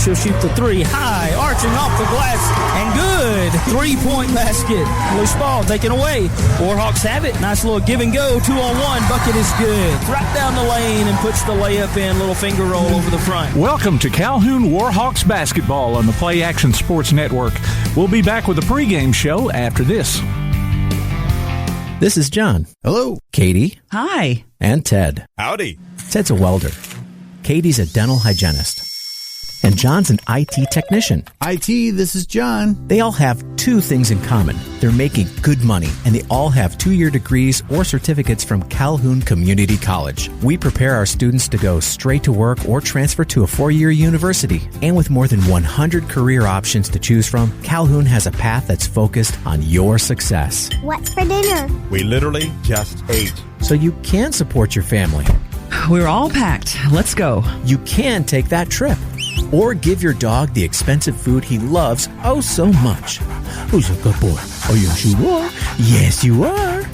She'll shoot the three. High, arching off the glass, and good. 3-point basket. Loose ball taken away. Warhawks have it. Nice little give and go. 2-on-1. Bucket is good. Right down the lane and puts the layup in. Little finger roll over the front. Welcome to Calhoun Warhawks basketball on the Play Action Sports Network. We'll be back with a pregame show after this. This is John. Hello. Katie. Hi. And Ted. Howdy. Ted's a welder. Katie's a dental hygienist. And John's an IT technician. IT, this is John. They all have two things in common. They're making good money, and they all have 2-year degrees or certificates from Calhoun Community College. We prepare our students to go straight to work or transfer to a 4-year university. And with more than 100 career options to choose from, Calhoun has a path that's focused on your success. What's for dinner? We literally just ate. So you can support your family. We're all packed. Let's go. You can take that trip. Or give your dog the expensive food he loves oh so much. Who's a good boy? Oh, yes, you are. Yes, you are.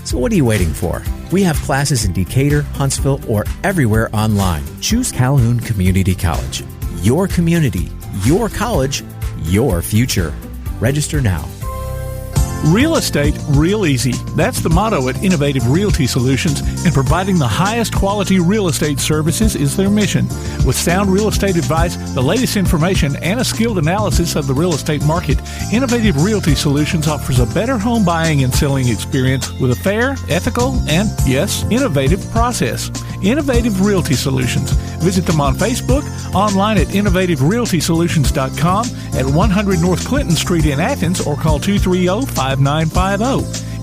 So what are you waiting for? We have classes in Decatur, Huntsville, or everywhere online. Choose Calhoun Community College. Your community, your college, your future. Register now. Real estate, real easy. That's the motto at Innovative Realty Solutions, and providing the highest quality real estate services is their mission. With sound real estate advice, the latest information, and a skilled analysis of the real estate market, Innovative Realty Solutions offers a better home buying and selling experience with a fair, ethical, and, yes, innovative process. Innovative Realty Solutions. Visit them on Facebook, online at innovativerealtysolutions.com, at 100 North Clinton Street in Athens, or call 230-5950.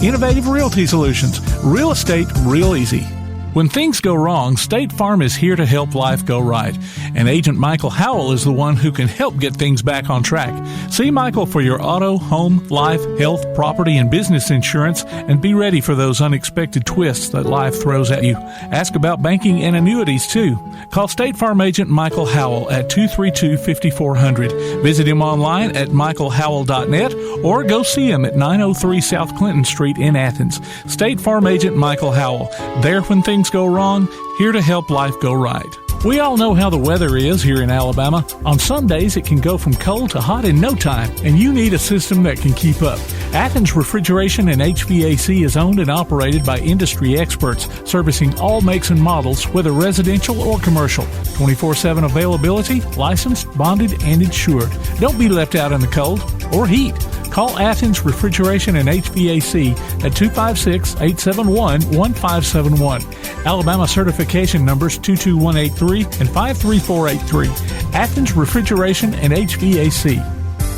Innovative Realty Solutions. Real estate, real easy. When things go wrong, State Farm is here to help life go right. And Agent Michael Howell is the one who can help get things back on track. See Michael for your auto, home, life, health, property, and business insurance, and be ready for those unexpected twists that life throws at you. Ask about banking and annuities, too. Call State Farm Agent Michael Howell at 232-5400. Visit him online at michaelhowell.net or go see him at 903 South Clinton Street in Athens. State Farm Agent Michael Howell. There when things go wrong, here to help life go right. We all know how the weather is here in Alabama. On some days, it can go from cold to hot in no time, and you need a system that can keep up. Athens Refrigeration and HVAC is owned and operated by industry experts, servicing all makes and models, whether residential or commercial. 24/7 availability, licensed, bonded, and insured. Don't be left out in the cold or heat. Call Athens Refrigeration and HVAC at 256-871-1571. Alabama certification numbers 22183 and 53483. Athens Refrigeration and HVAC.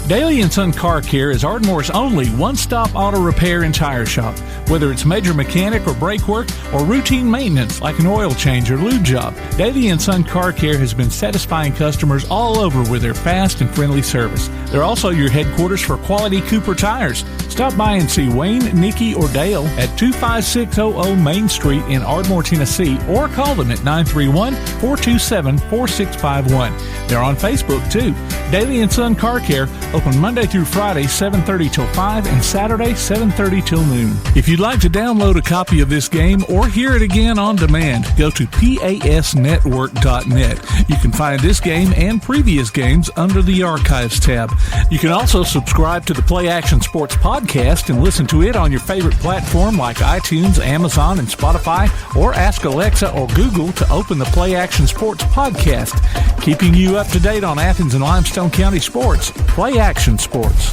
Daly & Son Car Care is Ardmore's only one-stop auto repair and tire shop. Whether it's major mechanic or brake work or routine maintenance like an oil change or lube job, Daly & Son Car Care has been satisfying customers all over with their fast and friendly service. They're also your headquarters for quality Cooper tires. Stop by and see Wayne, Nikki, or Dale at 25600 Main Street in Ardmore, Tennessee, or call them at 931-427-4651. They're on Facebook, too. Daly & Son Car Care, open Monday through Friday, 7:30 till 5, and Saturday, 7:30 till noon. If you'd like to download a copy of this game or hear it again on demand, go to pasnetwork.net. You can find this game and previous games under the Archives tab. You can also subscribe to the Play Action Sports podcast and listen to it on your favorite platform like iTunes, Amazon, and Spotify, or ask Alexa or Google to open the Play Action Sports podcast, keeping you up to date on Athens and Limestone County sports. Play Action Sports.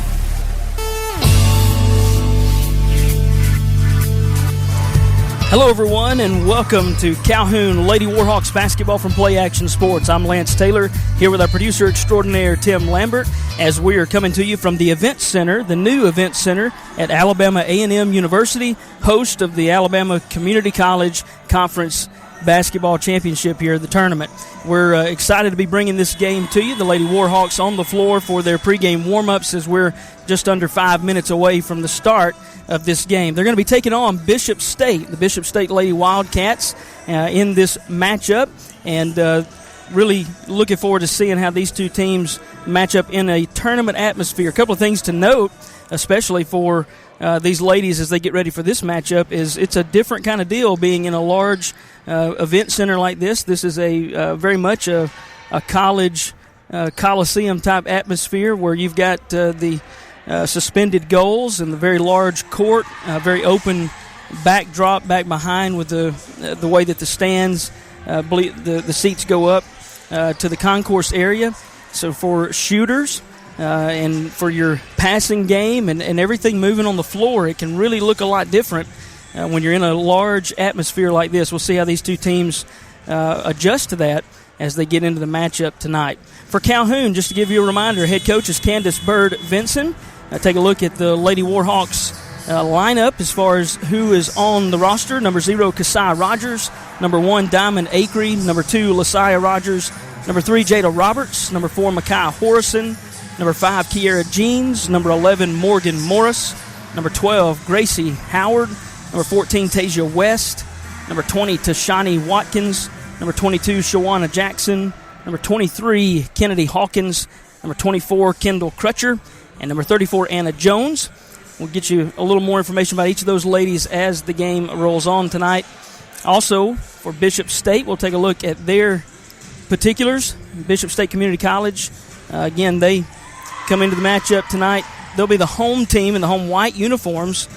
Hello, everyone, and welcome to Calhoun Lady Warhawks basketball from Play Action Sports. I'm Lance Taylor, here with our producer extraordinaire, Tim Lambert, as we are coming to you from the Event Center, the new Event Center at Alabama A&M University, host of the Alabama Community College Conference Basketball Championship here at the tournament. We're excited to be bringing this game to you. The Lady Warhawks on the floor for their pregame warm-ups as we're just under 5 minutes away from the start of this game. They're going to be taking on Bishop State, the Bishop State Lady Wildcats, in this matchup, and really looking forward to seeing how these two teams match up in a tournament atmosphere. A couple of things to note, especially for these ladies as they get ready for this matchup, is it's a different kind of deal being in a large event center like this. This is a very much a college Coliseum-type atmosphere where you've got the suspended goals and the very large court, very open backdrop back behind with the way that the stands, the seats go up to the concourse area. So for shooters and for your passing game and everything moving on the floor, it can really look a lot different when you're in a large atmosphere like this. We'll see how these two teams adjust to that as they get into the matchup tonight. For Calhoun, just to give you a reminder, head coach is Candace Bird-Vinson. Take a look at the Lady Warhawks lineup as far as who is on the roster. Number 0, Kasai Rogers. Number 1, Diamond Acree. Number 2, Lasaya Rogers. Number 3, Jada Roberts. Number 4, Makai Horrison. Number 5, Kiera Jeans. Number 11, Morgan Morris. Number 12, Gracie Howard. Number 14, Tasia West. Number 20, Tashani Watkins. Number 22, Shawana Jackson. Number 23, Kennedy Hawkins. Number 24, Kendall Crutcher. And number 34, Anna Jones. We'll get you a little more information about each of those ladies as the game rolls on tonight. Also, for Bishop State, we'll take a look at their particulars. Bishop State Community College, again, they come into the matchup tonight. They'll be the home team in the home white uniforms.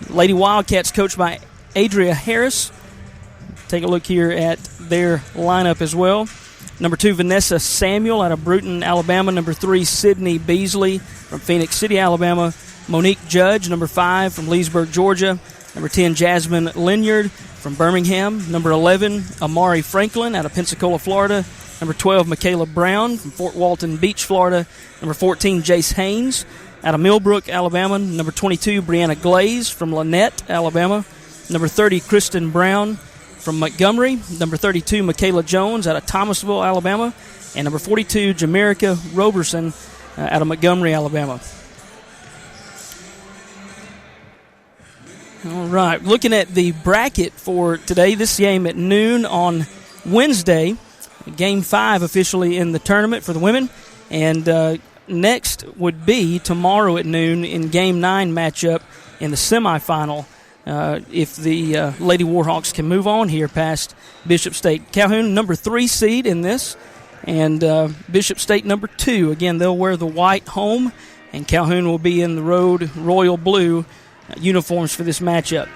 Lady Wildcats coached by Adria Harris. Take a look here at their lineup as well. Number 2, Vanessa Samuel out of Bruton, Alabama. Number 3, Sydney Beasley from Phoenix City, Alabama. Monique Judge, number 5, from Leesburg, Georgia. Number 10, Jasmine Linyard from Birmingham. Number 11, Amari Franklin out of Pensacola, Florida. Number 12, Michaela Brown from Fort Walton Beach, Florida. Number 14, Jace Haynes out of Millbrook, Alabama. Number 22, Brianna Glaze from Lynette, Alabama. Number 30, Kristen Brown from Montgomery. Number 32, Michaela Jones out of Thomasville, Alabama. And number 42, Jamerica Roberson out of Montgomery, Alabama. All right, looking at the bracket for today, this game at noon on Wednesday, Game 5 officially in the tournament for the women. And next would be tomorrow at noon in Game 9 matchup in the semifinal. If the Lady Warhawks can move on here past Bishop State. Calhoun, number 3 seed in this, and Bishop State, number 2. Again, they'll wear the white home, and Calhoun will be in the road royal blue uniforms for this matchup.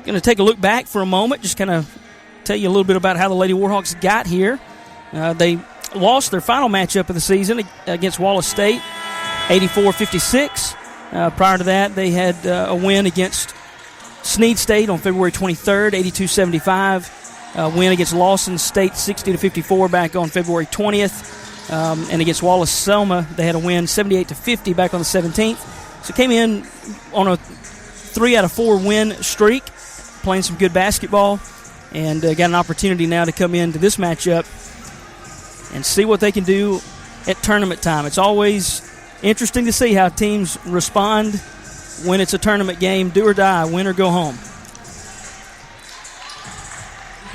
Going to take a look back for a moment, just kind of tell you a little bit about how the Lady Warhawks got here. They lost their final matchup of the season against Wallace State, 84-56. Prior to that, they had a win against Snead State on February 23rd, 82-75. Win against Lawson State, 60-54 back on February 20th. And against Wallace Selma, they had a win 78-50 back on the 17th. So came in on a 3 out of 4 win streak, playing some good basketball, and got an opportunity now to come into this matchup and see what they can do at tournament time. It's always interesting to see how teams respond when it's a tournament game, do or die, win or go home.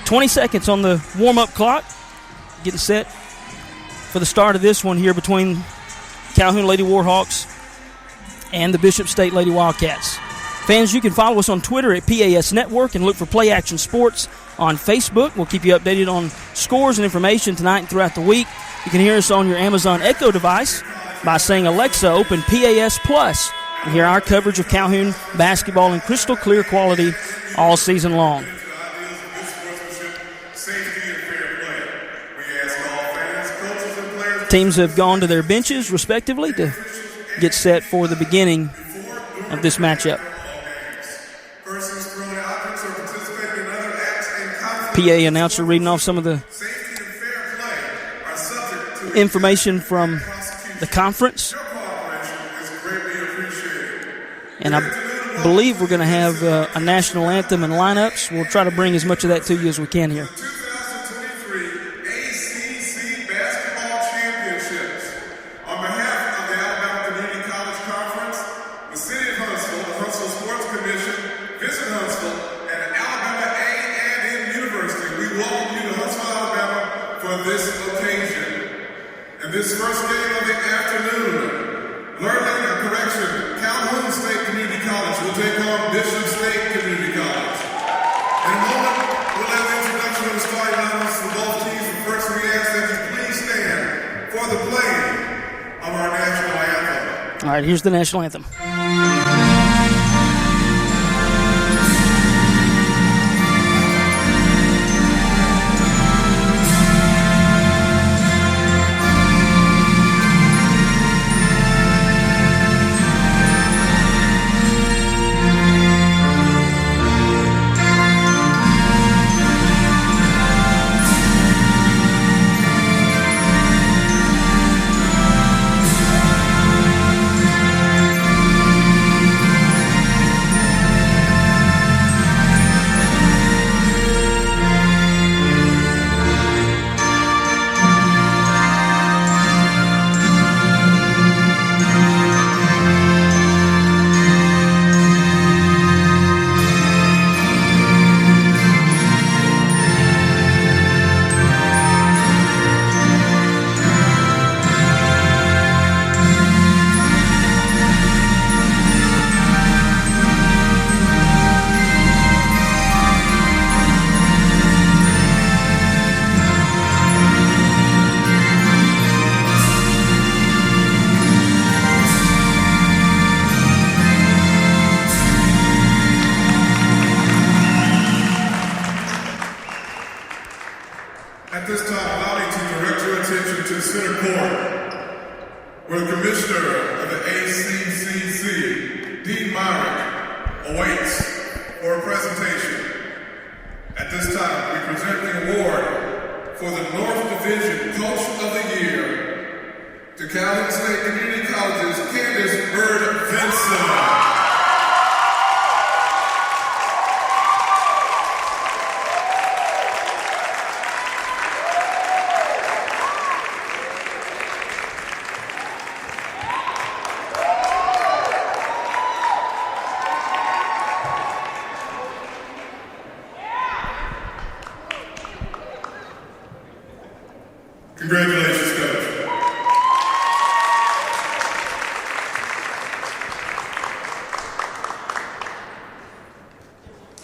20 seconds on the warm-up clock, getting set for the start of this one here between Calhoun Lady Warhawks and the Bishop State Lady Wildcats. Fans, you can follow us on Twitter at PAS Network and look for Play Action Sports on Facebook. We'll keep you updated on scores and information tonight and throughout the week. You can hear us on your Amazon Echo device by saying, Alexa, open PAS Plus, and hear our coverage of Calhoun basketball in crystal clear quality all season long. Teams have gone to their benches, respectively, to get set for the beginning of this matchup. PA announcer reading off some of the information from the conference. And I believe we're going to have a national anthem and lineups. We'll try to bring as much of that to you as we can here. This first game of the afternoon, learning and correction, Calhoun State Community College will take on Bishop State Community College. In a moment, we'll have the introduction of the starting lineups for both teams. First, All right, here's the national anthem. At this time, allow me to direct your attention to the center court, where the commissioner of the ACCC, Dean Myrick, awaits for a presentation. At this time, we present the award for the North Division Coach of the Year to Calhoun State Community College's Candace Bird Vinson. Congratulations, Coach.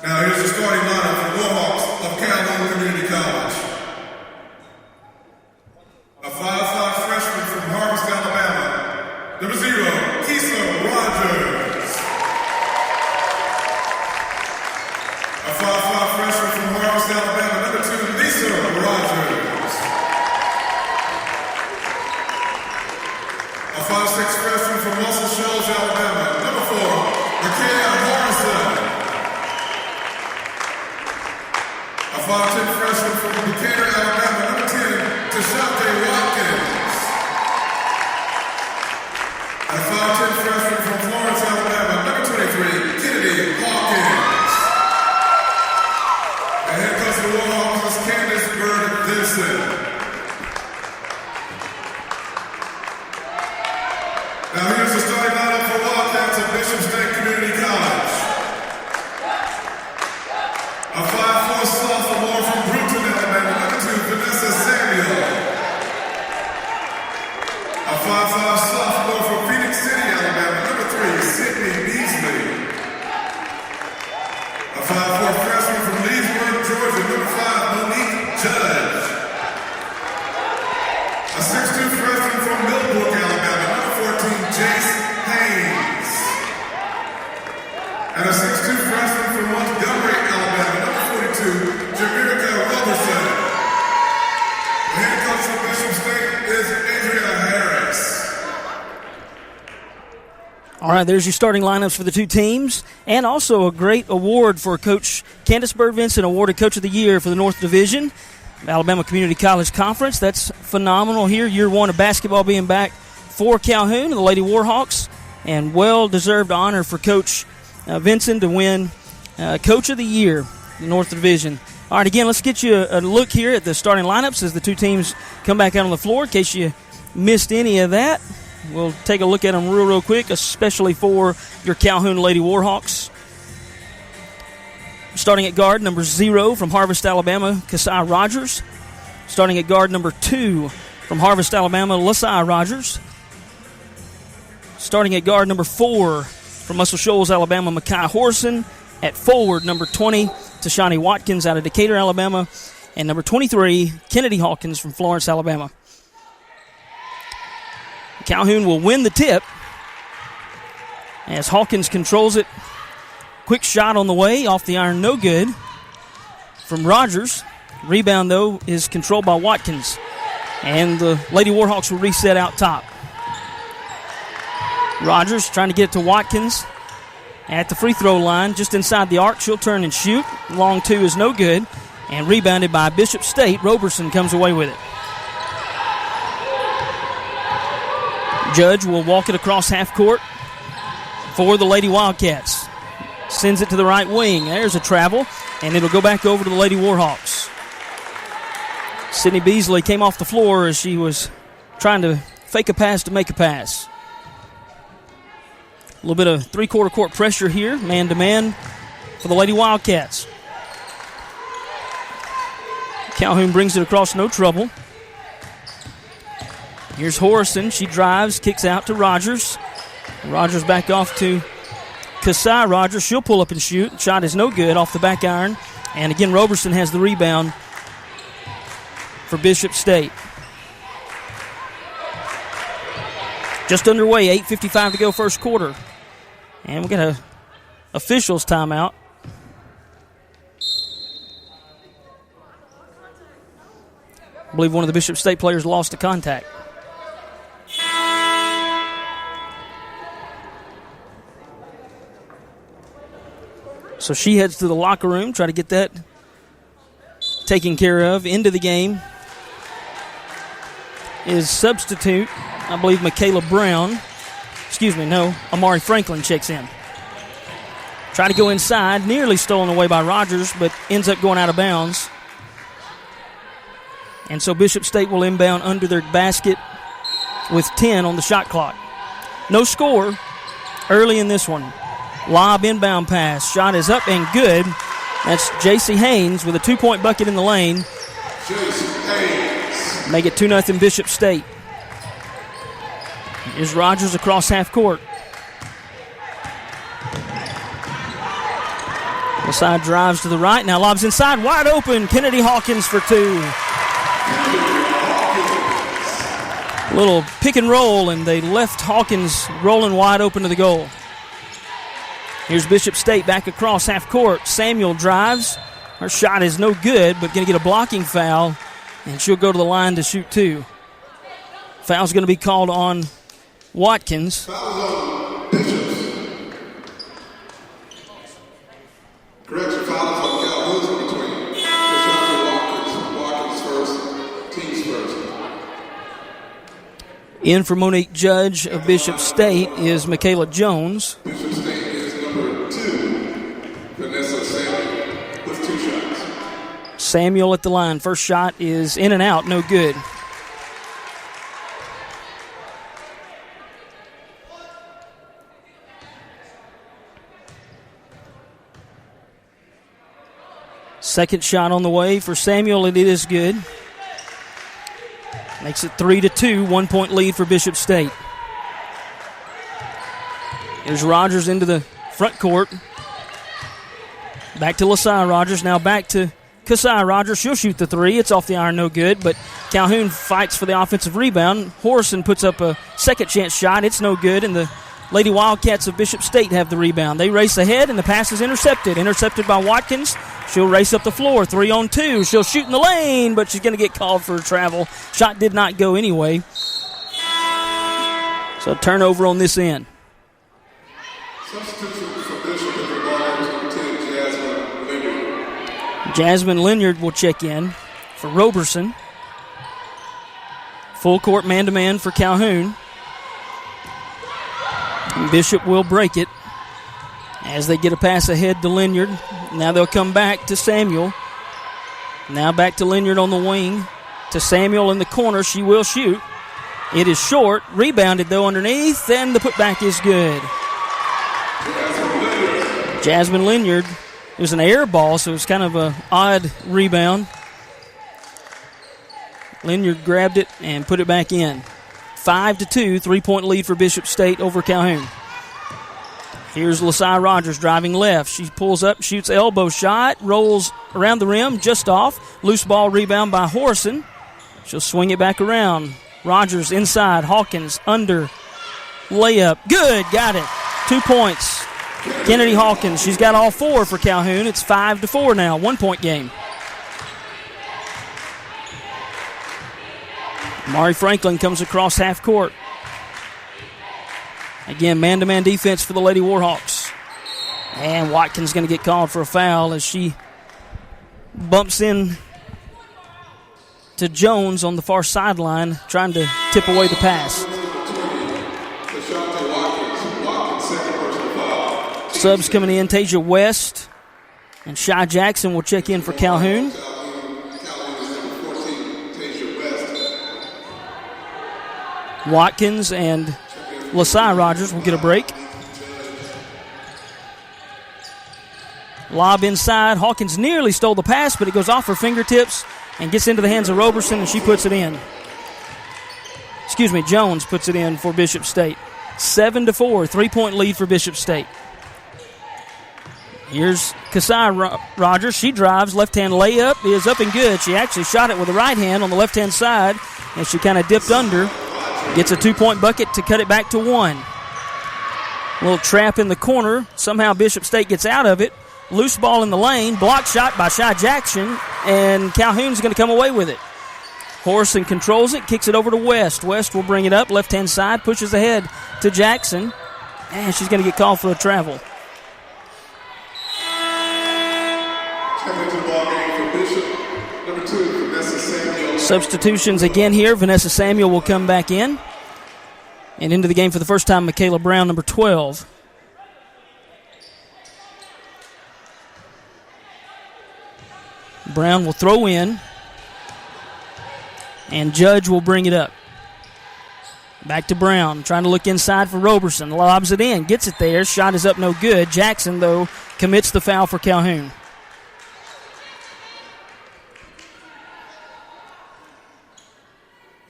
Now here's the starting lineup for Warhawks of Calhoun Community College. A 5'5" freshman from Harvest, Alabama, number 0, Kisa Rogers. A 5'5" freshman from Harvest, Alabama, number 2, Lisa Rogers. A 5'6" freshman from Muscle Shoals, Alabama, number 4, Micaiah Morrison. A 5'10" freshman from Decatur, Alabama, number 10, Tashante Watkins. A 5'10" freshman from Florence, Alabama, number 23, Kennedy Hawkins. The head coach of the Warhawks is Candace Bird Vinson. Now here's the starting lineup for Wildcats of Bishop State Community College. A 5'4" sophomore from Brewton, Alabama, number 2, Vanessa Samuel. A 5'5" sophomore from Phoenix City, Alabama, number 3, Sydney Beasley. A 5'4" freshman from Leesburg, Georgia, number 5, Monique Judge. A 6'2" freshman from Millbrook, Alabama, number 14, Jace Haynes. And a 6'2" freshman from Montgomery, Alabama, number 42, Jamaica Robertson. The head coach of Bishop State is Andrea Harris. All right, there's your starting lineups for the two teams, and also a great award for Coach Candace Bird Vinson, awarded Coach of the Year for the North Division, Alabama Community College Conference. That's phenomenal here, year one of basketball being back for Calhoun and the Lady Warhawks, and well-deserved honor for Coach Vinson to win Coach of the Year, the North Division. All right, again, let's get you a look here at the starting lineups as the two teams come back out on the floor. In case you missed any of that, we'll take a look at them real quick, especially for your Calhoun Lady Warhawks. Starting at guard, number 0 from Harvest, Alabama, Kasai Rogers. Starting at guard, number 2 from Harvest, Alabama, Lasai Rogers. Starting at guard, number 4 from Muscle Shoals, Alabama, Makai Horson. At forward, number 20, Tashani Watkins out of Decatur, Alabama. And number 23, Kennedy Hawkins from Florence, Alabama. Calhoun will win the tip. as Hawkins controls it. Quick shot on the way, off the iron, no good from Rogers. Rebound, though, is controlled by Watkins. And the Lady Warhawks will reset out top. Rogers trying to get it to Watkins at the free throw line, just inside the arc. She'll turn and shoot. Long two is no good. And rebounded by Bishop State. Roberson comes away with it. Judge will walk it across half court for the Lady Wildcats. Sends it to the right wing. There's a travel, and it'll go back over to the Lady Warhawks. Sydney Beasley came off the floor as she was trying to fake a pass to make a pass. A little bit of three-quarter court pressure here, man-to-man for the Lady Wildcats. Calhoun brings it across, no trouble. Here's Horrison. She drives, kicks out to Rogers. Rogers back off to Kasai Rogers. She'll pull up and shoot. Shot is no good off the back iron. And again, Roberson has the rebound for Bishop State. Just underway, 8:55 to go first quarter. And we got a officials timeout. I believe one of the Bishop State players lost to contact. So she heads to the locker room, try to get that taken care of. Into the game is substitute, I believe, Michaela Brown. Amari Franklin checks in. Try to go inside, nearly stolen away by Rogers, but ends up going out of bounds. And so Bishop State will inbound under their basket with 10 on the shot clock. No score early in this one. Lob inbound pass. Shot is up and good. That's J.C. Haynes with a 2-point bucket in the lane. Make it 2-0 Bishop State. Here's Rogers across half court. The side drives to the right. Now lobs inside. Wide open. Kennedy Hawkins for two. Little pick and roll, and they left Hawkins rolling wide open to the goal. Here's Bishop State back across half court. Samuel drives. Her shot is no good, but going to get a blocking foul, and she'll go to the line to shoot two. Foul's going to be called on Watkins. Correction, foul is on Calhoun in between. Watkins first, teams first. In for Monique Judge of Bishop State is Michaela Jones. Bishop State is number 2, Vanessa Samuel, with 2 shots. Samuel at the line. First shot is in and out, no good. Second shot on the way for Samuel, and it is good. Makes it 3-2, 1-point lead for Bishop State. Here's Rogers into the front court. Back to Lasai Rogers, now back to Kasai Rogers. She'll shoot the three. It's off the iron, no good, but Calhoun fights for the offensive rebound. Horrison puts up a second chance shot. It's no good, and the Lady Wildcats of Bishop State have the rebound. They race ahead, and the pass is intercepted. Intercepted by Watkins. She'll race up the floor, 3-on-2. She'll shoot in the lane, but she's going to get called for a travel. Shot did not go anyway. So turnover on this end. Substitution for Bishop in the ball, 10, Jasmine Linyard. Jasmine Linyard will check in for Roberson. Full court man-to-man for Calhoun. Bishop will break it as they get a pass ahead to Linyard. Now they'll come back to Samuel. Now back to Linyard on the wing. To Samuel in the corner. She will shoot. It is short. Rebounded, though, underneath, and the putback is good. Jasmine Linyard. It was an air ball, so it was kind of an odd rebound. Linyard grabbed it and put it back in. 5-2, 3-point lead for Bishop State over Calhoun. Here's Lasai Rogers driving left. She pulls up, shoots elbow shot, rolls around the rim, just off. Loose ball rebound by Horrison. She'll swing it back around. Rogers inside, Hawkins under, layup. Good, got it. 2 points. Kennedy Hawkins, she's got all 4 for Calhoun. It's 5-4 now, 1-point game. Mari Franklin comes across half court. Again, man-to-man defense for the Lady Warhawks. And Watkins going to get called for a foul as she bumps in to Jones on the far sideline, trying to tip away the pass. Subs coming in, Tasia West and Shy Jackson will check in for Calhoun. Watkins and Lasai Rogers will get a break. Lob inside. Hawkins nearly stole the pass, but it goes off her fingertips and gets into the hands of Roberson, and she puts it in. Jones puts it in for Bishop State. 7-4, 3-point lead for Bishop State. Here's Kasai Rogers. She drives, left-hand layup is up and good. She actually shot it with the right hand on the left-hand side, and she kind of dipped under. Gets a 2-point bucket to cut it back to 1. Little trap in the corner. Somehow Bishop State gets out of it. Loose ball in the lane. Block shot by Shy Jackson, and Calhoun's going to come away with it. Horson controls it, kicks it over to West. West will bring it up, left-hand side, pushes ahead to Jackson, and she's going to get called for a travel. Substitutions again here. Vanessa Samuel will come back in. And into the game for the first time, Michaela Brown, number 12. Brown will throw in. And Judge will bring it up. Back to Brown, trying to look inside for Roberson. Lobs it in, gets it there. Shot is up, no good. Jackson, though, commits the foul for Calhoun.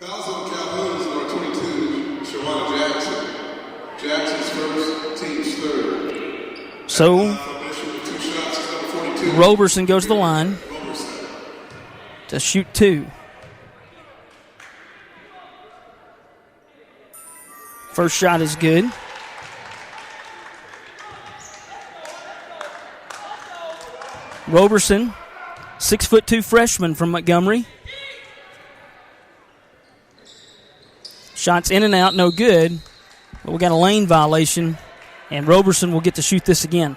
Fouls on Calhoun is number 22, Shawana Jackson. Jackson's first, team's third. So, Roberson goes to the line to shoot 2. First shot is good. Roberson, 6'2" freshman from Montgomery. Shots in and out, no good. But we got a lane violation, and Roberson will get to shoot this again.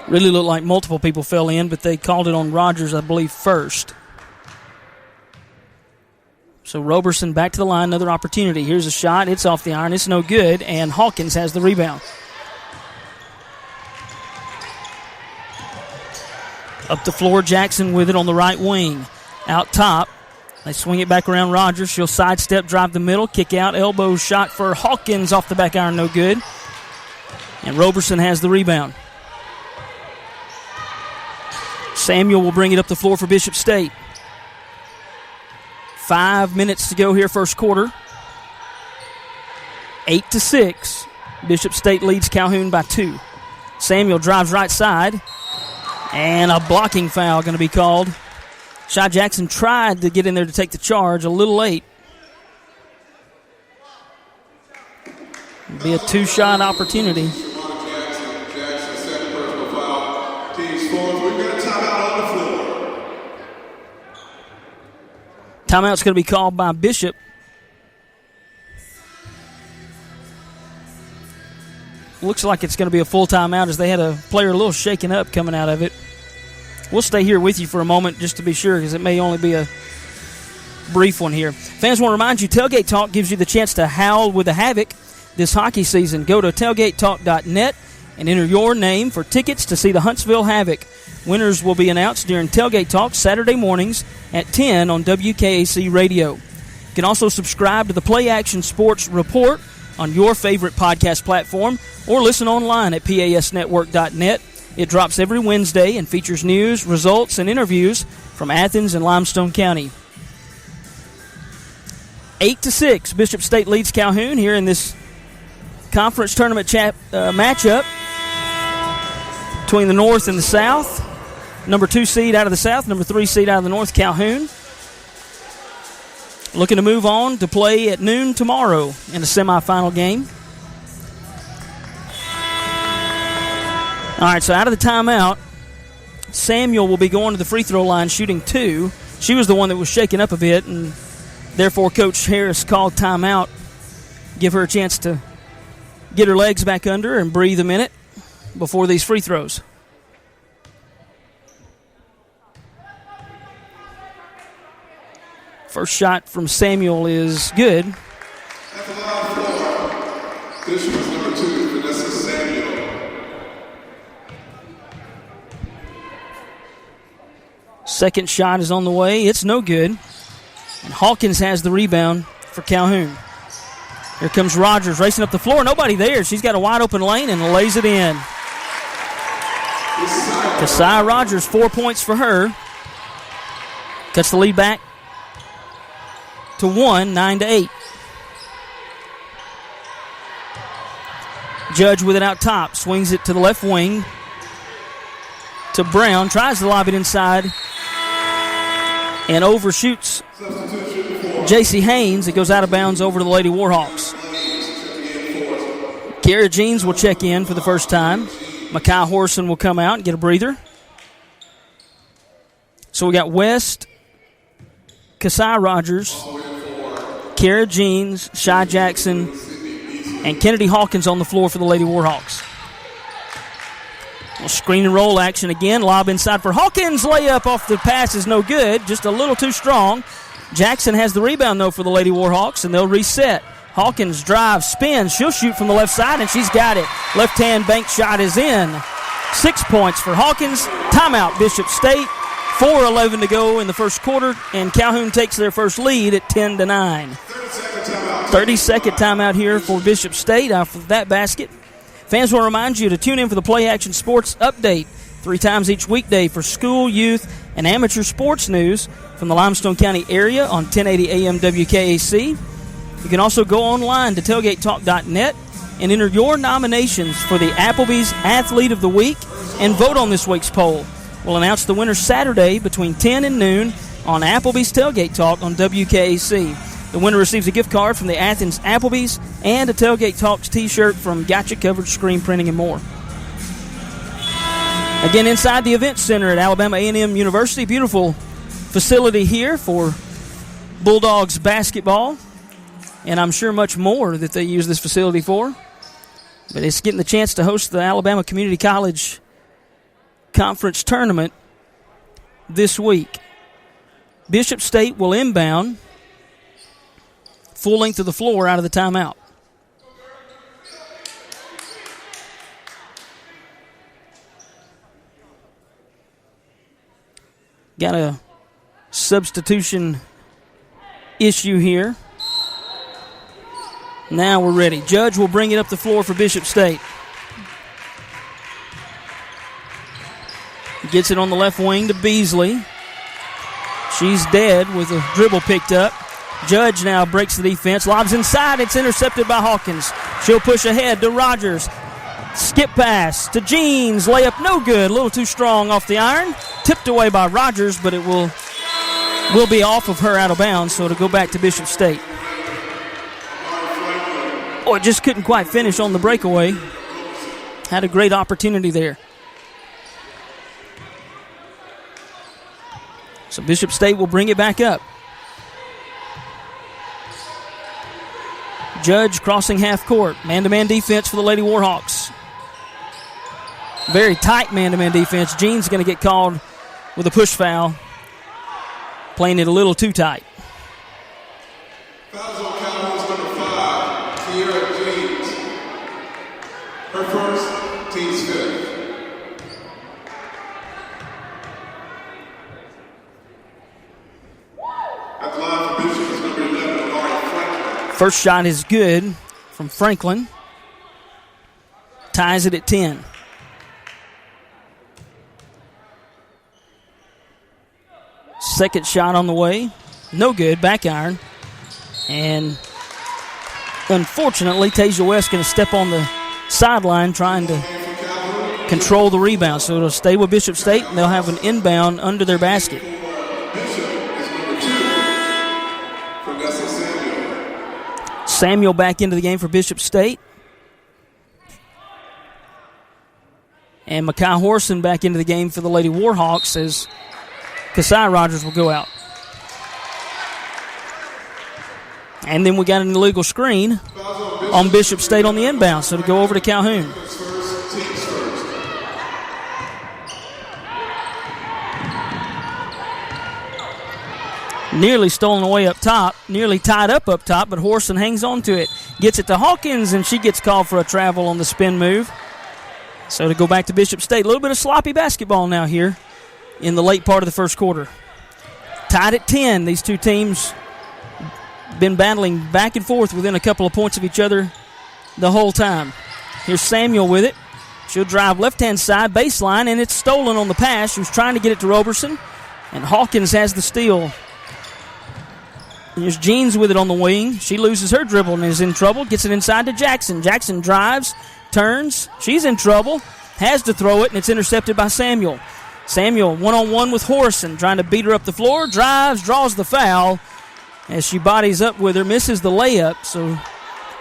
Really looked like multiple people fell in, but they called it on Rogers, I believe, first. So Roberson back to the line, another opportunity. Here's a shot. It's off the iron. It's no good, and Hawkins has the rebound. Up the floor, Jackson with it on the right wing. Out top, they swing it back around Rogers. She'll sidestep, drive the middle, kick out, elbow shot for Hawkins off the back iron, no good. And Roberson has the rebound. Samuel will bring it up the floor for Bishop State. 5 minutes to go here, first quarter. 8-6. Bishop State leads Calhoun by 2. Samuel drives right side. And a blocking foul going to be called. Shy Jackson tried to get in there to take the charge, a little late. It'll be a 2-shot opportunity. Timeout's going to be called by Bishop. Looks like it's going to be a full timeout as they had a player a little shaken up coming out of it. We'll stay here with you for a moment just to be sure because it may only be a brief one here. Fans, want to remind you, Tailgate Talk gives you the chance to howl with the Havoc this hockey season. Go to tailgatetalk.net and enter your name for tickets to see the Huntsville Havoc. Winners will be announced during Tailgate Talk Saturday mornings at 10 on WKAC Radio. You can also subscribe to the Play Action Sports Report on your favorite podcast platform or listen online at pasnetwork.net. It drops every Wednesday and features news, results, and interviews from Athens and Limestone County. 8-6, Bishop State leads Calhoun here in this conference tournament matchup between the North and the South. Number 2 seed out of the South, number 3 seed out of the North, Calhoun. looking to move on to play at noon tomorrow in a semifinal game. All right, so out of the timeout, Samuel will be going to the free throw line shooting 2. She was the one that was shaken up a bit, and therefore Coach Harris called timeout, give her a chance to get her legs back under and breathe a minute before these free throws. First shot from Samuel is good. At the line floor, this was number 2, Vanessa Samuel. Second shot is on the way. It's no good. And Hawkins has the rebound for Calhoun. Here comes Rogers racing up the floor. Nobody there. She's got a wide open lane and lays it in. Kasai Rogers, 4 points for her. Cuts the lead back to 1, 9-8. Judge with it out top. Swings it to the left wing to Brown. Tries to lob it inside and overshoots J.C. Haynes. It goes out of bounds over to the Lady Warhawks. Kara Jeans will check in for the first time. Makai Horson will come out and get a breather. So we got West, Kasai Rogers, Kara Jeans, Shy Jackson, and Kennedy Hawkins on the floor for the Lady Warhawks. Well, screen and roll action again. Lob inside for Hawkins. Layup off the pass is no good. Just a little too strong. Jackson has the rebound, though, for the Lady Warhawks, and they'll reset. Hawkins drives, spins. She'll shoot from the left side, and she's got it. Left-hand bank shot is in. 6 points for Hawkins. Timeout, Bishop State. 4:11 to go in the first quarter, and Calhoun takes their first lead at 10-9. 30-second timeout here for Bishop State after that basket. Fans will remind you to tune in for the Play Action Sports Update 3 times each weekday for school, youth, and amateur sports news from the Limestone County area on 1080 AM WKAC. You can also go online to tailgatetalk.net and enter your nominations for the Applebee's Athlete of the Week and vote on this week's poll. We'll announce the winner Saturday between 10 and noon on Applebee's Tailgate Talk on WKAC. The winner receives a gift card from the Athens Applebee's and a Tailgate Talks t-shirt from Gotcha Covered Screen Printing and more. Again, inside the Event Center at Alabama A&M University. Beautiful facility here for Bulldogs basketball, and I'm sure much more that they use this facility for. But it's getting the chance to host the Alabama Community College Conference Tournament this week. Bishop State will inbound full length of the floor out of the timeout. Got a substitution issue here. Now we're ready. Judge will bring it up the floor for Bishop State. Gets it on the left wing to Beasley. She's dead with a dribble picked up. Judge now breaks the defense. Lobs inside. It's intercepted by Hawkins. She'll push ahead to Rogers. Skip pass to Jeans. Layup no good. A little too strong off the iron. Tipped away by Rogers, but it will be off of her out of bounds, so it'll go back to Bishop State. Oh, it just couldn't quite finish on the breakaway. Had a great opportunity there. So Bishop State will bring it back up. Judge crossing half court. Man-to-man defense for the Lady Warhawks. Very tight man-to-man defense. Jean's going to get called with a push foul. Playing it a little too tight. Fouls on Calhoun's number 5, Kiera Jeans. Her first, team's fifth. At the line for Bishop is number 11, Lauren Franklin. First shot is good from Franklin. Ties it at 10. Second shot on the way. No good. Back iron. And unfortunately, Tasia West going to step on the sideline trying to control the rebound. So it'll stay with Bishop State, and they'll have an inbound under their basket. Bishop is number 2, Vanessa Samuel back into the game for Bishop State. And Makai Horson back into the game for the Lady Warhawks as Kasai Rogers will go out. And then we got an illegal screen on Bishop State on the inbound, so to go over to Calhoun. Nearly stolen away up top, nearly tied up top, but Horson hangs on to it. Gets it to Hawkins, and she gets called for a travel on the spin move. So to go back to Bishop State, a little bit of sloppy basketball now here in the late part of the first quarter. Tied at 10. These two teams been battling back and forth within a couple of points of each other the whole time. Here's Samuel with it. She'll drive left-hand side, baseline, and it's stolen on the pass. She was trying to get it to Roberson, and Hawkins has the steal. Here's Jeans with it on the wing. She loses her dribble and is in trouble. Gets it inside to Jackson. Jackson drives, turns. She's in trouble. Has to throw it, and it's intercepted by Samuel. Samuel one-on-one with Horson, trying to beat her up the floor. Drives, draws the foul as she bodies up with her. Misses the layup, so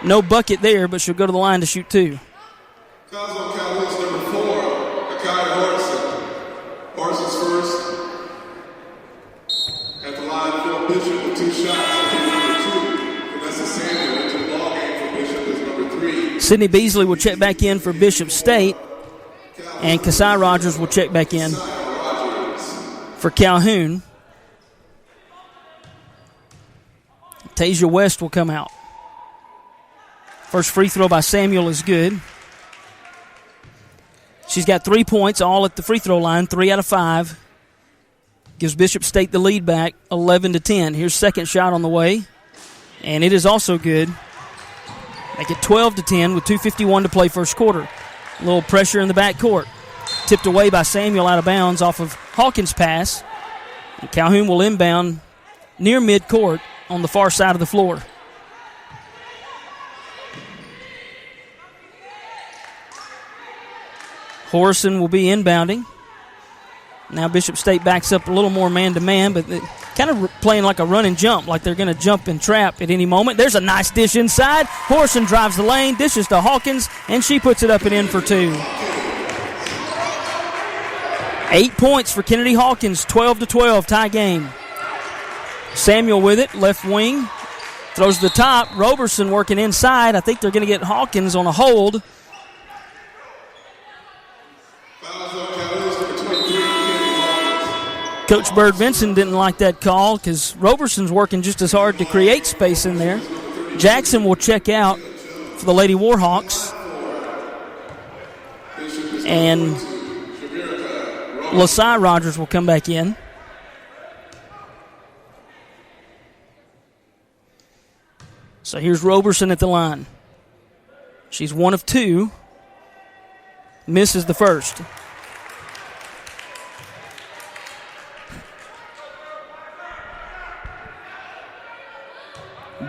no bucket there, but she'll go to the line to shoot two. Fouls on Calhoun's number 4, Makai Horson. Horson's first at the line for Bishop with 2 shots. Vanessa Samuel into the ball game for Bishop is number 3. Sydney Beasley will check back in for Bishop State, and Kasai Rogers will check back in for Calhoun. Tasia West will come out. First free throw by Samuel is good. She's got 3 points, all at the free throw line, 3 out of 5. Gives Bishop State the lead back, 11-10. Here's second shot on the way, and it is also good. Make it 12-10 with 2:51 to play first quarter. A little pressure in the backcourt. Tipped away by Samuel out of bounds off of Hawkins' pass. And Calhoun will inbound near midcourt on the far side of the floor. Horson will be inbounding. Now Bishop State backs up a little more man-to-man, but kind of playing like a run and jump, like they're going to jump and trap at any moment. There's a nice dish inside. Horson drives the lane, dishes to Hawkins, and she puts it up and in for 2. 8 points for Kennedy Hawkins, 12-12, tie game. Samuel with it, left wing, throws the top. Roberson working inside. I think they're going to get Hawkins on a hold. Coach Bird Vinson didn't like that call because Roberson's working just as hard to create space in there. Jackson will check out for the Lady Warhawks. And Lasai Rogers will come back in. So here's Roberson at the line. She's 1 of 2. Misses the first.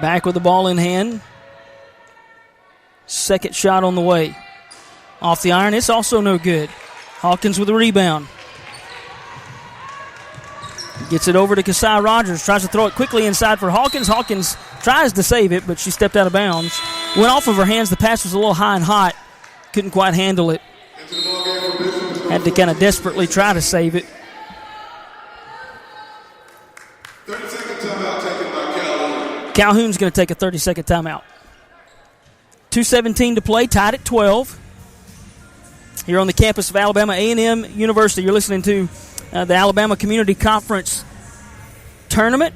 Back with the ball in hand. Second shot on the way. Off the iron, it's also no good. Hawkins with a rebound. Gets it over to Kasai Rogers. Tries to throw it quickly inside for Hawkins. Hawkins tries to save it, but she stepped out of bounds. Went off of her hands. The pass was a little high and hot. Couldn't quite handle it. Had to kind of desperately try to save it. 30-second timeout taken by Calhoun. Calhoun's going to take a 30-second timeout. 2:17 to play, tied at 12. Here on the campus of Alabama A&M University, you're listening to the Alabama Community Conference Tournament.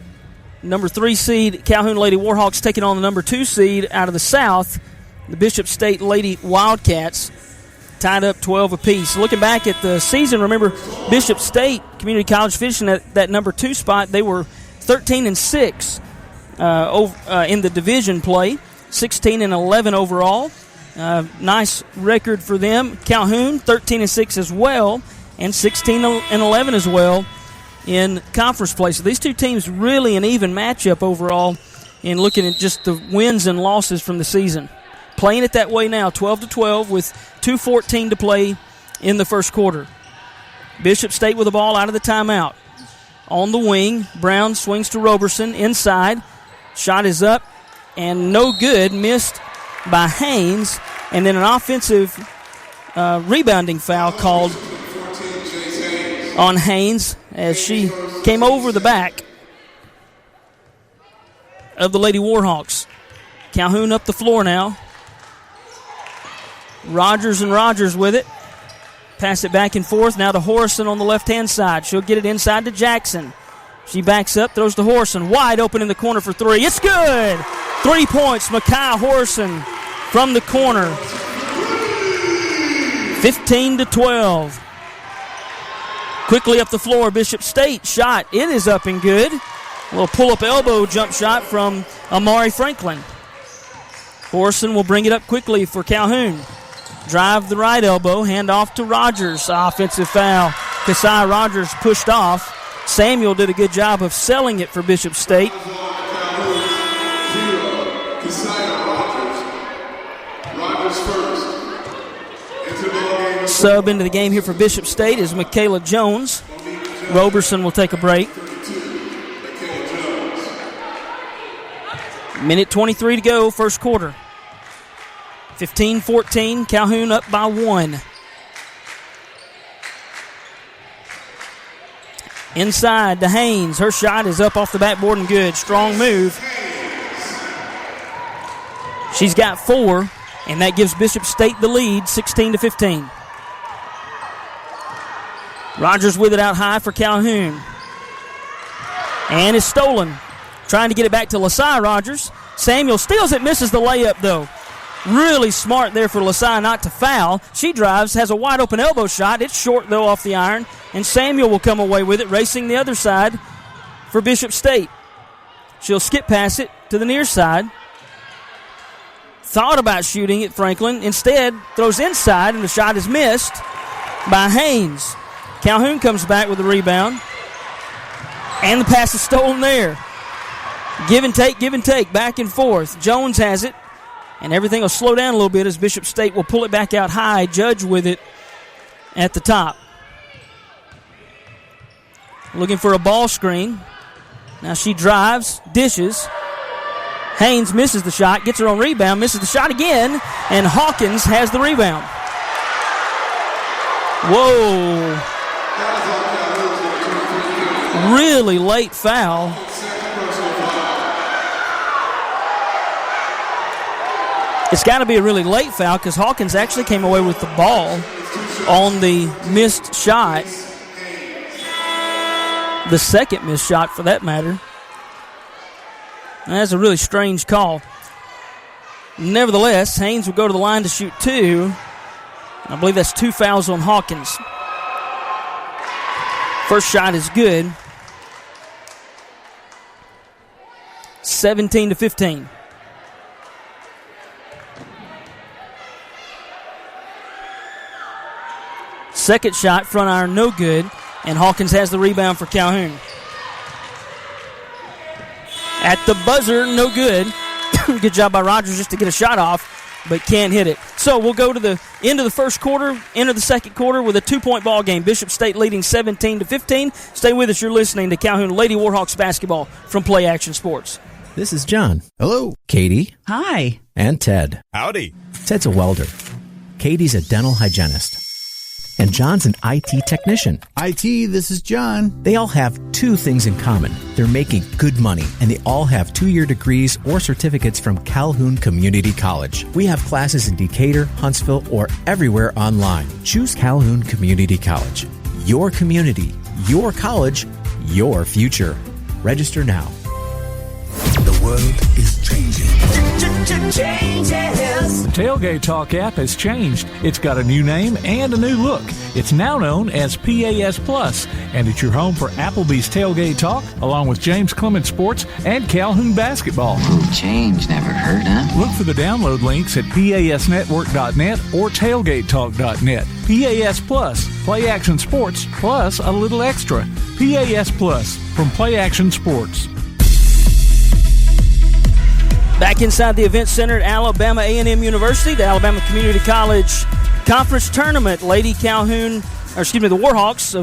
Number 3 seed Calhoun Lady Warhawks taking on the number 2 seed out of the South, the Bishop State Lady Wildcats, tied up 12 apiece. Looking back at the season, remember Bishop State Community College finishing at that number 2 spot. They were 13-6 in the division play, 16-11 overall. Nice record for them. Calhoun 13-6 as well, and 16-11 as well in conference play. So these two teams really an even matchup overall in looking at just the wins and losses from the season. Playing it that way now, 12-12 with 2:14 to play in the first quarter. Bishop State with the ball out of the timeout. On the wing, Brown swings to Roberson inside. Shot is up and no good, missed by Haynes, and then an offensive rebounding foul called on Haynes as she came over the back of the Lady Warhawks. Calhoun up the floor now. Rogers and Rogers with it. Pass it back and forth. Now to Horrison on the left-hand side. She'll get it inside to Jackson. She backs up, throws to Horrison. Wide open in the corner for three. It's good! 3 points, Makai Horrison from the corner. 15-12. Quickly up the floor, Bishop State shot. It is up and good. A little pull-up elbow jump shot from Amari Franklin. Horrison will bring it up quickly for Calhoun. Drive the right elbow, hand off to Rogers. Offensive foul. Kasai Rogers pushed off. Samuel did a good job of selling it for Bishop State. Sub into the game here for Bishop State is Michaela Jones. Roberson will take a break. Minute 23 to go, first quarter. 15-14, Calhoun up by 1. Inside to Haynes. Her shot is up off the backboard and good. Strong move. She's got 4, and that gives Bishop State the lead, 16-15. Rogers with it out high for Calhoun. And it's stolen. Trying to get it back to Lasai Rogers. Samuel steals it, misses the layup though. Really smart there for Lasai not to foul. She drives, has a wide open elbow shot. It's short though off the iron. And Samuel will come away with it, racing the other side for Bishop State. She'll skip past it to the near side. Thought about shooting it, Franklin. Instead, throws inside, and the shot is missed by Haynes. Calhoun comes back with the rebound. And the pass is stolen there. Give and take, back and forth. Jones has it. And everything will slow down a little bit as Bishop State will pull it back out high. Judge with it at the top. Looking for a ball screen. Now she drives, dishes. Haynes misses the shot, gets her own rebound, misses the shot again, and Hawkins has the rebound. Whoa. Really late foul. It's got to be a really late foul because Hawkins actually came away with the ball on the missed shot. The second missed shot, for that matter. That's a really strange call. Nevertheless, Haynes will go to the line to shoot 2. I believe that's 2 fouls on Hawkins. First shot is good. 17-15. Second shot, front iron, no good. And Hawkins has the rebound for Calhoun. At the buzzer, no good. Good job by Rogers just to get a shot off, but can't hit it. So we'll go to the end of the first quarter, enter the second quarter with a 2-point ball game. Bishop State leading 17-15. Stay with us. You're listening to Calhoun Lady Warhawks basketball from Play Action Sports. This is John. Hello. Katie. Hi. And Ted. Howdy. Ted's a welder. Katie's a dental hygienist. And John's an IT technician. IT, this is John. They all have 2 things in common. They're making good money, and they all have 2-year degrees or certificates from Calhoun Community College. We have classes in Decatur, Huntsville, or everywhere online. Choose Calhoun Community College. Your community, your college, your future. Register now. The world is changing. The Tailgate Talk app has changed. It's got a new name and a new look. It's now known as PAS Plus, and it's your home for Applebee's Tailgate Talk, along with James Clement Sports and Calhoun Basketball. Change never hurt, huh? Look for the download links at PASnetwork.net or TailgateTalk.net. PAS Plus, Play Action Sports, plus a little extra. PAS Plus from Play Action Sports. Back inside the event center at Alabama A&M University, the Alabama Community College Conference Tournament. The Warhawks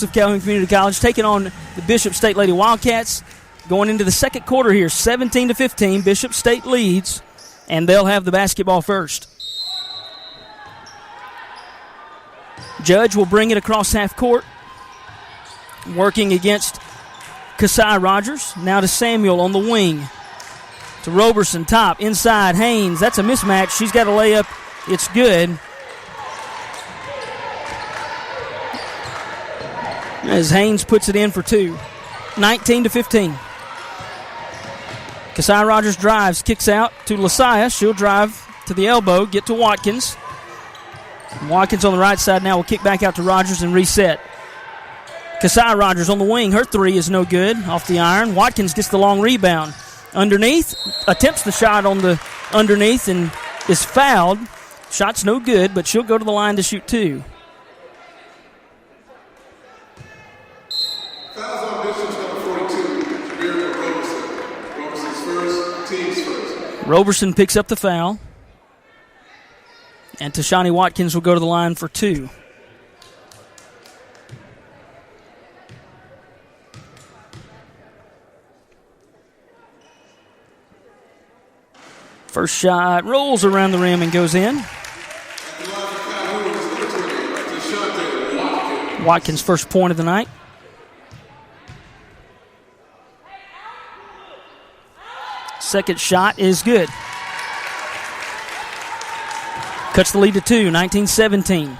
of Calhoun Community College taking on the Bishop State Lady Wildcats. going into the second quarter here, 17-15. Bishop State leads, and they'll have the basketball first. Judge will bring it across half court, working against Kasai Rogers. Now to Samuel on the wing. To Roberson, top, inside, Haynes. That's a mismatch. She's got a layup. It's good. As Haynes puts it in for two. 19-15. Kasai Rogers drives, kicks out to Lasaya. She'll drive to the elbow, get to Watkins. Watkins on the right side now will kick back out to Rogers and reset. Kasai Rogers on the wing. Her three is no good off the iron. Watkins gets the long rebound. Underneath, attempts the shot on the underneath and is fouled. Shot's no good, but she'll go to the line to shoot two. Fouls on Bishop's number 42. Miracle Roberson. Roberson's first, team's first. Roberson picks up the foul. And Tashani Watkins will go to the line for two. First shot rolls around the rim and goes in. Watkins' first point of the night. Second shot is good. Cuts the lead to two, 19-17.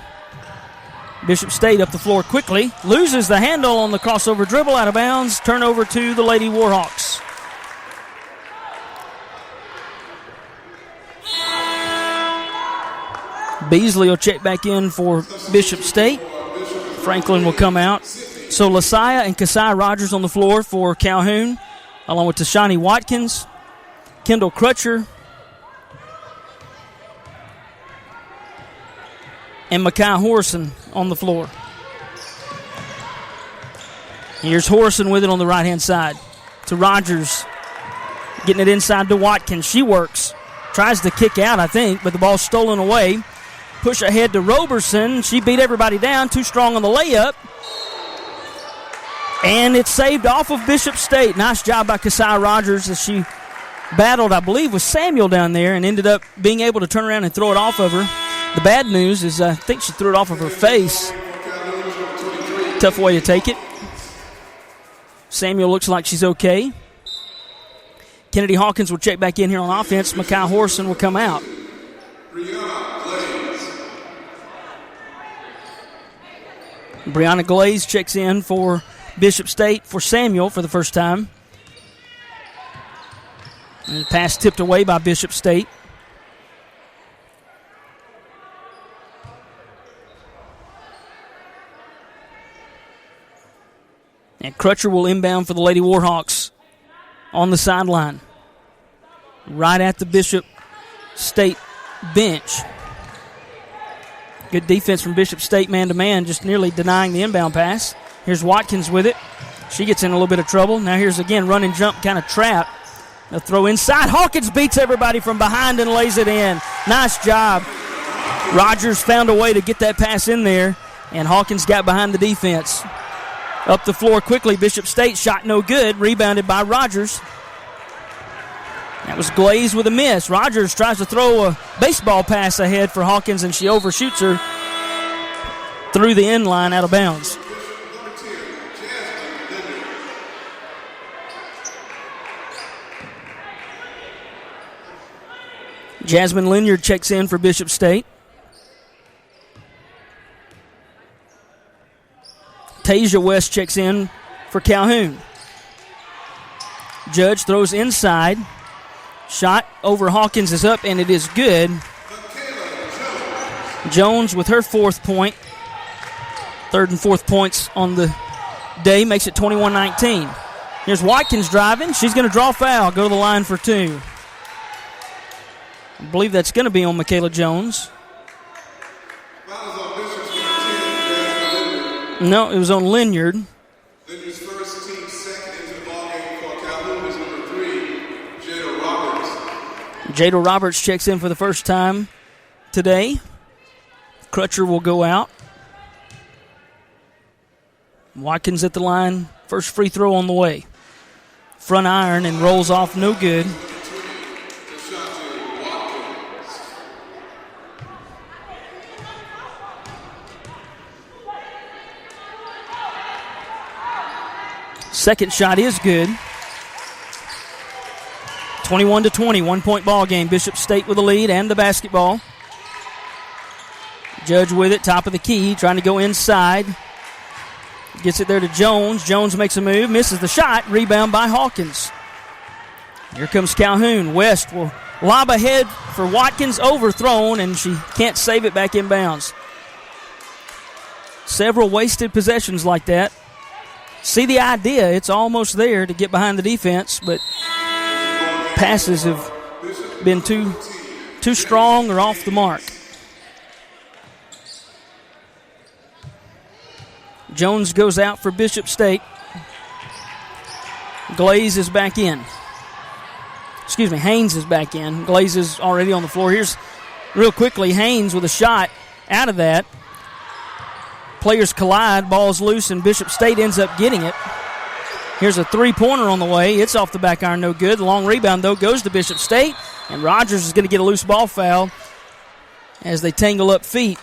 Bishop State up the floor quickly. Loses the handle on the crossover dribble, out of bounds. Turnover to the Lady Warhawks. Beasley will check back in for Bishop State. Franklin will come out. So Lasaya and Kasai Rogers on the floor for Calhoun, along with Tashani Watkins, Kendall Crutcher, and Makai Horson on the floor. Here's Horson with it on the right-hand side to Rogers. Getting it inside to Watkins. She works. Tries to kick out, I think, but the ball's stolen away. Push ahead to Roberson. She beat everybody down. Too strong on the layup. And it's saved off of Bishop State. Nice job by Kasai Rogers as she battled, I believe, with Samuel down there and ended up being able to turn around and throw it off of her. The bad news is I think she threw it off of her face. Tough way to take it. Samuel looks like she's okay. Kennedy Hawkins will check back in here on offense. Makai Horson will come out. Brianna Glaze checks in for Bishop State for Samuel for the first time. And the pass tipped away by Bishop State. And Crutcher will inbound for the Lady Warhawks on the sideline. Right at the Bishop State bench. Good defense from Bishop State man-to-man, just nearly denying the inbound pass. Here's Watkins with it. She gets in a little bit of trouble. Now here's again run and jump kind of trap. A throw inside. Hawkins beats everybody from behind and lays it in. Nice job. Rogers found a way to get that pass in there, and Hawkins got behind the defense. Up the floor quickly. Bishop State shot no good. Rebounded by Rogers. That was Glaze with a miss. Rogers tries to throw a baseball pass ahead for Hawkins, and she overshoots her through the end line out of bounds. Jasmine Linyard checks in for Bishop State. Tasia West checks in for Calhoun. Judge throws inside. Shot over Hawkins is up, and it is good. Jones with her fourth point. Third and fourth points on the day makes it 21-19. Here's Watkins driving. She's going to draw foul. Go to the line for two. I believe that's going to be on Michaela Jones. No, it was on Linyard. Linyard's first, team second into the ballgame for Calhoun is number 3, Jada Roberts. Jada Roberts checks in for the first time today. Crutcher will go out. Watkins at the line. First free throw on the way. Front iron and rolls off, no good. Second shot is good. 21-20, 1-point ball game. Bishop State with the lead and the basketball. Judge with it, top of the key, trying to go inside. Gets it there to Jones. Jones makes a move, misses the shot. Rebound by Hawkins. Here comes Calhoun. West will lob ahead for Watkins, overthrown, and she can't save it back inbounds. Several wasted possessions like that. See the idea. It's almost there to get behind the defense, but passes have been too strong or off the mark. Jones goes out for Bishop State. Glaze is back in. Haynes is back in. Glaze is already on the floor. Here's, real quickly, Haynes with a shot out of that. Players collide, ball's loose, and Bishop State ends up getting it. Here's a three-pointer on the way. It's off the back iron, no good. The long rebound, though, goes to Bishop State, and Rogers is going to get a loose ball foul as they tangle up feet.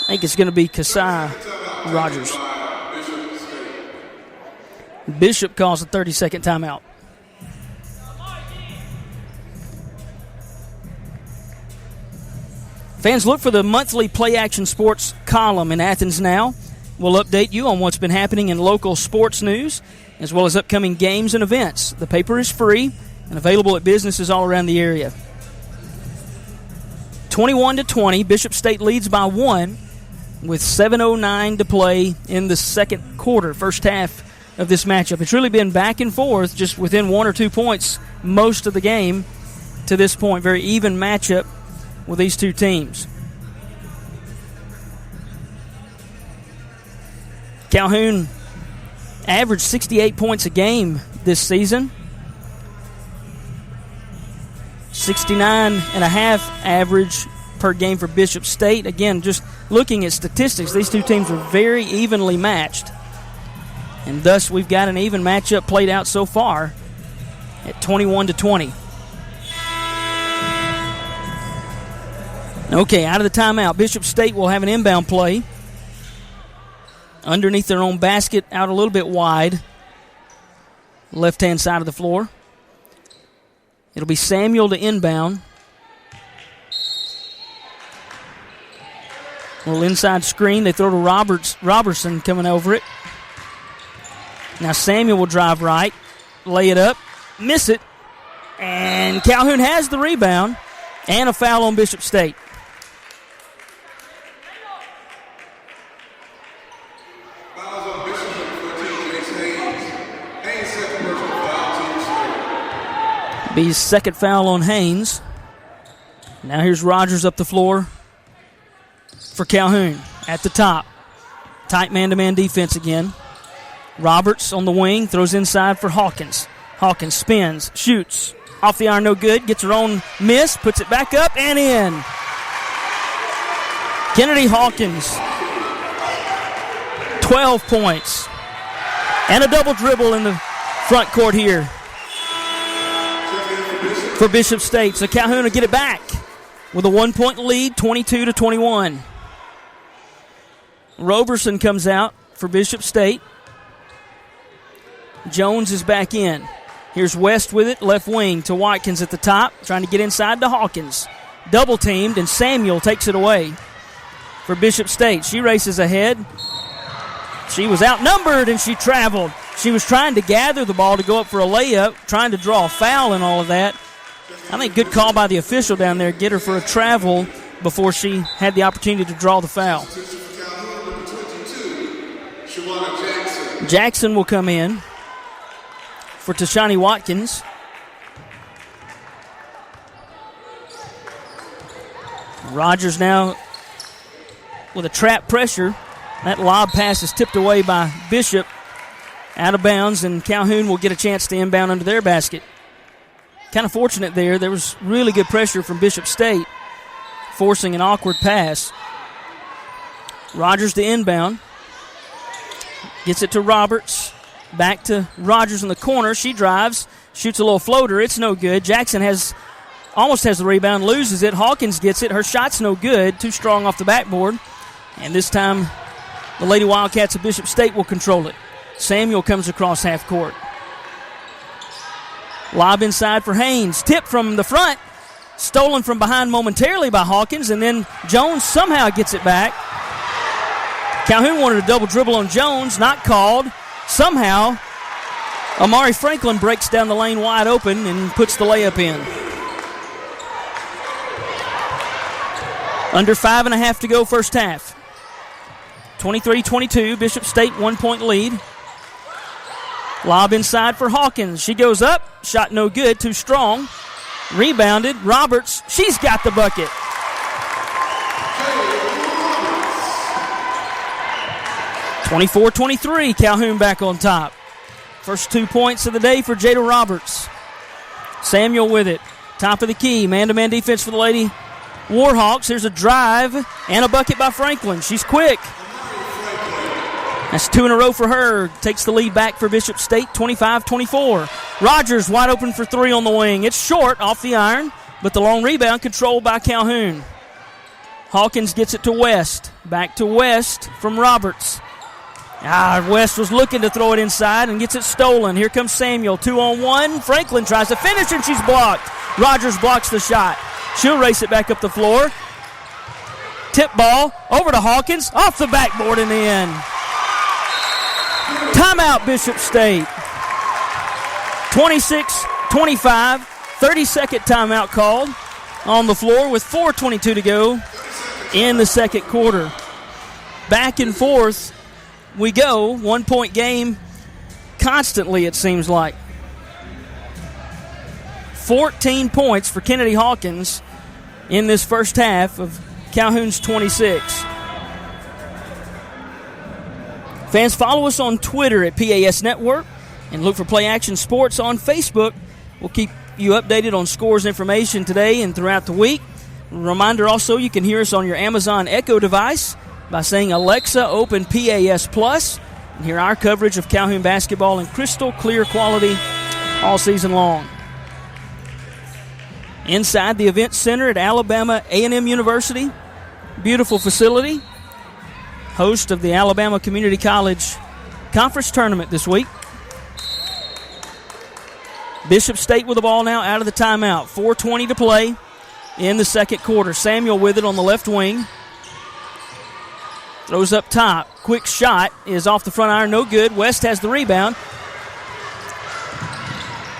I think it's going to be Kasai Rogers. Bishop calls a 30-second timeout. Fans, look for the monthly Play Action Sports column in Athens Now. We'll update you on what's been happening in local sports news, as well as upcoming games and events. The paper is free and available at businesses all around the area. 21-20, Bishop State leads by 1 with 7:09 to play in the second quarter, first half of this matchup. It's really been back and forth, just within 1 or 2 points most of the game to this point. Very even matchup with these two teams. Calhoun averaged 68 points a game this season. 69.5 average per game for Bishop State. Again, just looking at statistics, these two teams are very evenly matched. And thus, we've got an even matchup played out so far at 21-20. Okay, out of the timeout, Bishop State will have an inbound play. Underneath their own basket, out a little bit wide. Left-hand side of the floor. It'll be Samuel to inbound. A little inside screen. They throw to Robertson coming over it. Now Samuel will drive right, lay it up, miss it, and Calhoun has the rebound and a foul on Bishop State. Be second foul on Haynes. Now here's Rogers up the floor for Calhoun at the top. Tight man-to-man defense again. Roberts on the wing, throws inside for Hawkins. Hawkins spins, shoots. Off the iron, no good. Gets her own miss, puts it back up and in. Kennedy Hawkins, 12 points. And a double dribble in the front court here for Bishop State. So Calhoun will get it back with a 1-point lead, 22-21. Roberson comes out for Bishop State. Jones is back in. Here's West with it, left wing to Watkins at the top, trying to get inside to Hawkins. Double teamed, and Samuel takes it away for Bishop State. She races ahead. She was outnumbered, and she traveled. She was trying to gather the ball to go up for a layup, trying to draw a foul and all of that. I think good call by the official down there, get her for a travel before she had the opportunity to draw the foul. Jackson will come in for Tashani Watkins. Rogers now with a trap pressure. That lob pass is tipped away by Bishop out of bounds, and Calhoun will get a chance to inbound under their basket. Kind of fortunate there. There was really good pressure from Bishop State, forcing an awkward pass. Rogers to inbound. Gets it to Roberts. Back to Rogers in the corner. She drives. Shoots a little floater. It's no good. Jackson almost has the rebound. Loses it. Hawkins gets it. Her shot's no good. Too strong off the backboard. And this time, the Lady Wildcats of Bishop State will control it. Samuel comes across half court. Lob inside for Haynes. Tip from the front. Stolen from behind momentarily by Hawkins. And then Jones somehow gets it back. Calhoun wanted a double dribble on Jones. Not called. Somehow, Amari Franklin breaks down the lane wide open and puts the layup in. Under 5.5 to go first half. 23-22, Bishop State 1-point lead. Lob inside for Hawkins. She goes up. Shot no good. Too strong. Rebounded. Roberts. She's got the bucket. (24-23). Calhoun back on top. First 2 points of the day for Jada Roberts. Samuel with it. Top of the key. Man-to-man defense for the Lady Warhawks. Here's a drive and a bucket by Franklin. She's quick. That's 2 in a row for her. Takes the lead back for Bishop State, 25-24. Rogers wide open for 3 on the wing. It's short off the iron, but the long rebound controlled by Calhoun. Hawkins gets it to West. Back to West from Roberts. West was looking to throw it inside and gets it stolen. Here comes Samuel, 2-on-1. Franklin tries to finish and she's blocked. Rogers blocks the shot. She'll race it back up the floor. Tip ball over to Hawkins. Off the backboard in the end. Timeout, Bishop State. 26-25. 30-second timeout called on the floor with 4:22 to go in the second quarter. Back and forth we go. 1-point game constantly, it seems like. 14 points for Kennedy Hawkins in this first half of Calhoun's 26. Fans, follow us on Twitter at PAS Network and look for Play Action Sports on Facebook. We'll keep you updated on scores information today and throughout the week. Reminder also, you can hear us on your Amazon Echo device by saying, Alexa, open PAS Plus, and hear our coverage of Calhoun basketball in crystal clear quality all season long. Inside the Event Center at Alabama A&M University, beautiful facility, host of the Alabama Community College Conference Tournament this week. Bishop State with the ball now out of the timeout. 4:20 to play in the second quarter. Samuel with it on the left wing. Throws up top. Quick shot is off the front iron. No good. West has the rebound.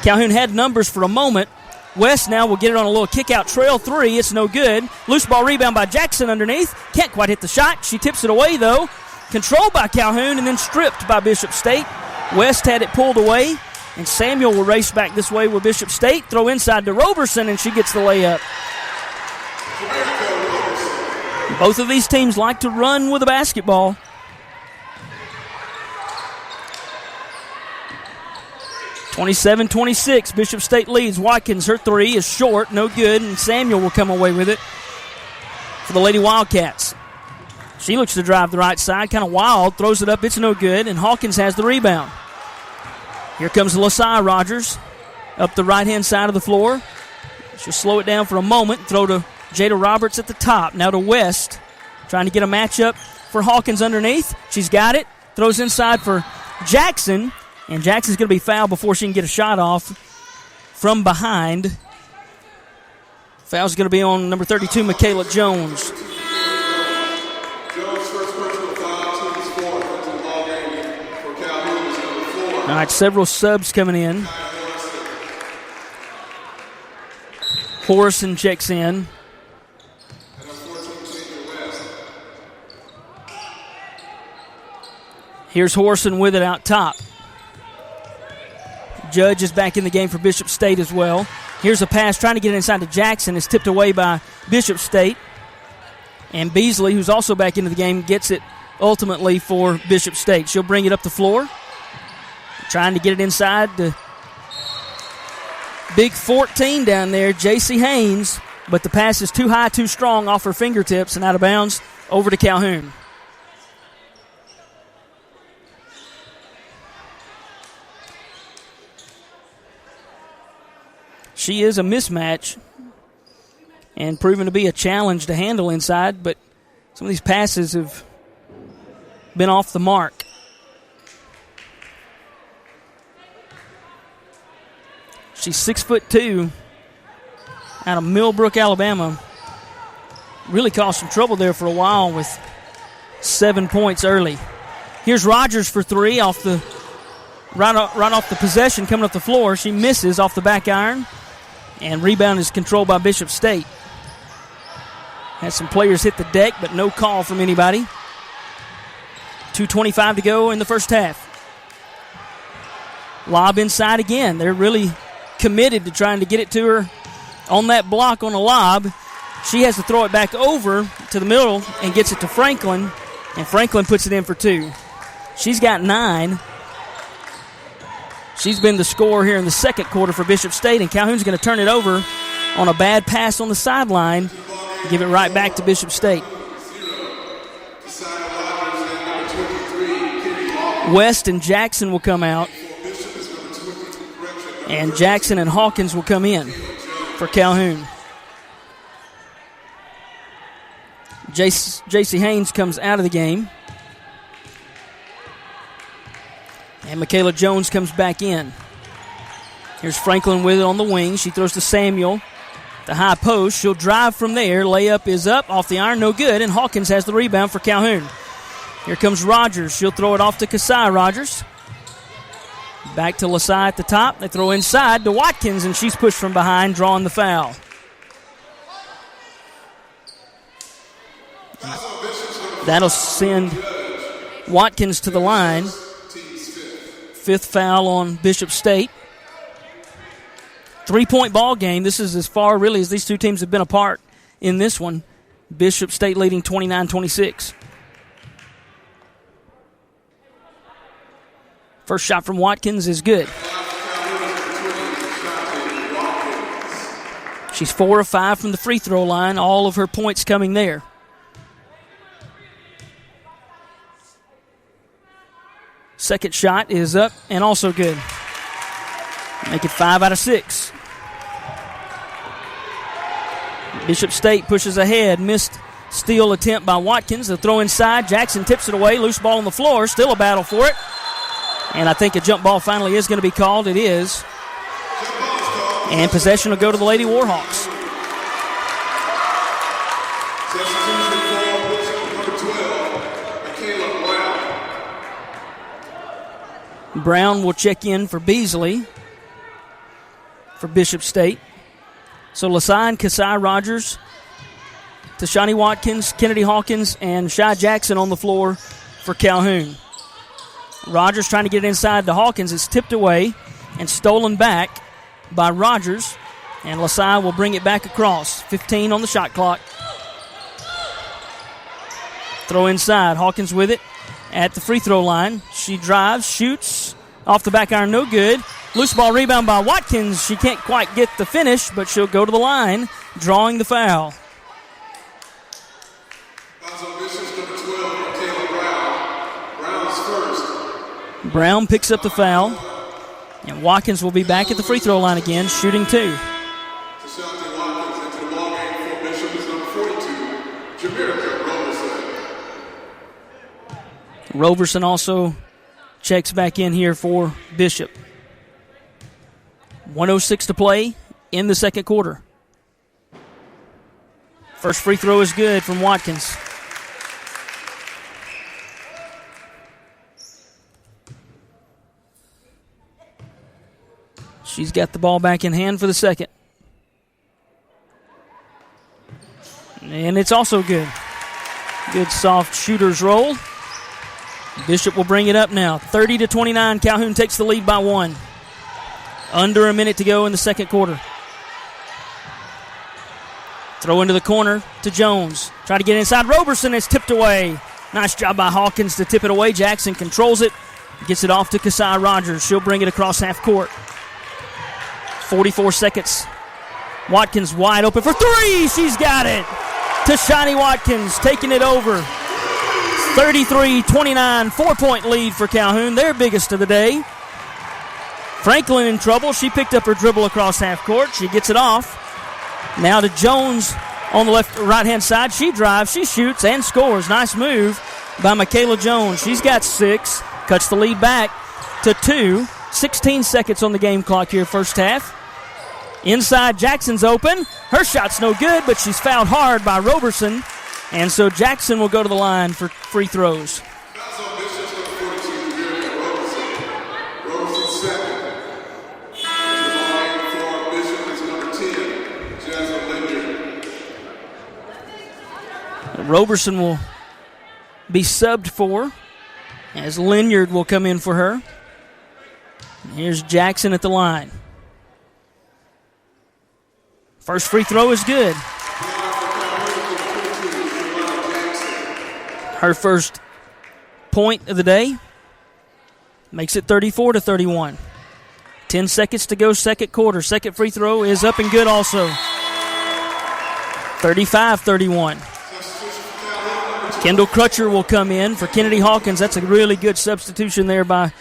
Calhoun had numbers for a moment. West now will get it on a little kick-out trail 3. It's no good. Loose ball rebound by Jackson underneath. Can't quite hit the shot. She tips it away, though. Controlled by Calhoun and then stripped by Bishop State. West had it pulled away, and Samuel will race back this way with Bishop State. Throw inside to Roberson, and she gets the layup. Both of these teams like to run with the basketball. (27-26). Bishop State leads. Watkins, her 3 is short, no good, and Samuel will come away with it for the Lady Wildcats. She looks to drive the right side, kind of wild, throws it up, it's no good, and Hawkins has the rebound. Here comes Lasai Rogers up the right-hand side of the floor. She'll slow it down for a moment, throw to Jada Roberts at the top. Now to West, trying to get a matchup for Hawkins underneath. She's got it, throws inside for Jackson, and Jackson's going to be fouled before she can get a shot off from behind. Foul's going to be on number 32, Michaela Jones. All right, several subs coming in. Horson checks in. Here's Horson with it out top. Judge is back in the game for Bishop State as well. Here's a pass trying to get it inside to Jackson. It's tipped away by Bishop State. And Beasley, who's also back into the game, gets it ultimately for Bishop State. She'll bring it up the floor. Trying to get it inside to Big 14 down there, J.C. Haynes. But the pass is too high, too strong off her fingertips and out of bounds over to Calhoun. She is a mismatch and proven to be a challenge to handle inside, but some of these passes have been off the mark. She's 6'2", out of Millbrook, Alabama. Really caused some trouble there for a while with 7 points early. Here's Rogers for three off the right off the possession, coming up the floor. She misses off the back iron, and rebound is controlled by Bishop State. Had some players hit the deck, but no call from anybody. 2:25 to go in the first half. Lob inside again. They're really committed to trying to get it to her on that block on a lob. She has to throw it back over to the middle and gets it to Franklin, and Franklin puts it in for two. She's got 9. She's been the scorer here in the second quarter for Bishop State, and Calhoun's going to turn it over on a bad pass on the sideline. Give it right back to Bishop State. West and Jackson will come out, and Jackson and Hawkins will come in for Calhoun. J.C. Haynes comes out of the game, and Michaela Jones comes back in. Here's Franklin with it on the wing. She throws to Samuel. The high post. She'll drive from there. Layup is up. Off the iron. No good. And Hawkins has the rebound for Calhoun. Here comes Rogers. She'll throw it off to Kasai Rogers. Back to Lasai at the top. They throw inside to Watkins, and she's pushed from behind, drawing the foul. That'll send Watkins to the line. 5th foul on Bishop State. 3-point ball game. This is as far really as these two teams have been apart in this one. Bishop State leading 29-26. First shot from Watkins is good. She's 4 of 5 from the free throw line. All of her points coming there. Second shot is up and also good. Make it 5 out of 6. Bishop State pushes ahead. Missed steal attempt by Watkins. The throw inside. Jackson tips it away. Loose ball on the floor. Still a battle for it. And I think a jump ball finally is going to be called. It is. And possession will go to the Lady Warhawks. Brown will check in for Beasley for Bishop State. So Lasai and Kasai Rogers, Tashani Watkins, Kennedy Hawkins, and Shy Jackson on the floor for Calhoun. Rogers trying to get it inside to Hawkins. It's tipped away and stolen back by Rogers. And Lasai will bring it back across. 15 on the shot clock. Throw inside. Hawkins with it at the free throw line. She drives, shoots. Off the back iron, no good. Loose ball rebound by Watkins. She can't quite get the finish, but she'll go to the line, drawing the foul. Brown picks up the foul, and Watkins will be back at the free throw line again, shooting 2. Roberson also checks back in here for Bishop. 1:06 to play in the second quarter. First free throw is good from Watkins. She's got the ball back in hand for the second. And it's also good. Good soft shooter's roll. Bishop will bring it up now. 30-29. Calhoun takes the lead by 1. Under a minute to go in the second quarter. Throw into the corner to Jones. Try to get inside. Roberson is tipped away. Nice job by Hawkins to tip it away. Jackson controls it. Gets it off to Kasai Rogers. She'll bring it across half court. 44 seconds. Watkins wide open for 3. She's got it. Tashani Watkins taking it over. 33-29, 4-point lead for Calhoun, their biggest of the day. Franklin in trouble. She picked up her dribble across half court. She gets it off. Now to Jones on the right-hand side. She drives, she shoots, and scores. Nice move by Michaela Jones. She's got 6. Cuts the lead back to 2. 16 seconds on the game clock here, first half. Inside, Jackson's open. Her shot's no good, but she's fouled hard by Roberson. And so Jackson will go to the line for free throws. Roberson will be subbed for as Lynyard will come in for her. Here's Jackson at the line. First free throw is good. Her first point of the day makes it 34-31. 10 seconds to go, second quarter. Second free throw is up and good also. 35-31. Kendall Crutcher will come in for Kennedy Hawkins. That's a really good substitution there by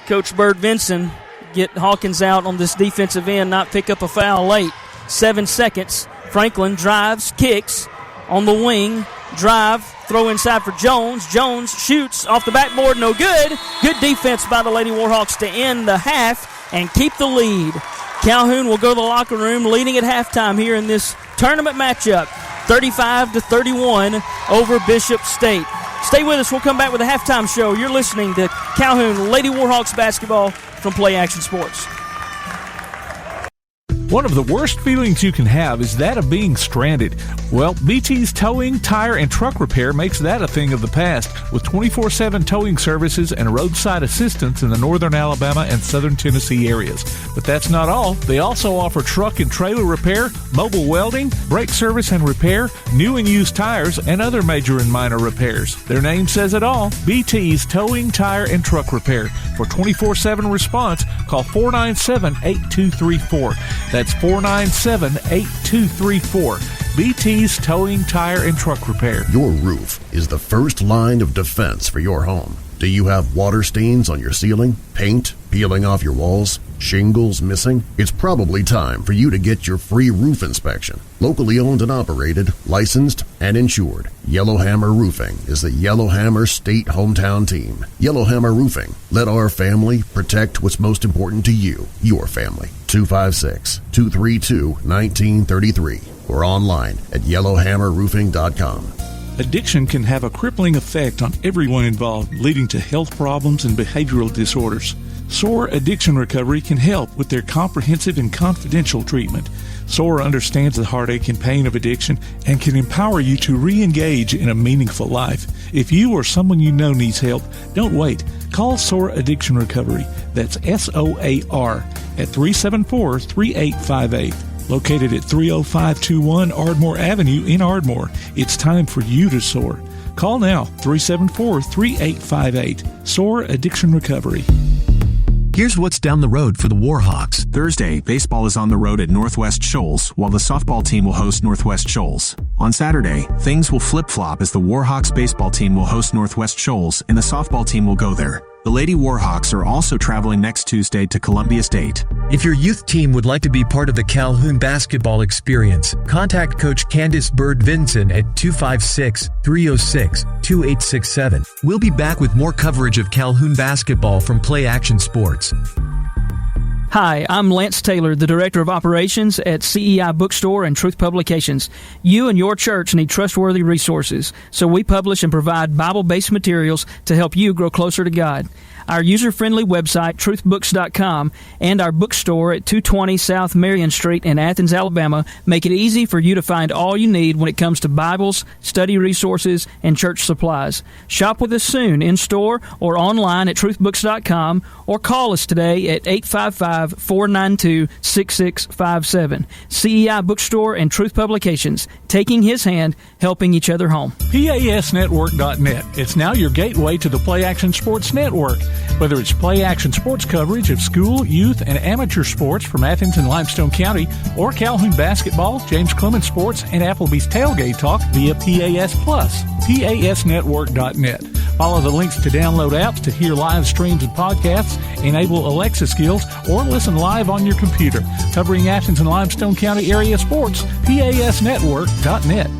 Coach Bird Vinson. Get Hawkins out on this defensive end, not pick up a foul late. 7 seconds. Franklin drives, kicks on the wing. Drive, throw inside for Jones. Jones shoots off the backboard, no good. Good defense by the Lady Warhawks to end the half and keep the lead. Calhoun will go to the locker room leading at halftime here in this tournament matchup. 35-31 over Bishop State. Stay with us. We'll come back with a halftime show. You're listening to Calhoun Lady Warhawks basketball from Play Action Sports. One of the worst feelings you can have is that of being stranded. Well, BT's Towing, Tire, and Truck Repair makes that a thing of the past with 24/7 towing services and roadside assistance in the northern Alabama and southern Tennessee areas. But that's not all. They also offer truck and trailer repair, mobile welding, brake service and repair, new and used tires, and other major and minor repairs. Their name says it all. BT's Towing, Tire, and Truck Repair. For 24/7 response, call 497-8234. That's 497-8234. BT's Towing, Tire, and Truck Repair. Your roof is the first line of defense for your home. Do you have water stains on your ceiling? Paint peeling off your walls? Shingles missing? It's probably time for you to get your free roof inspection. Locally owned and operated, licensed, and insured, Yellowhammer Roofing is the Yellowhammer State hometown team. Yellowhammer Roofing. Let our family protect what's most important to you, your family. 256-232-1933 or online at yellowhammerroofing.com. Addiction can have a crippling effect on everyone involved, leading to health problems and behavioral disorders. SOAR Addiction Recovery can help with their comprehensive and confidential treatment. SOAR understands the heartache and pain of addiction and can empower you to re-engage in a meaningful life. If you or someone you know needs help, don't wait. Call SOAR Addiction Recovery. That's SOAR at 374-3858. Located at 30521 Ardmore Avenue in Ardmore. It's time for you to soar. Call now, 374-3858. SOAR Addiction Recovery. Here's what's down the road for the Warhawks. Thursday, baseball is on the road at Northwest Shoals, while the softball team will host Northwest Shoals. On Saturday, things will flip-flop as the Warhawks baseball team will host Northwest Shoals and the softball team will go there. The Lady Warhawks are also traveling next Tuesday to Columbia State. If your youth team would like to be part of the Calhoun basketball experience, contact Coach Candace Bird Vinson at 256-306-2867. We'll be back with more coverage of Calhoun basketball from Play Action Sports. Hi, I'm Lance Taylor, the Director of Operations at CEI Bookstore and Truth Publications. You and your church need trustworthy resources, so we publish and provide Bible-based materials to help you grow closer to God. Our user-friendly website, truthbooks.com, and our bookstore at 220 South Marion Street in Athens, Alabama, make it easy for you to find all you need when it comes to Bibles, study resources, and church supplies. Shop with us soon in-store or online at truthbooks.com or call us today at 855-492-6657. CEI Bookstore and Truth Publications, taking his hand, helping each other home. PASnetwork.net. It's now your gateway to the Play Action Sports Network. Whether it's Play Action Sports coverage of school, youth, and amateur sports from Athens and Limestone County, or Calhoun basketball, James Clemens Sports, and Applebee's Tailgate Talk via PAS Plus. PASnetwork.net. Follow the links to download apps to hear live streams and podcasts, enable Alexa skills, or listen live on your computer. Covering Athens and Limestone County area sports, PASnetwork.net.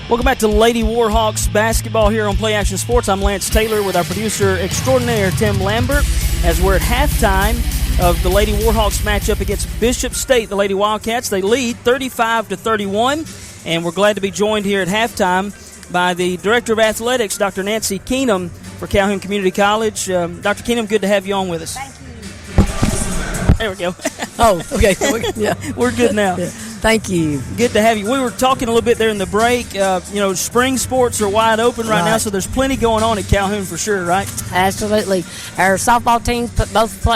Welcome back to Lady Warhawks basketball here on Play Action Sports. I'm Lance Taylor with our producer extraordinaire, Tim Lambert, as we're at halftime of the Lady Warhawks matchup against Bishop State. The Lady Wildcats, they lead 35-31, and we're glad to be joined here at halftime by the Director of Athletics, Dr. Nancy Keenum for Calhoun Community College. Dr. Keenum, good to have you on with us. Thank you. There we go. Oh, okay. Yeah. We're good now. Yeah. Thank you. Good to have you. We were talking a little bit there in the break. Spring sports are wide open right now, so there's plenty going on at Calhoun for sure, right? Absolutely. Our softball teams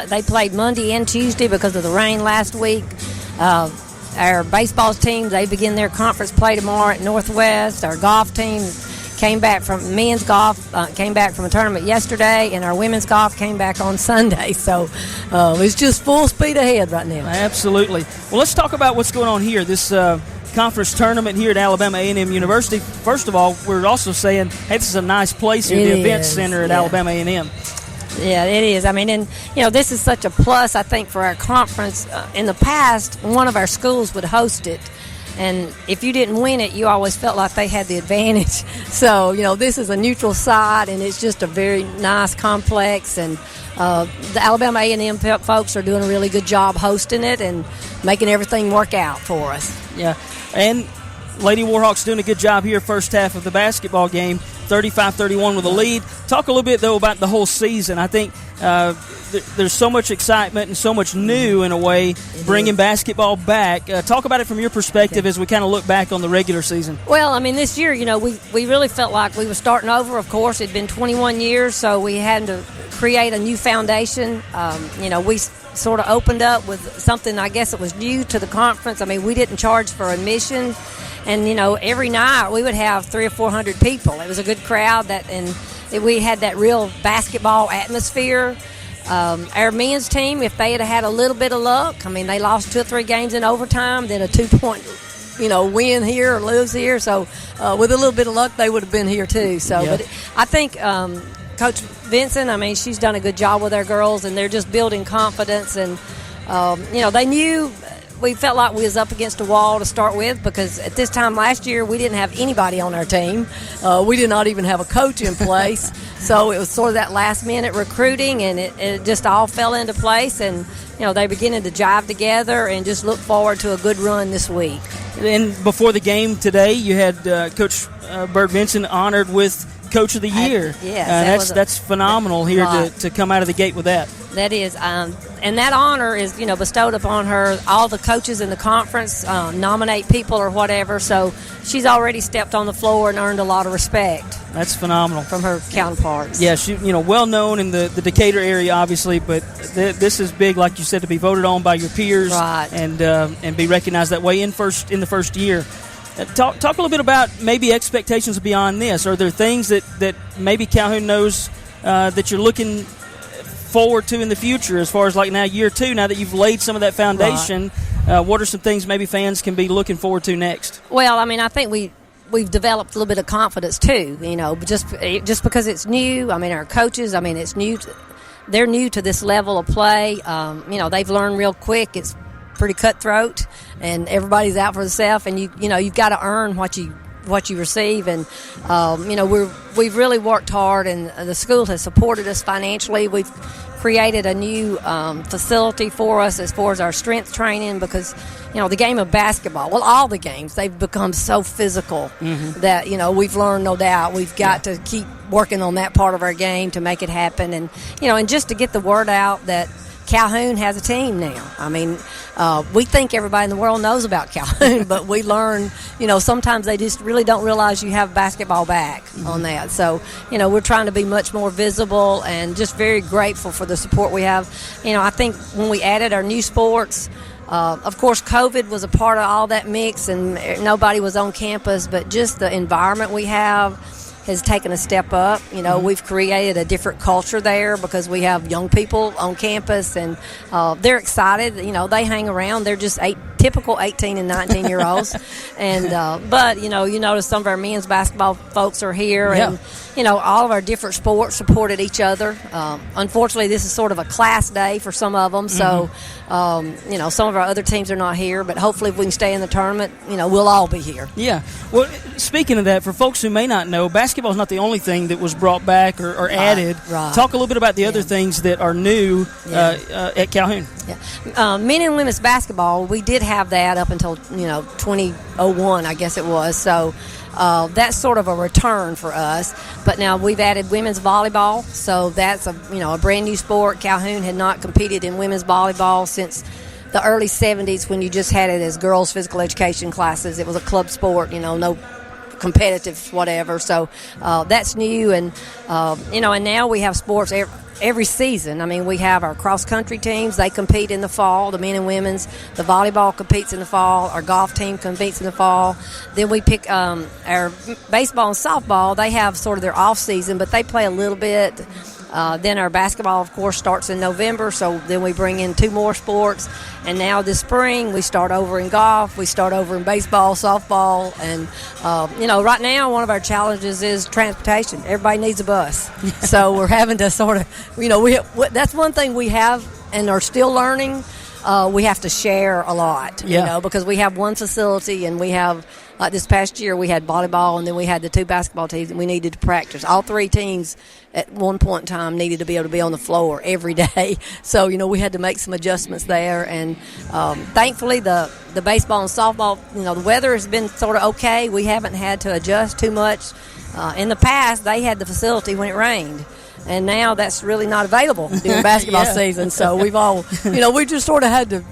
they played Monday and Tuesday because of the rain last week. Our baseball teams, they begin their conference play tomorrow at Northwest. Our golf team came back from men's golf, came back from a tournament yesterday, and our women's golf came back on Sunday. So it's just full speed ahead right now. Absolutely. Well, let's talk about what's going on here. This conference tournament here at Alabama A&M University. First of all, we're also saying, hey, this is a nice place here, the Event Center at Alabama A&M. Yeah, it is. I mean, and, this is such a plus, I think, for our conference. In the past, one of our schools would host it. And if you didn't win it, you always felt like they had the advantage. So, this is a neutral site, and it's just a very nice complex. And the Alabama A&M folks are doing a really good job hosting it and making everything work out for us. Yeah, and Lady Warhawks doing a good job here first half of the basketball game, 35-31 with a lead. Talk a little bit, though, about the whole season. I think there's so much excitement and so much new, in a way, bringing basketball back. Talk about it from your perspective as we kind of look back on the regular season. Well, I mean, this year, we really felt like we were starting over. Of course, it had been 21 years, so we had to create a new foundation. We sort of opened up with something, I guess it was new to the conference. I mean, we didn't charge for admission. And, every night we would have 300 or 400 people. It was a good crowd, we had that real basketball atmosphere. Our men's team, if they had had a little bit of luck, I mean, they lost 2 or 3 games in overtime, then a 2-point, win here or lose here. So with a little bit of luck, they would have been here too. So, But I think Coach Vincent, I mean, she's done a good job with our girls, and they're just building confidence. And, they knew we felt like we was up against a wall to start with, because at this time last year we didn't have anybody on our team. We did not even have a coach in place. So it was sort of that last-minute recruiting, and it just all fell into place. And, they're beginning to jive together, and just look forward to a good run this week. And before the game today, you had Coach Bert Vincent honored with Coach of the Year. Yes, that's phenomenal here to come out of the gate with that. That is, and that honor is, bestowed upon her. All the coaches in the conference nominate people or whatever, so she's already stepped on the floor and earned a lot of respect. That's phenomenal from her counterparts. Yeah, she, well known in the Decatur area, obviously, but this is big, like you said, to be voted on by your peers, right, and be recognized that way in the first year. Talk a little bit about maybe expectations beyond this. Are there things that maybe Calhoun knows that you're looking forward to in the future, as far as like now year 2, now that you've laid some of that foundation? Right. What are some things maybe fans can be looking forward to next? Well, I mean, I think we've developed a little bit of confidence too, just because it's new. I mean, our coaches, I mean, it's new. They're new to this level of play. They've learned real quick. It's pretty cutthroat, and everybody's out for themselves, and you've got to earn what you receive. And we've really worked hard, and the school has supported us financially. We've created a new facility for us as far as our strength training, because the game of basketball, well, all the games, they've become so physical that we've learned, no doubt, we've got to keep working on that part of our game to make it happen. And and just to get the word out that Calhoun has a team now. I mean, we think everybody in the world knows about Calhoun, but we learn, sometimes they just really don't realize you have basketball back on that. So, we're trying to be much more visible, and just very grateful for the support we have. I think when we added our new sports, of course, COVID was a part of all that mix, and nobody was on campus, but just the environment we have, has taken a step up. We've created a different culture there because we have young people on campus, and they're excited. They hang around. They're just typical 18 and 19-year-olds. But you notice some of our men's basketball folks are here, and all of our different sports supported each other. Unfortunately, this is sort of a class day for some of them, so some of our other teams are not here, but hopefully if we can stay in the tournament, we'll all be here. Yeah. Well, speaking of that, for folks who may not know, basketball is not the only thing that was brought back or added. Right. Talk a little bit about the other things that are new at Calhoun. Yeah. Men and women's basketball, we did have that up until 2001, I guess it was. So that's sort of a return for us. But now we've added women's volleyball, so that's a brand new sport. Calhoun had not competed in women's volleyball since the early 70s, when you just had it as girls' physical education classes. It was a club sport, no competitive whatever. So that's new, and and now we have sports every season. I mean, we have our cross-country teams. They compete in the fall, the men and women's. The volleyball competes in the fall. Our golf team competes in the fall. Then we pick our baseball and softball. They have sort of their off-season, but they play a little bit. Then our basketball, of course, starts in November, so then we bring in 2 more sports. And now this spring, we start over in golf, we start over in baseball, softball, and, right now one of our challenges is transportation. Everybody needs a bus. So we're having to sort of, that's one thing we have and are still learning. We have to share a lot, because we have one facility, and we have, like this past year, we had volleyball, and then we had the 2 basketball teams, and we needed to practice. All 3 teams at one point in time needed to be able to be on the floor every day. So, we had to make some adjustments there. And thankfully, the baseball and softball, the weather has been sort of okay. We haven't had to adjust too much. In the past, they had the facility when it rained. And now that's really not available during basketball season. So we've all, we just sort of had to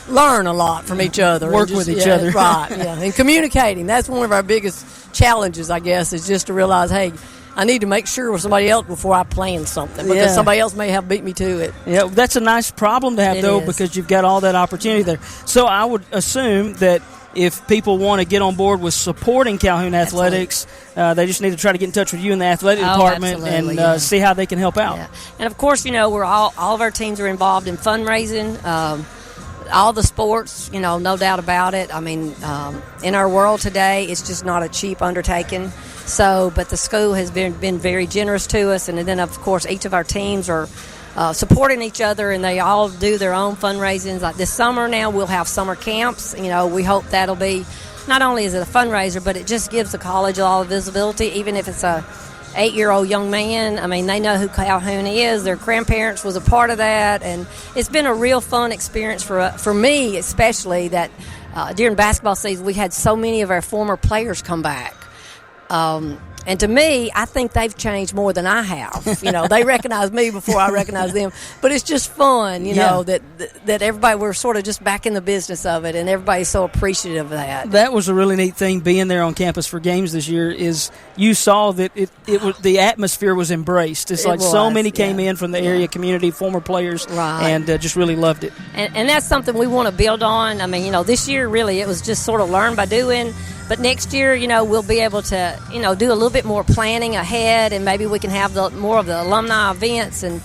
learn a lot from each other. Work with each other. Right, and communicating. That's one of our biggest challenges, I guess, is just to realize, hey, I need to make sure with somebody else before I plan something, because somebody else may have beat me to it. Yeah, that's a nice problem to have, though, because you've got all that opportunity there. So I would assume that if people want to get on board with supporting Calhoun Athletics, they just need to try to get in touch with you in the athletic department and see how they can help out. Yeah. And, of course, we're all of our teams are involved in fundraising. All the sports, no doubt about it. I mean, in our world today, it's just not a cheap undertaking. So, but the school has been very generous to us, and then, of course, each of our teams are supporting each other, and they all do their own fundraisings. Like this summer now, we'll have summer camps. We hope that'll be, not only is it a fundraiser, but it just gives the college a lot of visibility, even if it's a 8-year-old young man. I mean, they know who Calhoun is. Their grandparents was a part of that, and it's been a real fun experience for me, especially that during basketball season we had so many of our former players come back. And to me, I think they've changed more than I have. They recognize me before I recognize them. But it's just fun, that everybody, we're sort of just back in the business of it, and everybody's so appreciative of that. That was a really neat thing being there on campus for games this year, is you saw that it was, the atmosphere was embraced. It's like so many came in from the area community, former players, and just really loved it. And that's something we want to build on. I mean, this year really it was just sort of learn by doing. But next year, we'll be able to, do a little bit more planning ahead, and maybe we can have more of the alumni events and,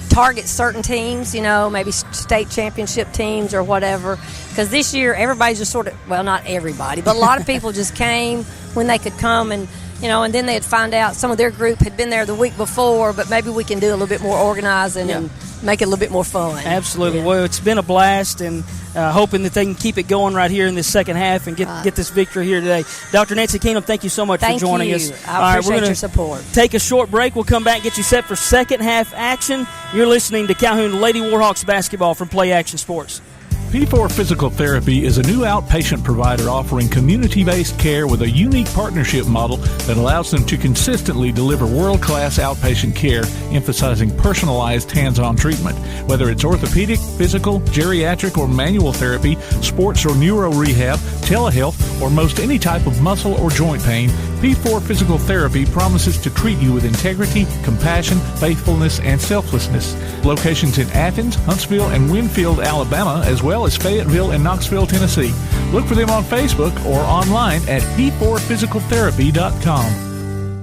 target certain teams, maybe state championship teams or whatever. Because this year, everybody's just sort of, well, not everybody, but a lot of people just came when they could come, and, and then they'd find out some of their group had been there the week before, but maybe we can do a little bit more organizing and make it a little bit more fun. Absolutely. Yeah. Well, it's been a blast, and hoping that they can keep it going right here in this second half and get this victory here today. Dr. Nancy Keenum, thank you so much for joining us. I appreciate your support. Take a short break. We'll come back and get you set for second half action. You're listening to Calhoun Lady Warhawks basketball from Play Action Sports. P4 Physical Therapy is a new outpatient provider offering community-based care with a unique partnership model that allows them to consistently deliver world-class outpatient care, emphasizing personalized hands-on treatment. Whether it's orthopedic, physical, geriatric, or manual therapy, sports or neuro rehab, telehealth, or most any type of muscle or joint pain, P4 Physical Therapy promises to treat you with integrity, compassion, faithfulness, and selflessness. Locations in Athens, Huntsville, and Winfield, Alabama, as well as Fayetteville and Knoxville, Tennessee. Look for them on Facebook or online at p4physicaltherapy.com.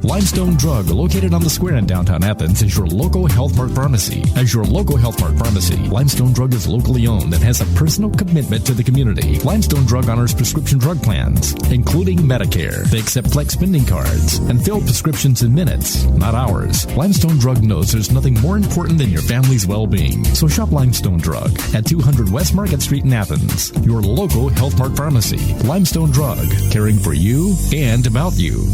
Limestone Drug, located on the square in downtown Athens, is your local Health Mart pharmacy. As your local Health Mart pharmacy, Limestone Drug is locally owned and has a personal commitment to the community. Limestone Drug honors prescription drug plans, including Medicare. They accept flex spending cards and fill prescriptions in minutes, not hours. Limestone Drug knows there's nothing more important than your family's well-being. So shop Limestone Drug at 200 West Market Street in Athens, your local Health Mart pharmacy. Limestone Drug, caring for you and about you.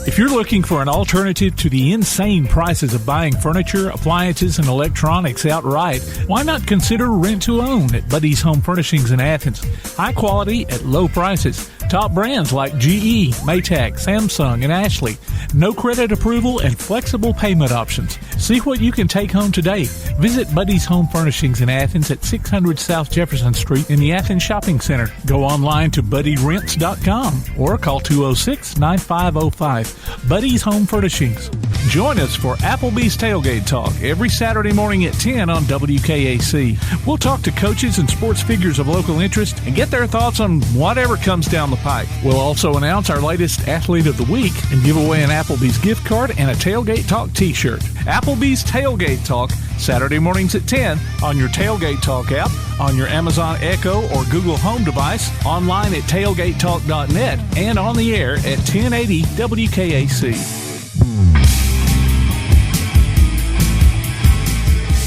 If you're looking for an alternative to the insane prices of buying furniture, appliances, and electronics outright, why not consider rent-to-own at Buddy's Home Furnishings in Athens? High quality at low prices. Top brands like GE, Maytag, Samsung, and Ashley. No credit approval and flexible payment options. See what you can take home today. Visit Buddy's Home Furnishings in Athens at 600 South Jefferson Street in the Athens Shopping Center. Go online to buddyrents.com or call 206-9505. Buddy's Home Furnishings. Join us for Applebee's Tailgate Talk every Saturday morning at 10 on WKAC. We'll talk to coaches and sports figures of local interest and get their thoughts on whatever comes down the pike. We'll also announce our latest Athlete of the Week and give away an Applebee's gift card and a Tailgate Talk t-shirt. Applebee's Tailgate Talk, Saturday mornings at 10 on your Tailgate Talk app, on your Amazon Echo or Google Home device, online at tailgatetalk.net, and on the air at 1080 WKAC.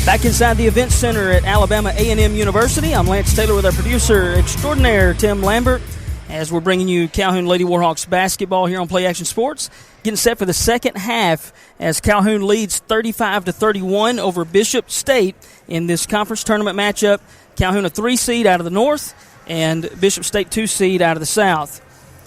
Back inside the Event Center at Alabama A&M University, I'm Lance Taylor with our producer extraordinaire, Tim Lambert, as we're bringing you Calhoun Lady Warhawks basketball here on Play Action Sports. Getting set for the second half as Calhoun leads 35-31 over Bishop State in this conference tournament matchup. Calhoun a 3 seed out of the north and Bishop State 2 seed out of the south.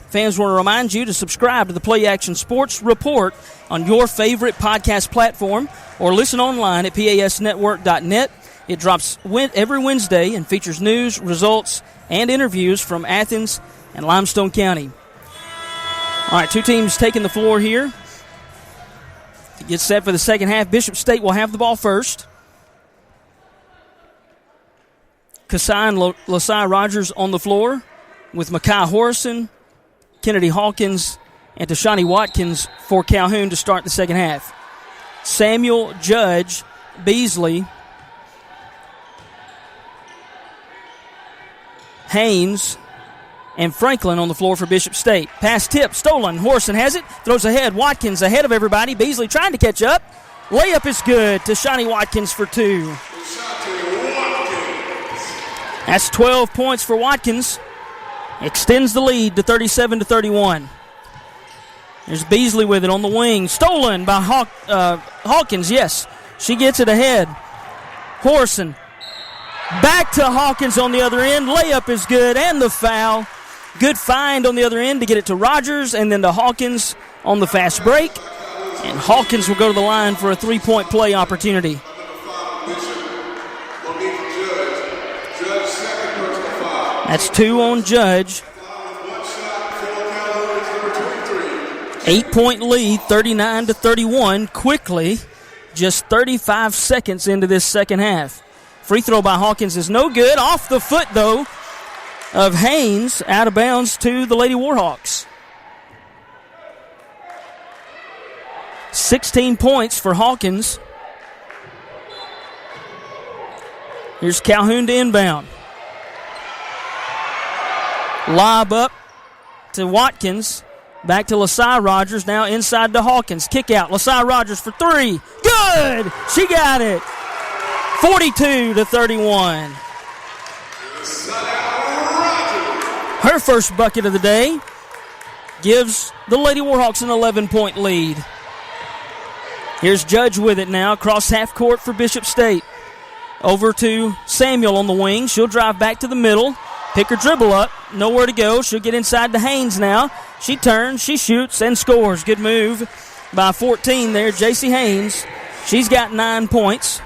Fans want to remind you to subscribe to the Play Action Sports Report on your favorite podcast platform or listen online at pasnetwork.net. It drops every Wednesday and features news, results, and interviews from Athens and Limestone County. All right, two teams taking the floor here to get set for the second half. Bishop State will have the ball first. Kasai and Lasai Rogers on the floor with Makai Horrison, Kennedy Hawkins, and Tashani Watkins for Calhoun to start the second half. Samuel, Judge, Beasley, Haynes, and Franklin on the floor for Bishop State. Pass tip, stolen. Horrison has it, throws ahead. Watkins ahead of everybody. Beasley trying to catch up. Layup is good. Tashani Watkins for 2. That's 12 points for Watkins. Extends the lead to 37-31. There's Beasley with it on the wing. Stolen by Hawkins, yes. She gets it ahead. Horrison. Back to Hawkins on the other end. Layup is good, and the foul. Good find on the other end to get it to Rogers, and then to Hawkins on the fast break. And Hawkins will go to the line for a 3-point play opportunity. That's 2 on Judge. 8-point lead, 39-31, quickly, just 35 seconds into this second half. Free throw by Hawkins is no good. Off the foot, though, of Haynes, out of bounds to the Lady Warhawks. 16 points for Hawkins. Here's Calhoun to inbound. Lob up to Watkins. Back to Lasai Rogers, now inside to Hawkins. Kick out, Lasai Rogers for 3. Good! She got it. 42-31. Her first bucket of the day gives the Lady Warhawks an 11-point lead. Here's Judge with it now, across half court for Bishop State. Over to Samuel on the wing. She'll drive back to the middle. Pick her dribble up. Nowhere to go. She'll get inside to Haynes now. She turns, she shoots, and scores. Good move by 14 there, J.C. Haynes. She's got 9 points.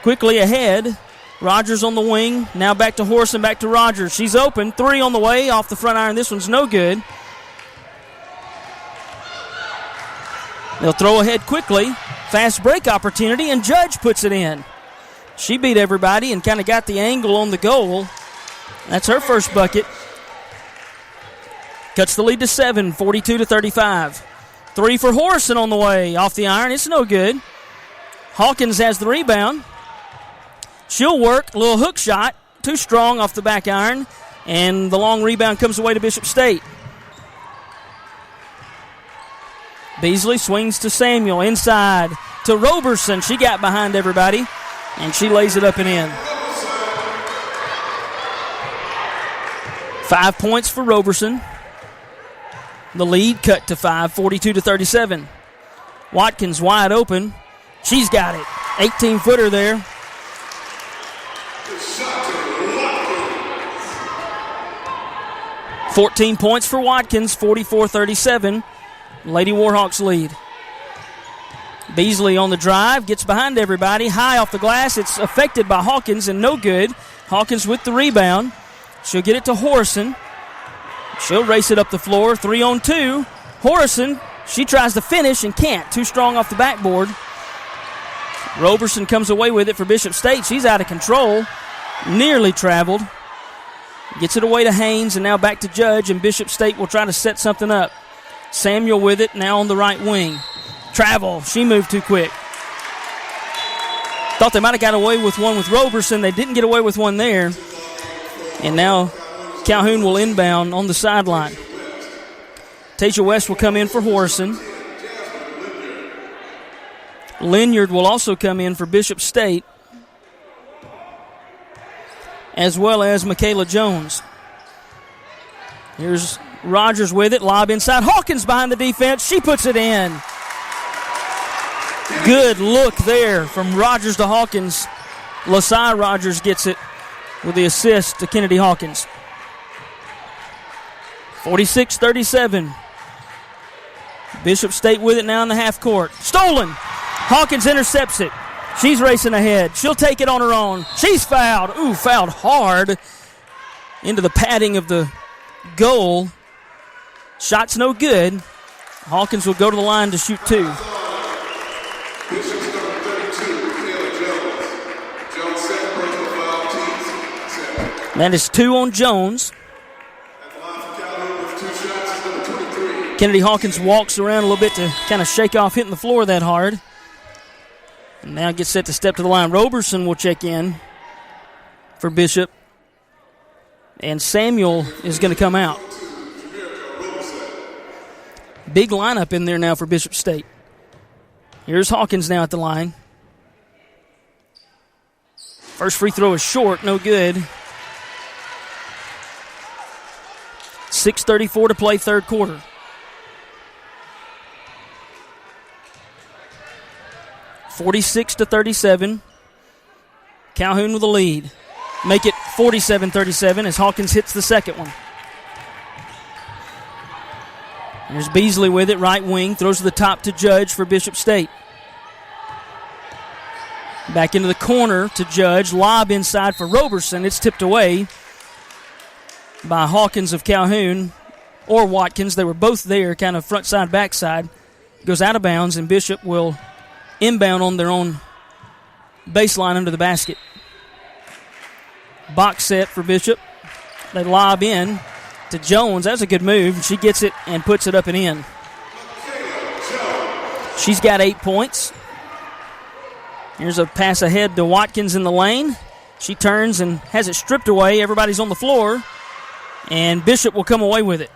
Quickly ahead. Rogers on the wing. Now back to Horrison, back to Rogers. She's open. 3 on the way, off the front iron. This one's no good. They'll throw ahead quickly. Fast break opportunity, and Judge puts it in. She beat everybody and kind of got the angle on the goal. That's her first bucket. Cuts the lead to 7, 42-35. 3 for Horson on the way. Off the iron, it's no good. Hawkins has the rebound. She'll work, a little hook shot. Too strong off the back iron. And the long rebound comes away to Bishop State. Beasley swings to Samuel. Inside to Roberson. She got behind everybody. And she lays it up and in. 5 points for Roberson. The lead cut to 5, 42-37. Watkins wide open. She's got it. 18-footer there. – 14 points for Watkins, 44-37. Lady Warhawks lead. Beasley on the drive, gets behind everybody, high off the glass. It's affected by Hawkins and no good. Hawkins with the rebound. She'll get it to Horson. She'll race it up the floor, 3-on-2. Horson, she tries to finish and can't. Too strong off the backboard. Roberson comes away with it for Bishop State. She's out of control. Nearly traveled. Gets it away to Haynes and now back to Judge, and Bishop State will try to set something up. Samuel with it, now on the right wing. Travel, she moved too quick. Thought they might have got away with one with Roberson. They didn't get away with one there. And now Calhoun will inbound on the sideline. Tasia West will come in for Horson. Lynyard will also come in for Bishop State, as well as Michaela Jones. Here's Rogers with it. Lob inside. Hawkins behind the defense. She puts it in. Good look there from Rogers to Hawkins. Lasai Rogers gets it with the assist to Kennedy Hawkins. 46-37. Bishop State with it now in the half court. Stolen. Hawkins intercepts it. She's racing ahead. She'll take it on her own. She's fouled. Ooh, fouled hard into the padding of the goal. Shot's no good. Hawkins will go to the line to shoot 2. That is 2 on Jones. Kennedy Hawkins walks around a little bit to kind of shake off hitting the floor that hard. And now gets set to step to the line. Roberson will check in for Bishop. And Samuel is going to come out. Big lineup in there now for Bishop State. Here's Hawkins now at the line. First free throw is short, no good. 6:34 to play, third quarter. (46-37). Calhoun with the lead. Make it 47-37 as Hawkins hits the second one. There's Beasley with it, right wing, throws to the top to Judge for Bishop State. Back into the corner to Judge, lob inside for Roberson. It's tipped away by Hawkins of Calhoun or Watkins. They were both there, kind of front side, back side. Goes out of bounds, and Bishop will inbound on their own baseline under the basket. Box set for Bishop. They lob in to Jones. That's a good move. She gets it and puts it up and in. She's got 8 points. Here's a pass ahead to Watkins in the lane. She turns and has it stripped away. Everybody's on the floor. And Bishop will come away with it.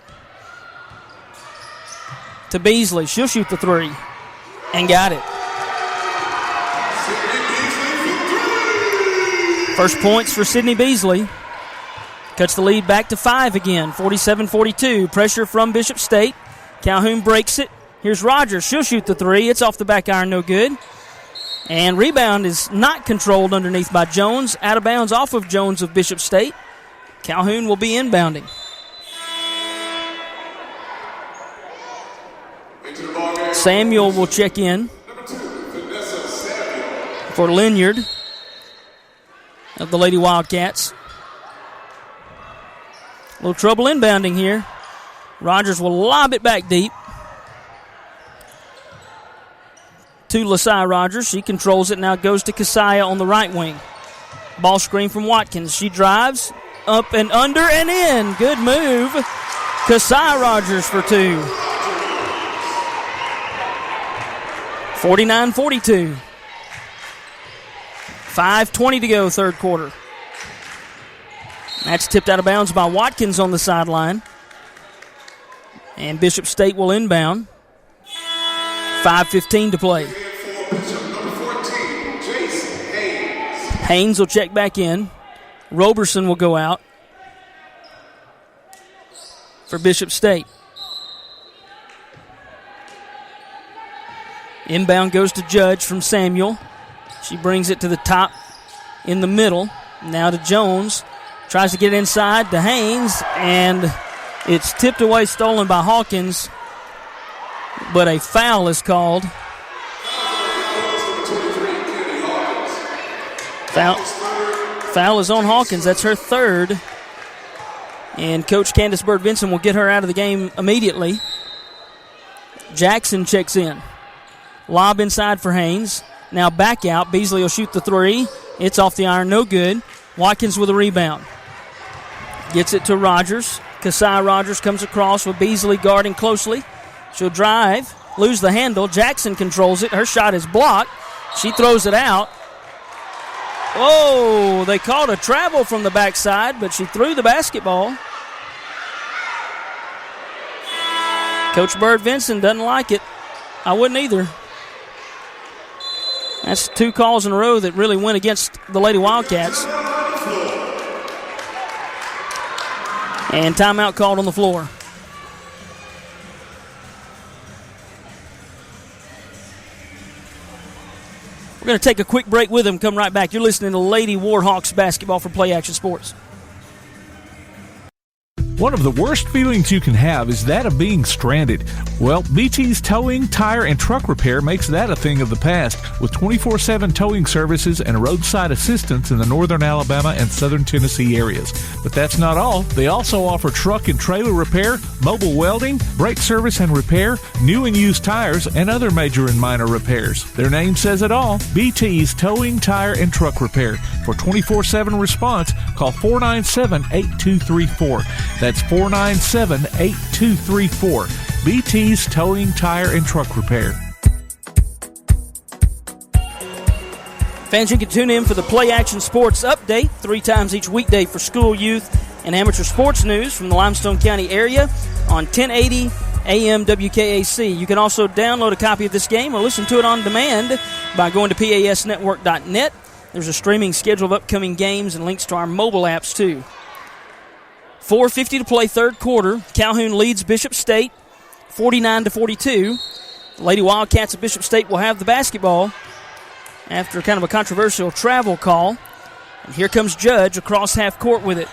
To Beasley. She'll shoot the 3. And got it. First points for Sydney Beasley. Cuts the lead back to 5 again. 47-42. Pressure from Bishop State. Calhoun breaks it. Here's Rogers. She'll shoot the 3. It's off the back iron, no good. And rebound is not controlled underneath by Jones. Out of bounds off of Jones of Bishop State. Calhoun will be inbounding. Samuel will check in for Lynyard of the Lady Wildcats. A little trouble inbounding here. Rogers will lob it back deep. to Lasai Rogers. She controls it. Now it goes to Kasaya on the right wing. Ball screen from Watkins. She drives up and under and in. Good move. Kasaya Rogers for 2. 49-42. 5:20 to go, third quarter. That's tipped out of bounds by Watkins on the sideline. And Bishop State will inbound. 5:15 to play. Haynes will check back in. Roberson will go out for Bishop State. Inbound goes to Judge from Samuel. She brings it to the top in the middle. Now to Jones. Tries to get inside to Haynes, and it's tipped away, stolen by Hawkins, but a foul is called. Foul is on Hawkins. That's her third. And Coach Candace Bird-Benson will get her out of the game immediately. Jackson checks in. Lob inside for Haynes. Now back out. Beasley will shoot the three. It's off the iron. No good. Watkins with a rebound. Gets it to Rogers. Kasai Rogers comes across with Beasley guarding closely. She'll drive. Lose the handle. Jackson controls it. Her shot is blocked. She throws it out. Oh, they called a travel from the backside, but she threw the basketball. Coach Bird-Benson doesn't like it. I wouldn't either. That's 2 calls in a row that really went against the Lady Wildcats. And timeout called on the floor. We're going to take a quick break with them. Come right back. You're listening to Lady Warhawks basketball from Play Action Sports. One of the worst feelings you can have is that of being stranded. Well, BT's Towing, Tire, and Truck Repair makes that a thing of the past with 24/7 towing services and roadside assistance in the northern Alabama and southern Tennessee areas. But that's not all. They also offer truck and trailer repair, mobile welding, brake service and repair, new and used tires, and other major and minor repairs. Their name says it all. BT's Towing, Tire, and Truck Repair. For 24/7 response, call 497-8234. That's 497-8234. BT's Towing, Tire, and Truck Repair. Fans, you can tune in for the Play Action Sports Update 3 times each weekday for school, youth, and amateur sports news from the Limestone County area on 1080 AM WKAC. You can also download a copy of this game or listen to it on demand by going to PASnetwork.net. There's a streaming schedule of upcoming games and links to our mobile apps, too. 4:50 to play, third quarter. Calhoun leads Bishop State 49-42. The Lady Wildcats of Bishop State will have the basketball after kind of a controversial travel call. And here comes Judge across half court with it.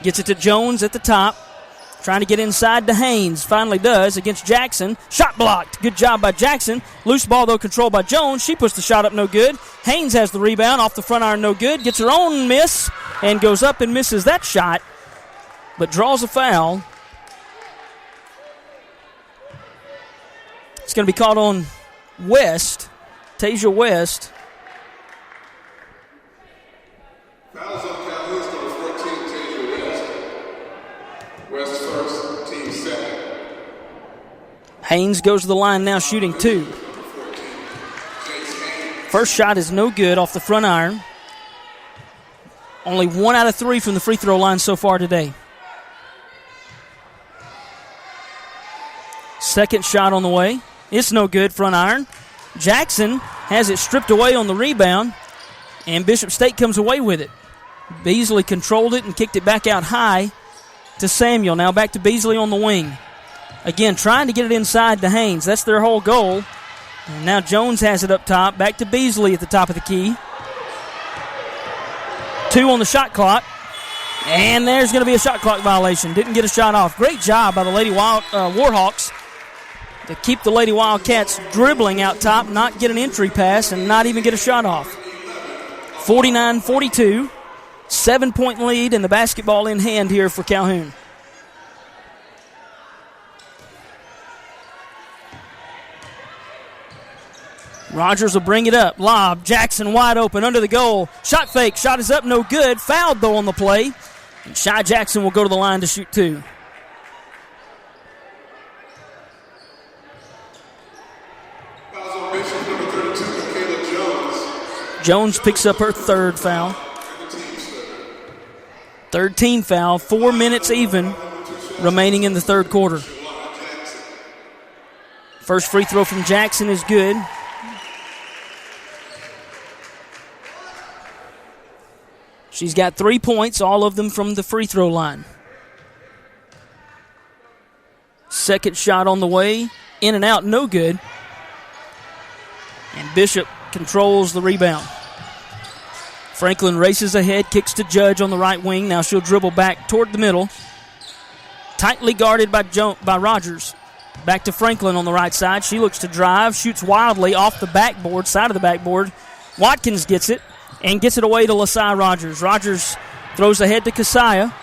Gets it to Jones at the top. Trying to get inside to Haynes. Finally does against Jackson. Shot blocked. Good job by Jackson. Loose ball, though, controlled by Jones. She puts the shot up, no good. Haynes has the rebound off the front iron, no good. Gets her own miss and goes up and misses that shot, but draws a foul. It's going to be called on West, Tasia West. Fouls on Calhoun's number 14, Tasia West. West first, team second. Haynes goes to the line now, shooting 2. First shot is no good off the front iron. Only 1 out of 3 from the free throw line so far today. Second shot on the way. It's no good, front iron. Jackson has it stripped away on the rebound, and Bishop State comes away with it. Beasley controlled it and kicked it back out high to Samuel. Now back to Beasley on the wing. Again, trying to get it inside to Haynes. That's their whole goal. And now Jones has it up top. Back to Beasley at the top of the key. 2 on the shot clock. And there's going to be a shot clock violation. Didn't get a shot off. Great job by the Lady Warhawks to keep the Lady Wildcats dribbling out top, not get an entry pass, and not even get a shot off. 49-42. 7-point lead and the basketball in hand here for Calhoun. Rogers will bring it up. Lob. Jackson wide open under the goal. Shot fake. Shot is up. No good. Fouled, though, on the play. And Shy Jackson will go to the line to shoot 2. Jones picks up her 3rd foul. 3rd team foul. 4 minutes even remaining in the 3rd quarter. First free throw from Jackson is good. She's got 3 points, all of them from the free throw line. Second shot on the way. In and out, no good. And Bishop controls the rebound. Franklin races ahead, kicks to Judge on the right wing. Now she'll dribble back toward the middle. Tightly guarded by Rogers. Back to Franklin on the right side. She looks to drive, shoots wildly off the backboard, side of the backboard. Watkins gets it and gets it away to Lasai Rogers. Rogers throws ahead to Kasaya.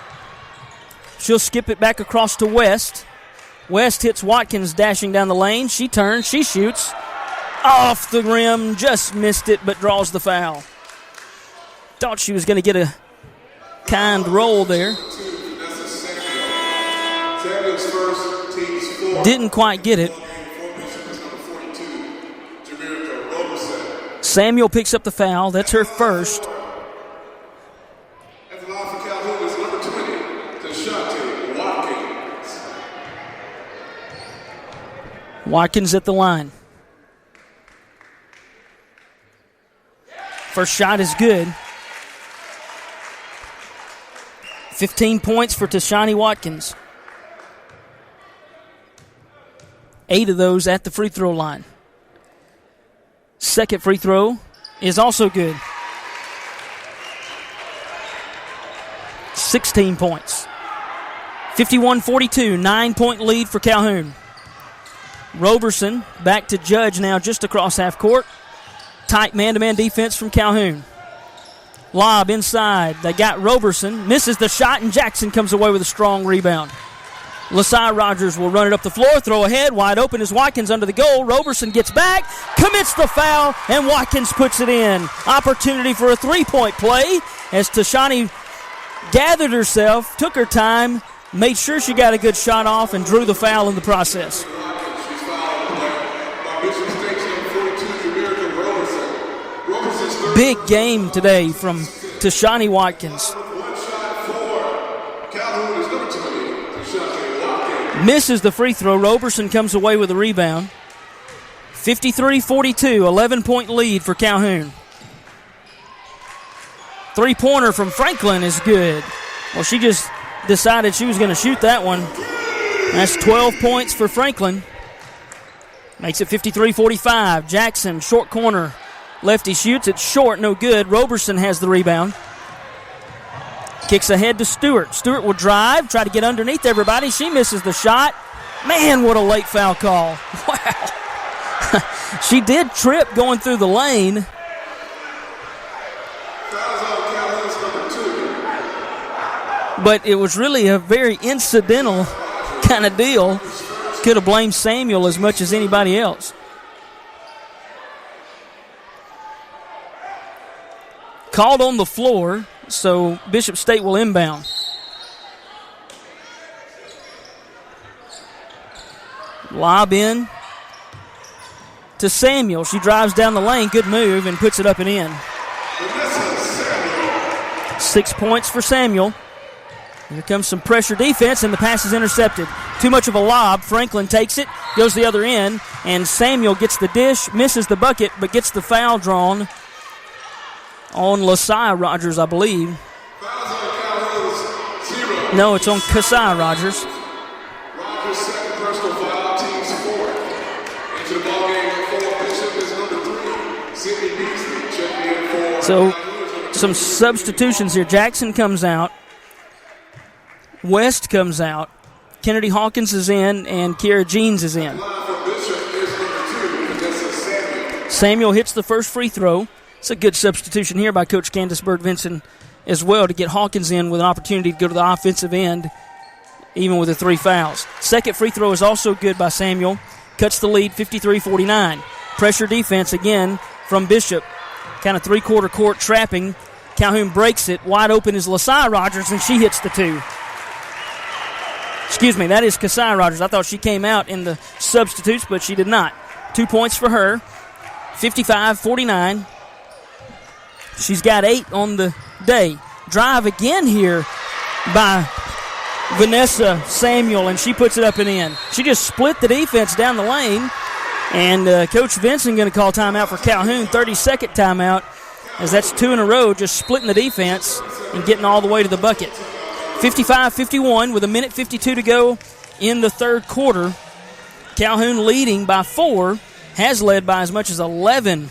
She'll skip it back across to West. West hits Watkins dashing down the lane. She turns, she shoots. Off the rim, just missed it, but draws the foul. Thought she was going to get a kind roll there. Didn't quite get it. Samuel picks up the foul. That's her first. At the line for Calhoun is number 20, Tashante Watkins. Watkins at the line. First shot is good. 15 points for Tashani Watkins. 8 of those at the free throw line. Second free throw is also good. 16 points. 51-42, 9-point lead for Calhoun. Roberson back to Judge now just across half court. Tight man-to-man defense from Calhoun. Lob inside. They got Roberson. Misses the shot, and Jackson comes away with a strong rebound. Lasai Rogers will run it up the floor, throw ahead. Wide open is Watkins under the goal. Roberson gets back, commits the foul, and Watkins puts it in. Opportunity for a three-point play as Tashani gathered herself, took her time, made sure she got a good shot off, and drew the foul in the process. Big game today from Tashani Watkins. Misses the free throw. Roberson comes away with a rebound. 53-42, 11-point lead for Calhoun. Three-pointer from Franklin is good. Well, she just decided she was going to shoot that one. That's 12 points for Franklin. Makes it 53-45. Jackson, short corner. Lefty shoots it short, no good. Roberson has the rebound. Kicks ahead to Stewart. Stewart will drive, try to get underneath everybody. She misses the shot. Man, what a late foul call. Wow. She did trip going through the lane. But it was really a very incidental kind of deal. Could have blamed Samuel as much as anybody else. Called on the floor, so Bishop State will inbound. Lob in to Samuel. She drives down the lane. Good move and puts it up and in. 6 points for Samuel. Here comes some pressure defense, and the pass is intercepted. Too much of a lob. Franklin takes it, goes the other end, and Samuel gets the dish, misses the bucket, but gets the foul drawn on Lasai Rogers, I believe. No, it's on Kasai Rogers. Rogers' second personal foul, team's fourth. Into the ballgame for Bishop is number 3, Sydney Beasley, checking in for. So, some substitutions here. Jackson comes out. West comes out. Kennedy Hawkins is in, and Kiara Jeans is in. Samuel hits the first free throw. It's a good substitution here by Coach Candace Bird-Vinson as well to get Hawkins in with an opportunity to go to the offensive end, even with the 3 fouls. Second free throw is also good by Samuel. Cuts the lead, 53-49. Pressure defense again from Bishop. Kind of three-quarter court trapping. Calhoun breaks it. Wide open is LaSai Rogers, and she hits the two. Excuse me, that is Kasai Rogers. I thought she came out in the substitutes, but she did not. 2 points for her. 55-49. She's got 8 on the day. Drive again here by Vanessa Samuel, and she puts it up and in. She just split the defense down the lane, and Coach Vinson going to call timeout for Calhoun, 32nd timeout, as that's 2 in a row, just splitting the defense and getting all the way to the bucket. 55-51 with 1:52 to go in the third quarter. Calhoun leading by 4, has led by as much as 11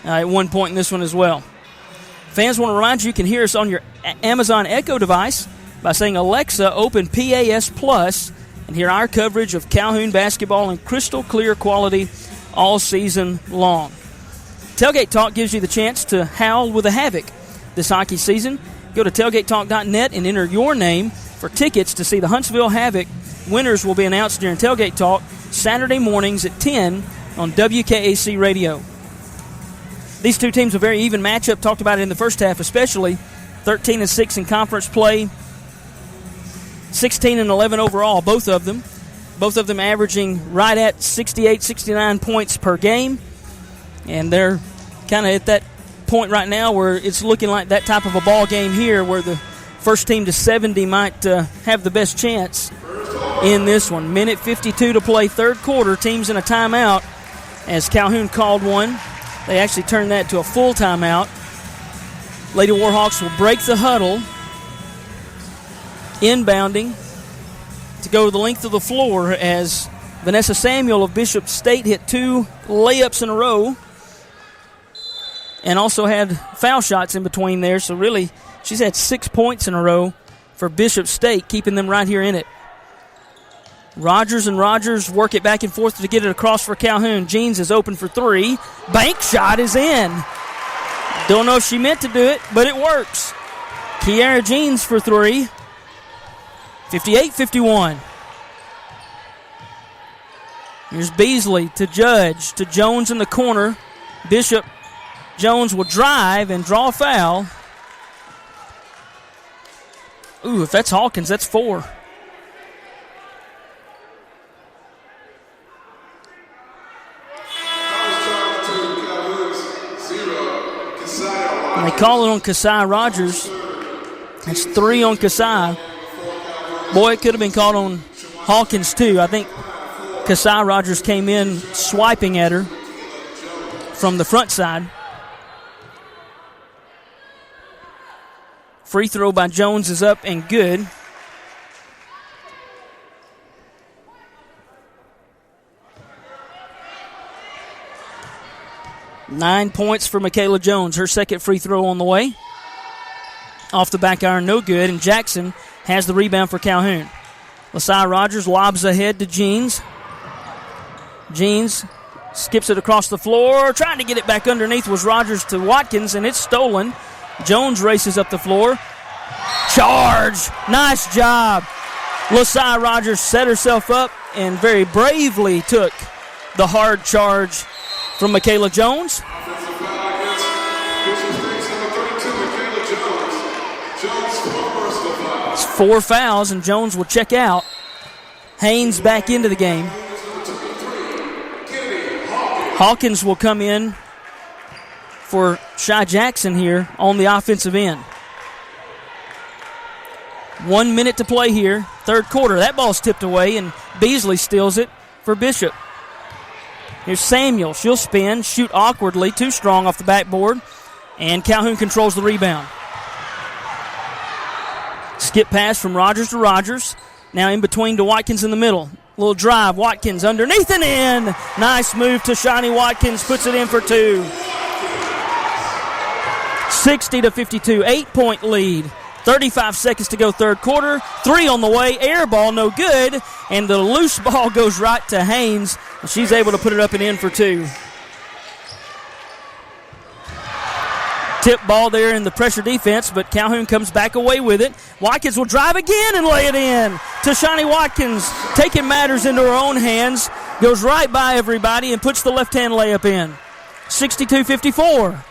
at one point in this one as well. Fans want to remind you can hear us on your Amazon Echo device by saying, Alexa, open PAS Plus, and hear our coverage of Calhoun basketball in crystal clear quality all season long. Tailgate Talk gives you the chance to howl with a Havoc this hockey season. Go to tailgatetalk.net and enter your name for tickets to see the Huntsville Havoc. Winners will be announced during Tailgate Talk Saturday mornings at 10 on WKAC Radio. These two teams, a very even matchup, talked about it in the first half especially. 13-6 in conference play, 16-11 overall, both of them. Both of them averaging right at 68, 69 points per game. And they're kind of at that point right now where it's looking like that type of a ball game here where the first team to 70 might have the best chance in this one. 1:52 to play, third quarter. Teams in a timeout as Calhoun called one. They actually turned that to a full timeout. Lady Warhawks will break the huddle. Inbounding to go to the length of the floor as Vanessa Samuel of Bishop State hit 2 layups in a row and also had foul shots in between there. So really, she's had 6 points in a row for Bishop State, keeping them right here in it. Rogers and Rogers work it back and forth to get it across for Calhoun. Jeans is open for 3. Bank shot is in. Don't know if she meant to do it, but it works. Kiara Jeans for 3. 58-51. Here's Beasley to Judge, to Jones in the corner. Bishop Jones will drive and draw a foul. Ooh, if that's Hawkins, that's 4. And they call it on Kasai Rogers. That's 3 on Kasai. Boy, it could have been called on Hawkins too. I think Kasai Rogers came in swiping at her from the front side. Free throw by Jones is up and good. Nine points for Michaela Jones. Her second free throw on the way. Off the back iron, no good. And Jackson has the rebound for Calhoun. LaSai Rogers lobs ahead to Jeans. Jeans skips it across the floor. Trying to get it back underneath was Rogers to Watkins, and it's stolen. Jones races up the floor. Charge! Nice job. LaSai Rogers set herself up and very bravely took the hard charge from Michaela Jones. It's 4 fouls, and Jones will check out. Haynes back into the game. Hawkins will come in for Shy Jackson here on the offensive end. 1 minute to play here, third quarter. That ball's tipped away, and Beasley steals it for Bishop. Here's Samuel. She'll spin, shoot awkwardly, too strong off the backboard, and Calhoun controls the rebound. Skip pass from Rogers to Rogers. Now in between to Watkins in the middle. Little drive, Watkins underneath and in. Nice move to Shani Watkins, puts it in for 2. 60-52, 8-point lead. 35 seconds to go third quarter. 3 on the way, air ball, no good. And the loose ball goes right to Haynes. And she's able to put it up and in for 2. Tip ball there in the pressure defense, but Calhoun comes back away with it. Watkins will drive again and lay it in to Shani Watkins, taking matters into her own hands. Goes right by everybody and puts the left-hand layup in. 62-54.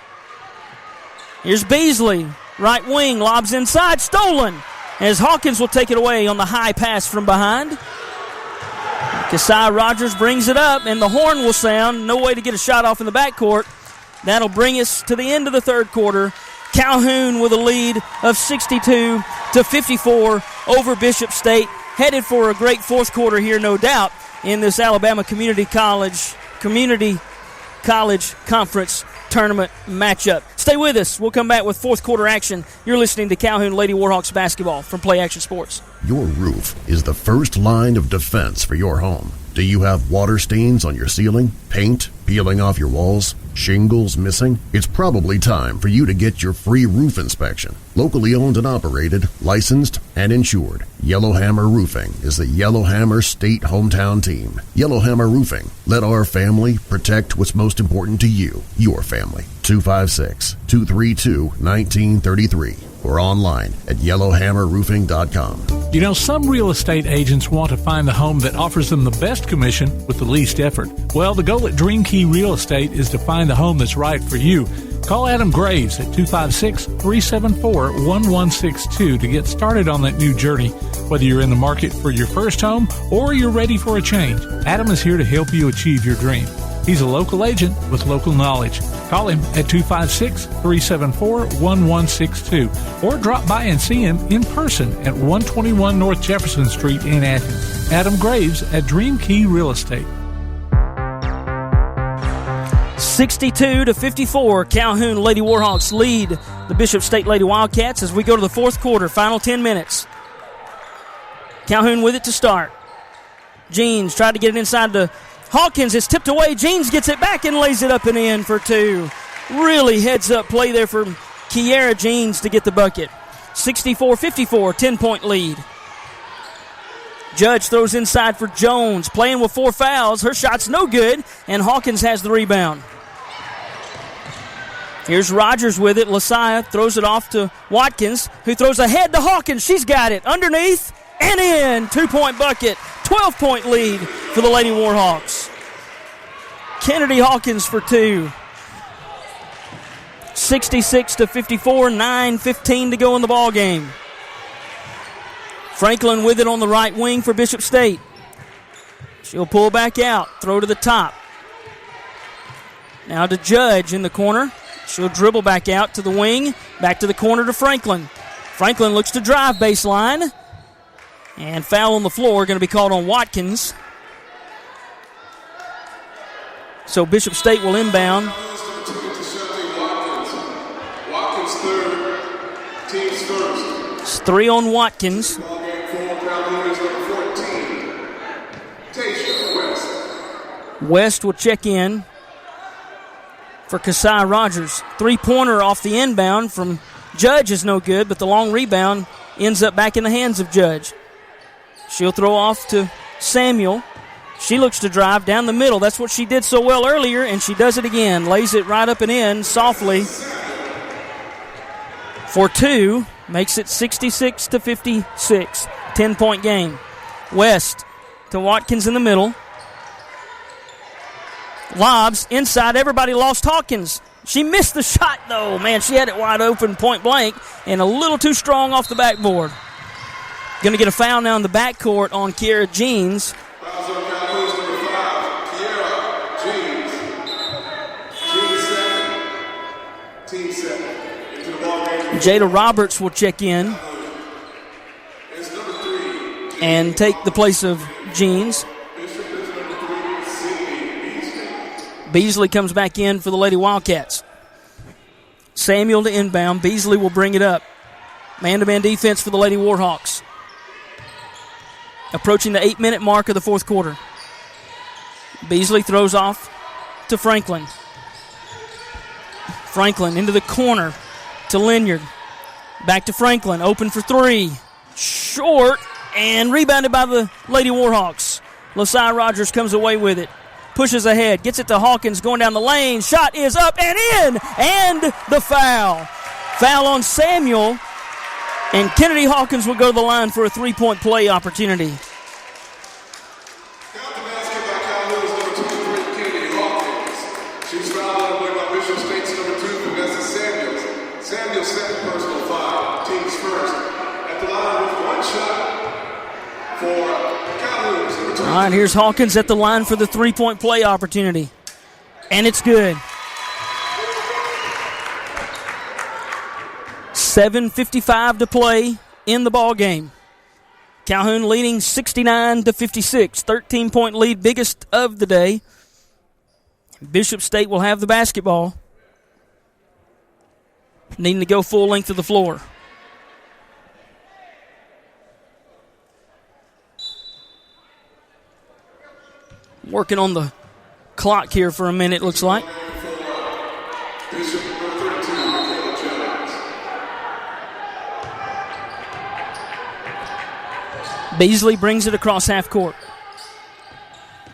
Here's Beasley. Right wing, lobs inside, stolen. As Hawkins will take it away on the high pass from behind. Kasai Rogers brings it up, and the horn will sound. No way to get a shot off in the backcourt. That'll bring us to the end of the third quarter. Calhoun with a lead of 62-54 over Bishop State. Headed for a great fourth quarter here, no doubt, in this Alabama Community College Conference Tournament matchup. Stay with us. We'll come back with fourth quarter action. You're listening to Calhoun Lady Warhawks basketball from Play Action Sports. Your roof is the first line of defense for your home. Do you have water stains on your ceiling, paint peeling off your walls, shingles missing? It's probably time for you to get your free roof inspection. Locally owned and operated, licensed, and insured, Yellowhammer Roofing is the Yellowhammer State hometown team. Yellowhammer Roofing. Let our family protect what's most important to you, your family. 256-232-1933 or online at yellowhammerroofing.com. You know, some real estate agents want to find the home that offers them the best commission with the least effort. Well, the goal at Dream Key Real Estate is to find the home that's right for you. Call Adam Graves at 256-374-1162 to get started on that new journey. Whether you're in the market for your first home or you're ready for a change, Adam is here to help you achieve your dream. He's a local agent with local knowledge. Call him at 256-374-1162 or drop by and see him in person at 121 North Jefferson Street in Athens. Adam Graves at Dream Key Real Estate. 62-54, Calhoun Lady Warhawks lead the Bishop State Lady Wildcats as we go to the fourth quarter, final 10 minutes. Calhoun with it to start. Jeans tried to get it inside to Hawkins. It's tipped away. Jeans gets it back and lays it up and in for two. Really heads-up play there for Kiara Jeans to get the bucket. 64-54, 10-point lead. Judge throws inside for Jones, playing with 4 fouls. Her shot's no good, and Hawkins has the rebound. Here's Rogers with it. Lasaya throws it off to Watkins, who throws ahead to Hawkins. She's got it. Underneath and in. 2-point bucket. 12-point lead for the Lady Warhawks. Kennedy Hawkins for two. 66-54, 9:15 to go in the ball game. Franklin with it on the right wing for Bishop State. She'll pull back out, throw to the top. Now to Judge in the corner. She'll dribble back out to the wing, back to the corner to Franklin. Franklin looks to drive baseline. And foul on the floor going to be called on Watkins. So Bishop State will inbound. It's 3 on Watkins. West will check in for Kasai Rogers. 3-pointer off the inbound from Judge is no good, but the long rebound ends up back in the hands of Judge. She'll throw off to Samuel. She looks to drive down the middle. That's what she did so well earlier, and she does it again. Lays it right up and in softly for two. Makes it 66-56. 10-point game. West to Watkins in the middle. Lobs inside. Everybody lost Hawkins. She missed the shot, though. Man, she had it wide open, point blank, and a little too strong off the backboard. Going to get a foul now in the backcourt on Kiara Jeans. Jada Roberts will check in and take the place of Jeans. Beasley comes back in for the Lady Wildcats. Samuel to inbound. Beasley will bring it up. Man-to-man defense for the Lady Warhawks. Approaching the 8-minute mark of the fourth quarter. Beasley throws off to Franklin. Franklin into the corner to Linyard. Back to Franklin. Open for three. Short and rebounded by the Lady Warhawks. Lasai Rogers comes away with it. Pushes ahead. Gets it to Hawkins going down the lane. Shot is up and in. And the foul. Foul on Samuel. And Kennedy Hawkins will go to the line for a 3-point play opportunity. first. At the line with one shot for Calhoun. All right, here's Hawkins at the line for the three-point play opportunity. And it's good. 7:55 to play in the ball game. Calhoun leading 69-56, 13-point lead, biggest of the day. Bishop State will have the basketball, needing to go full length of the floor. Working on the clock here for a minute, looks like. Beasley brings it across half court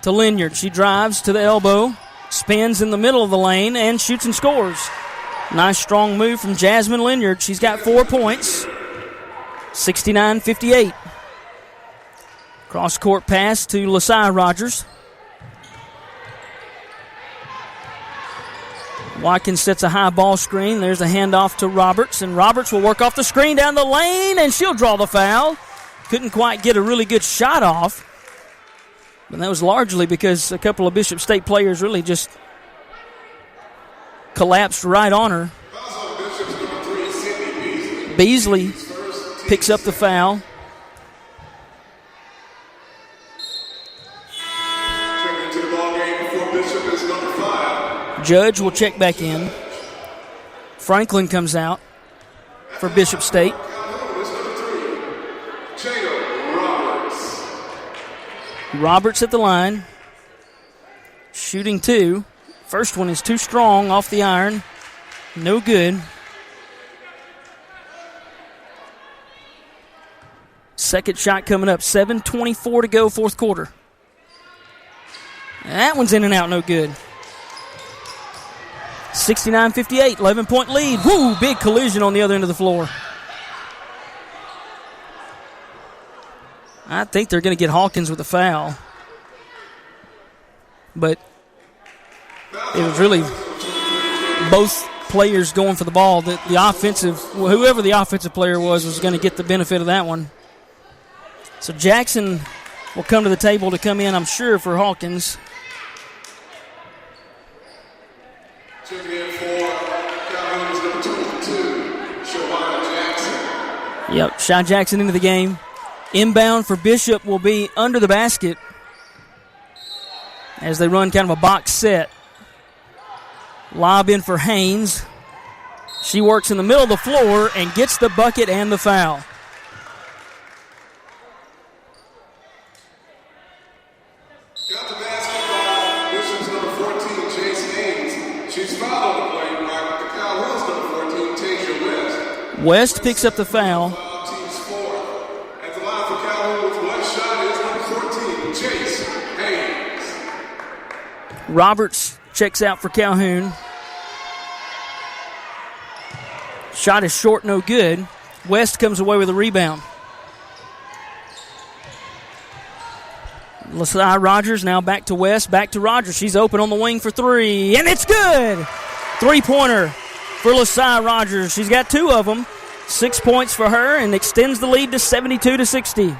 to Linyard. She drives to the elbow, spins in the middle of the lane, and shoots and scores. Nice strong move from Jasmine Linyard. She's got 4 points. 69-58. Cross court pass to Lasai Rogers. Watkins sets a high ball screen. There's a handoff to Roberts, and Roberts will work off the screen down the lane, and she'll draw the foul. Couldn't quite get a really good shot off. And that was largely because a couple of Bishop State players really just collapsed right on her. Beasley picks up the foul. Judge will check back in. Franklin comes out for Bishop State. Roberts at the line. Shooting 2. First one is too strong off the iron. No good. Second shot coming up. 7:24 to go, fourth quarter. That one's in and out, no good. 69-58, 11-point lead. Woo, big collision on the other end of the floor. I think they're going to get Hawkins with a foul. But it was really both players going for the ball. The offensive, whoever the offensive player was going to get the benefit of that one. So Jackson will come to the table to come in, I'm sure, for Hawkins. Checking in for Calhoun's number 22, Shawanda Jackson. Yep, Shy Jackson into the game. Inbound for Bishop will be under the basket as they run kind of a box set. Lob in for Haynes. She works in the middle of the floor and gets the bucket and the foul. Got the basketball, Bishop's number 14, Chase Haynes. She's fouled on the play by the Calhoun's number 14, Tasia West. West picks up the foul. Roberts checks out for Calhoun. Shot is short, no good. West comes away with a rebound. Lasai Rogers now back to West, back to Rogers. She's open on the wing for 3, and it's good! Three-pointer for Lasai Rogers. She's got 2 of them. 6 points for her and extends the lead to 72-60.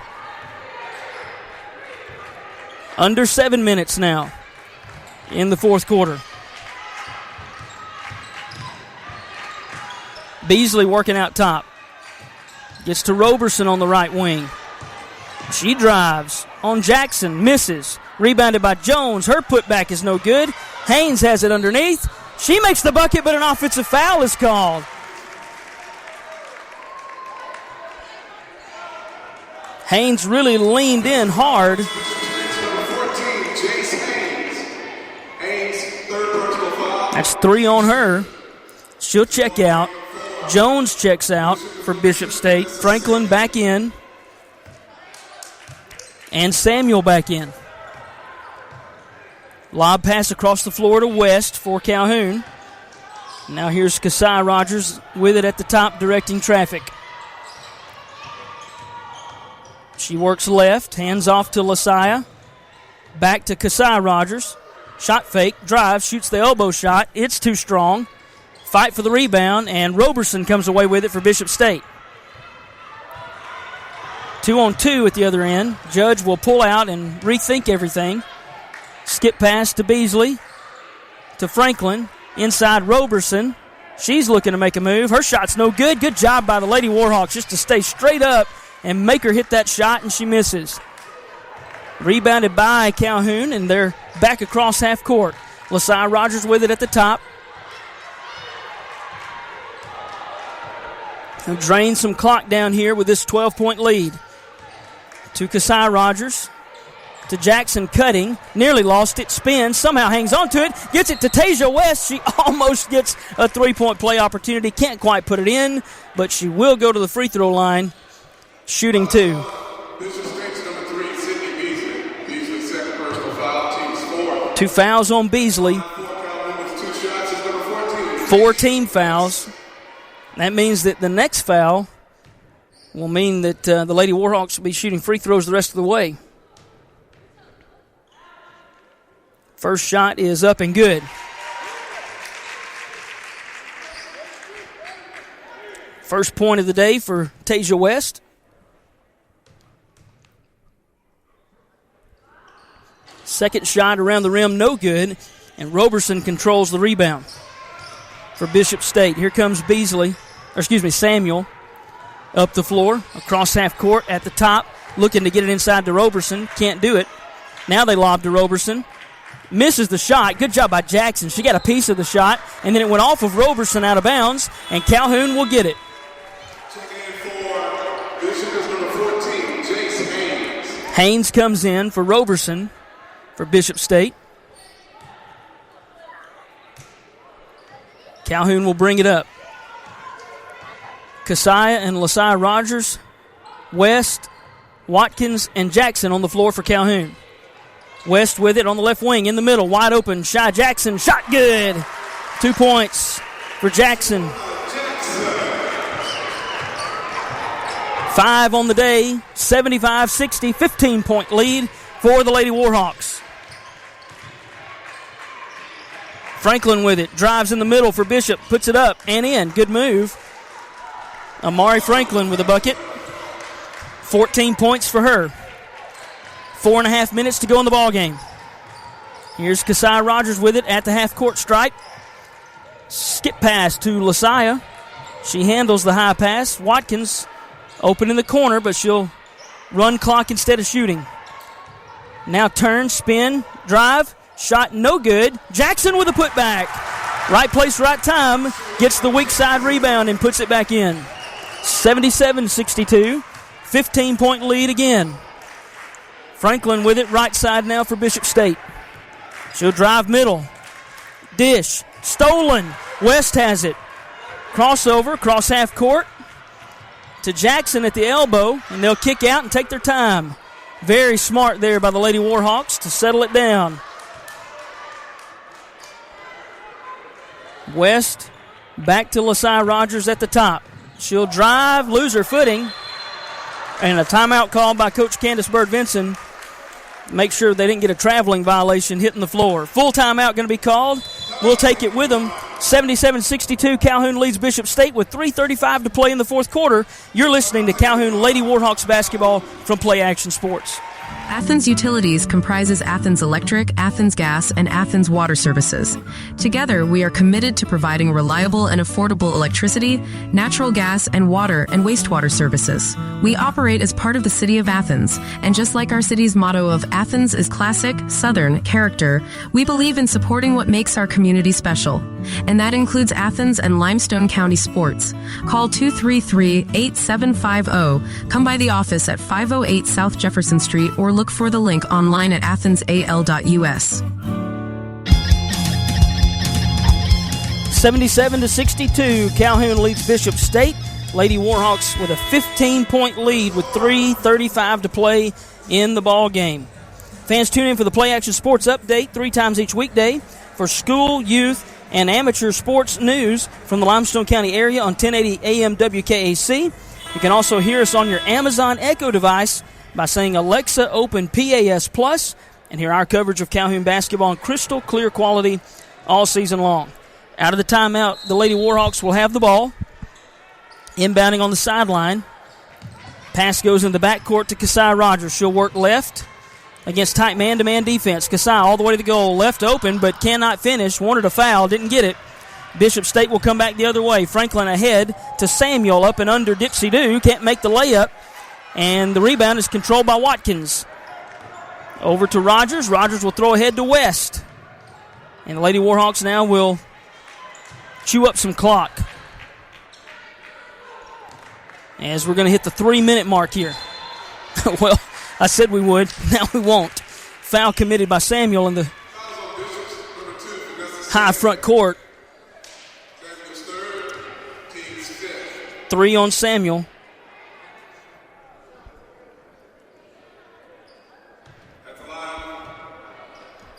Under 7 minutes now in the fourth quarter. Beasley working out top. Gets to Roberson on the right wing. She drives on Jackson, misses. Rebounded by Jones. Her putback is no good. Haynes has it underneath. She makes the bucket, but an offensive foul is called. Haynes really leaned in hard. That's 3 on her. She'll check out. Jones checks out for Bishop State. Franklin back in. And Samuel back in. Lob pass across the floor to West for Calhoun. Now here's Kasai Rogers with it at the top, directing traffic. She works left, hands off to Lasaya. Back to Kasai Rogers. Shot fake, drives, shoots the elbow shot. It's too strong. Fight for the rebound, and Roberson comes away with it for Bishop State. 2-on-2 at the other end. Judge will pull out and rethink everything. Skip pass to Beasley. To Franklin. Inside Roberson. She's looking to make a move. Her shot's no good. Good job by the Lady Warhawks just to stay straight up and make her hit that shot, and she misses. Rebounded by Calhoun, and they're back across half court. LaSai Rogers with it at the top. They'll drain some clock down here with this 12-point lead. To Kasai Rogers. To Jackson cutting. Nearly lost it. Spins. Somehow hangs on to it. Gets it to Tasia West. She almost gets a three-point play opportunity. Can't quite put it in, but she will go to the free throw line. Shooting 2. Bishop State's number 3, Sydney Beasley. Beasley's second personal foul. Team's 4. 2 fouls on Beasley. 4 team fouls. That means that the next foul will mean that the Lady Warhawks will be shooting free throws the rest of the way. First shot is up and good. First point of the day for Tasia West. Second shot around the rim, no good. And Roberson controls the rebound for Bishop State. Here comes Samuel up the floor, across half court at the top, looking to get it inside to Roberson. Can't do it. Now they lob to Roberson. Misses the shot. Good job by Jackson. She got a piece of the shot, and then it went off of Roberson out of bounds, and Calhoun will get it. Haynes comes in for Roberson for Bishop State. Calhoun will bring it up. Kasaya and LaSai Rogers, West, Watkins, and Jackson on the floor for Calhoun. West with it on the left wing in the middle, wide open. Shy Jackson, shot good. 2 points for Jackson. 5 on the day, 75-60, 15-point lead for the Lady Warhawks. Franklin with it, drives in the middle for Bishop, puts it up and in. Good move. Amari Franklin with a bucket. 14 points for her. 4.5 minutes to go in the ball game. Here's Kasai Rogers with it at the half-court stripe. Skip pass to LaSia. She handles the high pass. Watkins open in the corner, but she'll run clock instead of shooting. Now turn, spin, drive, shot no good. Jackson with a putback. Right place, right time. Gets the weak side rebound and puts it back in. 77-62. 15-point lead again. Franklin with it, right side now for Bishop State. She'll drive middle. Dish. Stolen. West has it. Crossover, cross half court to Jackson at the elbow, and they'll kick out and take their time. Very smart there by the Lady Warhawks to settle it down. West back to LaSai Rogers at the top. She'll drive, lose her footing, and a timeout called by Coach Candace Bird-Vinson. Make sure they didn't get a traveling violation hitting the floor. Full timeout going to be called. We'll take it with them. 77-62, Calhoun leads Bishop State with 3:35 to play in the fourth quarter. You're listening to Calhoun Lady Warhawks basketball from Play Action Sports. Athens Utilities comprises Athens Electric, Athens Gas, and Athens Water Services. Together, we are committed to providing reliable and affordable electricity, natural gas, and water and wastewater services. We operate as part of the City of Athens, and just like our city's motto of Athens is classic, Southern character, we believe in supporting what makes our community special. And that includes Athens and Limestone County sports. Call 233-8750, come by the office at 508 South Jefferson Street, or look for the link online at athensal.us. 77-62, Calhoun leads Bishop State. Lady Warhawks with a 15-point lead with 3:35 to play in the ball game. Fans, tune in for the Play Action Sports Update 3 times each weekday for school, youth, and amateur sports news from the Limestone County area on 1080 AM WKAC. You can also hear us on your Amazon Echo device by saying, Alexa, open PAS Plus, and hear our coverage of Calhoun basketball in crystal clear quality all season long. Out of the timeout, the Lady Warhawks will have the ball. Inbounding on the sideline Pass goes in the backcourt to Kasai Rogers. She'll work left against tight man-to-man defense. Kasai all the way to the goal. Left open, but cannot finish. Wanted a foul, didn't get it. Bishop State will come back the other way. Franklin ahead to Samuel, up and under Dixie Dew. Can't make the layup. And the rebound is controlled by Watkins. Over to Rogers. Rogers will throw ahead to West. And the Lady Warhawks now will chew up some clock, as we're going to hit the 3-minute mark here. Well, I said we would. Now we won't. Foul committed by Samuel in the high front court. 3 on Samuel. At the line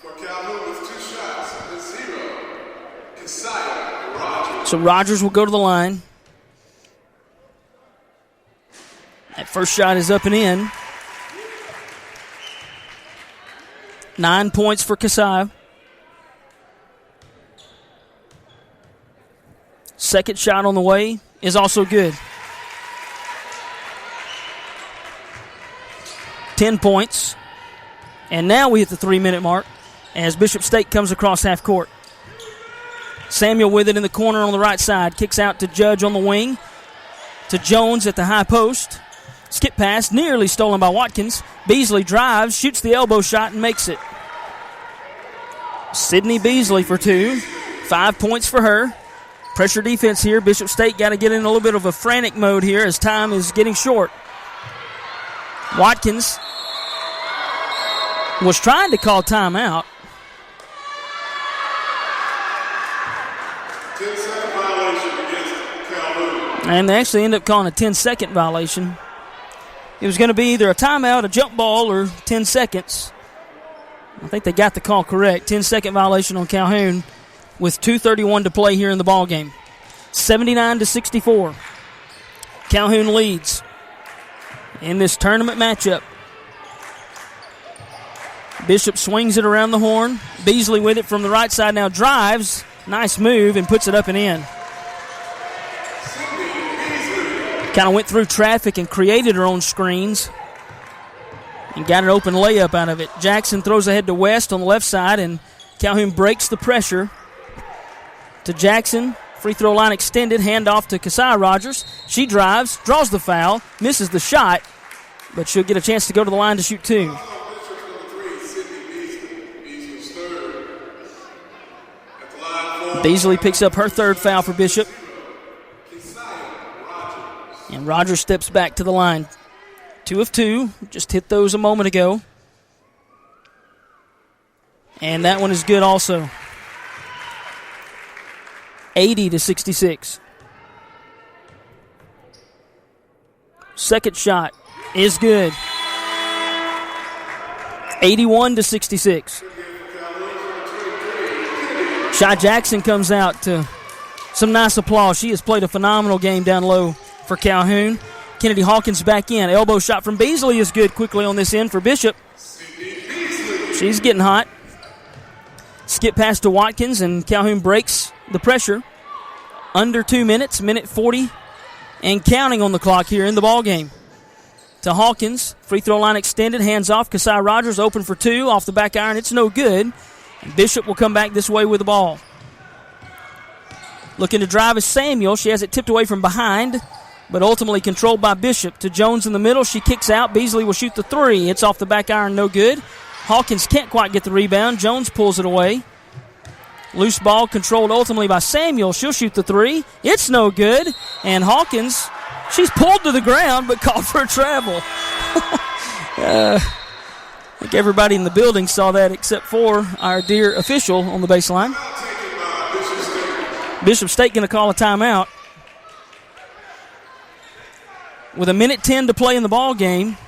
for Calhoun with 2 shots and 0. Kasai Rogers. So Rogers will go to the line. That first shot is up and in. 9 points for Kasai. Second shot on the way is also good. 10 points. And now we hit the 3-minute mark as Bishop State comes across half court. Samuel with it in the corner on the right side. Kicks out to Judge on the wing. To Jones at the high post. Skip pass, nearly stolen by Watkins. Beasley drives, shoots the elbow shot, and makes it. Sydney Beasley for 2. 5 points for her. Pressure defense here. Bishop State got to get in a little bit of a frantic mode here as time is getting short. Watkins was trying to call timeout. 10-second violation against Calhoun. And they actually end up calling a 10-second violation. It was going to be either a timeout, a jump ball, or 10 seconds. I think they got the call correct. 10-second violation on Calhoun with 2:31 to play here in the ball game. 79-64. Calhoun leads in this tournament matchup. Bishop swings it around the horn. Beasley with it from the right side now drives. Nice move and puts it up and in. Kind of went through traffic and created her own screens and got an open layup out of it. Jackson throws ahead to West on the left side, and Calhoun breaks the pressure. To Jackson, free throw line extended, handoff to Kasai Rogers. She drives, draws the foul, misses the shot, but she'll get a chance to go to the line to shoot 2. Beasley picks up her 3rd foul for Bishop. And Rogers steps back to the line. 2 of 2. Just hit those a moment ago. And that one is good also. 80-66. Second shot is good. 81-66. Shy Jackson comes out to some nice applause. She has played a phenomenal game down low for Calhoun. Kennedy Hawkins back in. Elbow shot from Beasley is good quickly on this end for Bishop. She's getting hot. Skip pass to Watkins, and Calhoun breaks the pressure. Under 2 minutes, minute 40, and counting on the clock here in the ball game. To Hawkins, free throw line extended, hands off. Kasai Rogers open for 2, off the back iron. It's no good. And Bishop will come back this way with the ball. Looking to drive is Samuel. She has it tipped away from behind, but ultimately controlled by Bishop. To Jones in the middle. She kicks out. Beasley will shoot the 3. It's off the back iron, no good. Hawkins can't quite get the rebound. Jones pulls it away. Loose ball controlled ultimately by Samuel. She'll shoot the 3. It's no good. And Hawkins, she's pulled to the ground but called for a travel. I think everybody in the building saw that except for our dear official on the baseline. Bishop State going to call a timeout. With 1:10 to play in the ball game,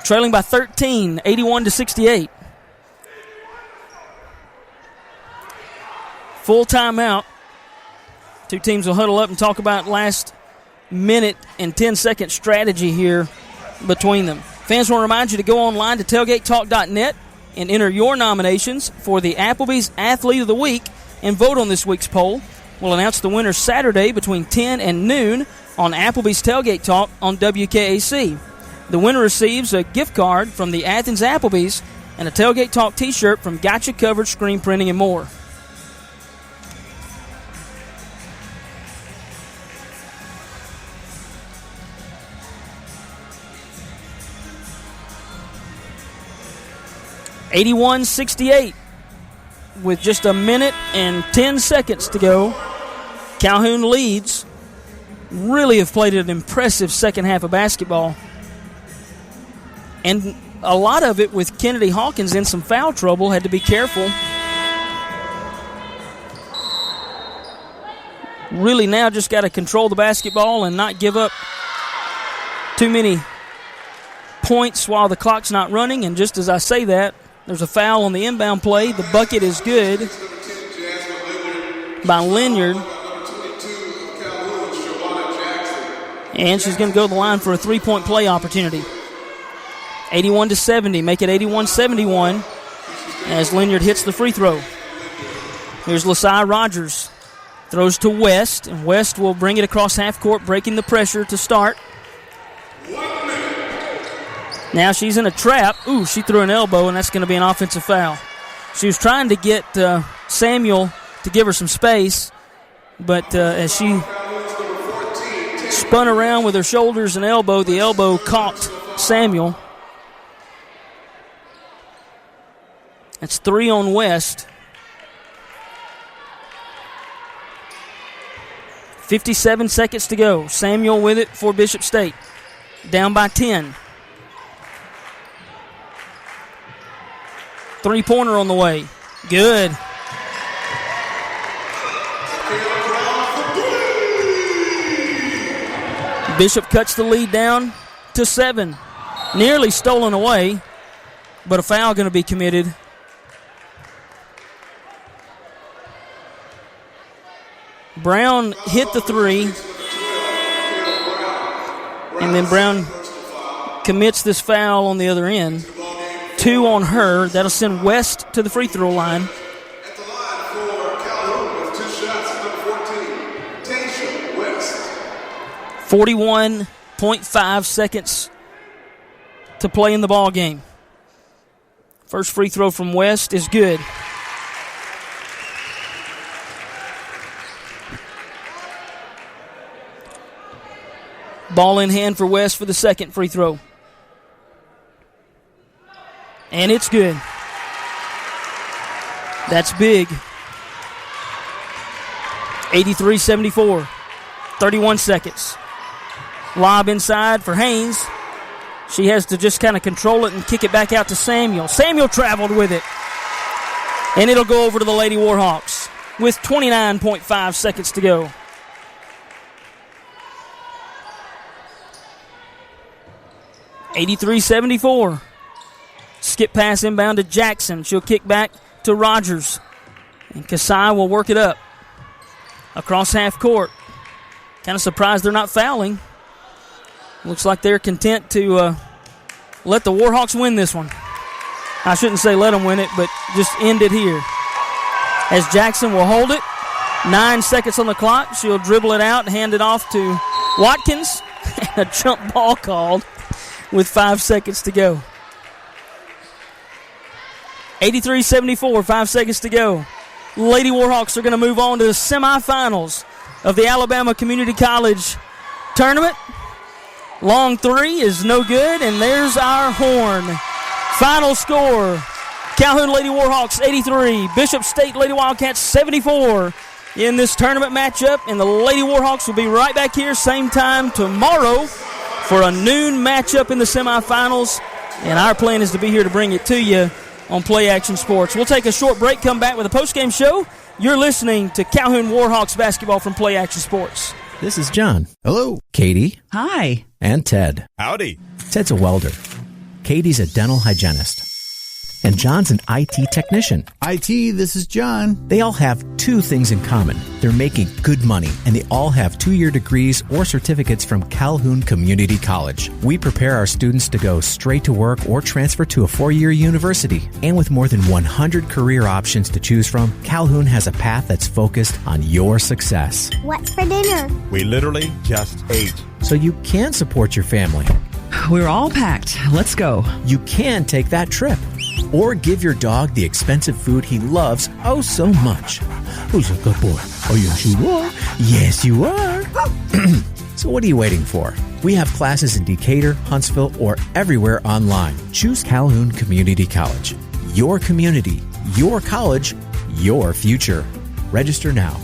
trailing by 13, 81-68. Full timeout. Two teams will huddle up and talk about last minute and 10-second strategy here between them. Fans want to remind you to go online to tailgatetalk.net and enter your nominations for the Applebee's Athlete of the Week and vote on this week's poll. We'll announce the winner Saturday between 10 and noon on Applebee's Tailgate Talk on WKAC. The winner receives a gift card from the Athens Applebee's and a Tailgate Talk t-shirt from Gotcha Covered Screen Printing and more. (81-68) with just a minute and 10 seconds to go. Calhoun leads. Really have played an impressive second half of basketball. And a lot of it with Kennedy Hawkins in some foul trouble. Had to be careful. Really now just got to control the basketball and not give up too many points while the clock's not running. And just as I say that, there's a foul on the inbound play. The bucket is good by Leonard. And she's going to go to the line for a three-point play opportunity. 81-70, make it 81-71 as Leonard hits the free throw. Here's Lasai Rogers. Throws to West, and West will bring it across half court, breaking the pressure to start. Now she's in a trap. Ooh, she threw an elbow, and that's going to be an offensive foul. She was trying to get Samuel to give her some space, but as she spun around with her shoulders and elbow, the elbow caught Samuel. That's 3 on West. 57 seconds to go. Samuel with it for Bishop State. Down by 10. Three-pointer on the way. Good. Bishop cuts the lead down to 7. Nearly stolen away, but a foul going to be committed. Brown hit the three, and then Brown commits this foul on the other end. 2 on her. That'll send West to the free throw line. At the line for Calhoun with 2 shots, number 14, Taysha West. 41.5 seconds to play in the ball game. First free throw from West is good. Ball in hand for West for the second free throw. And it's good. That's big. 83-74. 31 seconds. Lob inside for Haynes. She has to just kind of control it and kick it back out to Samuel. Samuel traveled with it. And it'll go over to the Lady Warhawks with 29.5 seconds to go. (83-74). Skip pass inbound to Jackson. She'll kick back to Rogers. And Kasai will work it up. Across half court. Kind of surprised they're not fouling. Looks like they're content to let the Warhawks win this one. I shouldn't say let them win it, but just end it here. As Jackson will hold it. 9 seconds on the clock. She'll dribble it out and hand it off to Watkins. And a jump ball called with 5 seconds to go. 83-74, 5 seconds to go. Lady Warhawks are going to move on to the semifinals of the Alabama Community College tournament. Long three is no good, and there's our horn. Final score, Calhoun Lady Warhawks 83, Bishop State Lady Wildcats 74 in this tournament matchup, and the Lady Warhawks will be right back here same time tomorrow for a noon matchup in the semifinals, and our plan is to be here to bring it to you on Play Action Sports. We'll take a short break, come back with a postgame show. You're listening to Calhoun Warhawks basketball from Play Action Sports. This is John. Hello. Katie. Hi. And Ted. Howdy. Ted's a welder. Katie's a dental hygienist. And John's an IT technician. IT, this is John. They all have two things in common. They're making good money, and they all have 2-year degrees or certificates from Calhoun Community College. We prepare our students to go straight to work or transfer to a 4-year university. And with more than 100 career options to choose from, Calhoun has a path that's focused on your success. What's for dinner? We literally just ate. So you can support your family. We're all packed. Let's go. You can take that trip. Or give your dog the expensive food he loves oh so much. Who's a good boy? Oh, yes, you are. Yes, you are. So what are you waiting for? We have classes in Decatur, Huntsville, or everywhere online. Choose Calhoun Community College. Your community, your college, your future. Register now.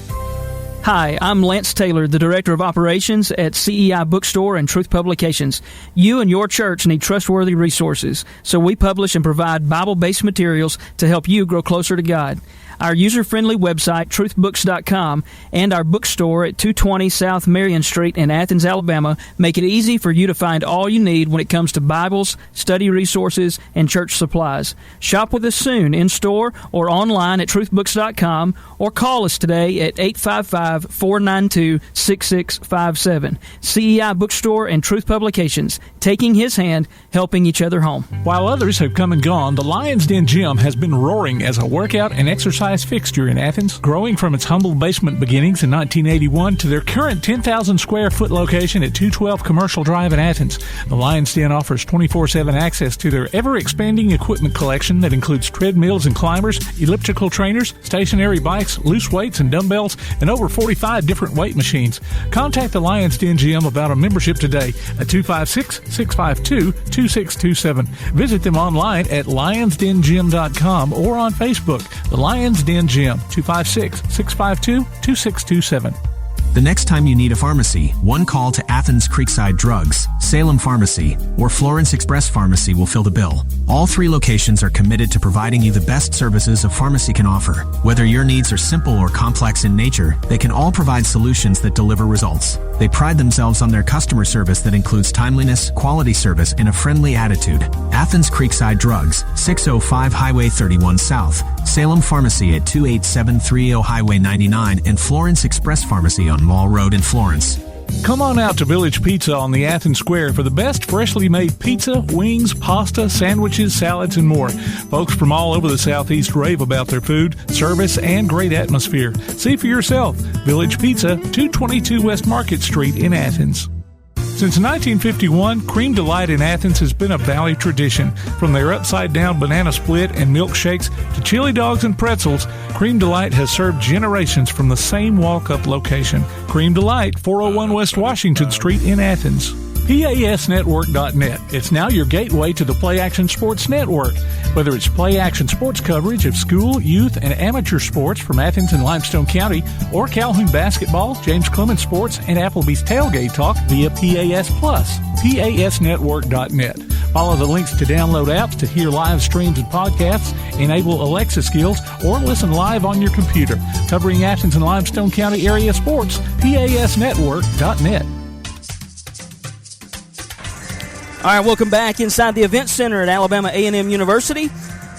Hi, I'm Lance Taylor, the Director of Operations at CEI Bookstore and Truth Publications. You and your church need trustworthy resources, so we publish and provide Bible-based materials to help you grow closer to God. Our user-friendly website, truthbooks.com, and our bookstore at 220 South Marion Street in Athens, Alabama, make it easy for you to find all you need when it comes to Bibles, study resources, and church supplies. Shop with us soon in-store or online at truthbooks.com, or call us today at 855-492-6657. CEI Bookstore and Truth Publications, taking his hand, helping each other home. While others have come and gone, the Lion's Den Gym has been roaring as a workout and exercise fixture in Athens, growing from its humble basement beginnings in 1981 to their current 10,000 square foot location at 212 Commercial Drive in Athens. The Lion's Den offers 24/7 access to their ever-expanding equipment collection that includes treadmills and climbers, elliptical trainers, stationary bikes, loose weights and dumbbells, and over 45 different weight machines. Contact the Lion's Den Gym about a membership today at 256-652-2627. Visit them online at lionsdengym.com or on Facebook. The Lion's Den Gym, 256-652-2627. The next time you need a pharmacy, one call to Athens Creekside Drugs, Salem Pharmacy, or Florence Express Pharmacy will fill the bill. All 3 locations are committed to providing you the best services a pharmacy can offer. Whether your needs are simple or complex in nature, they can all provide solutions that deliver results. They pride themselves on their customer service that includes timeliness, quality service, and a friendly attitude. Athens Creekside Drugs, 605 Highway 31 South, Salem Pharmacy at 28730 Highway 99, and Florence Express Pharmacy on Mall Road in Florence. Come on out to Village Pizza on the Athens Square for the best freshly made pizza, wings, pasta, sandwiches, salads, and more. Folks from all over the Southeast rave about their food, service, and great atmosphere. See for yourself. Village Pizza, 222 West Market Street in Athens. Since 1951, Cream Delight in Athens has been a Valley tradition. From their upside-down banana split and milkshakes to chili dogs and pretzels, Cream Delight has served generations from the same walk-up location. Cream Delight, 401 West Washington Street in Athens. PASnetwork.net. It's now your gateway to the Play Action Sports Network. Whether it's Play Action Sports coverage of school, youth, and amateur sports from Athens and Limestone County, or Calhoun basketball, James Clemens Sports, and Applebee's Tailgate Talk via PAS Plus. PASnetwork.net. Follow the links to download apps to hear live streams and podcasts, enable Alexa skills, or listen live on your computer. Covering Athens and Limestone County area sports, PASnetwork.net. All right, welcome back inside the Event Center at Alabama A&M University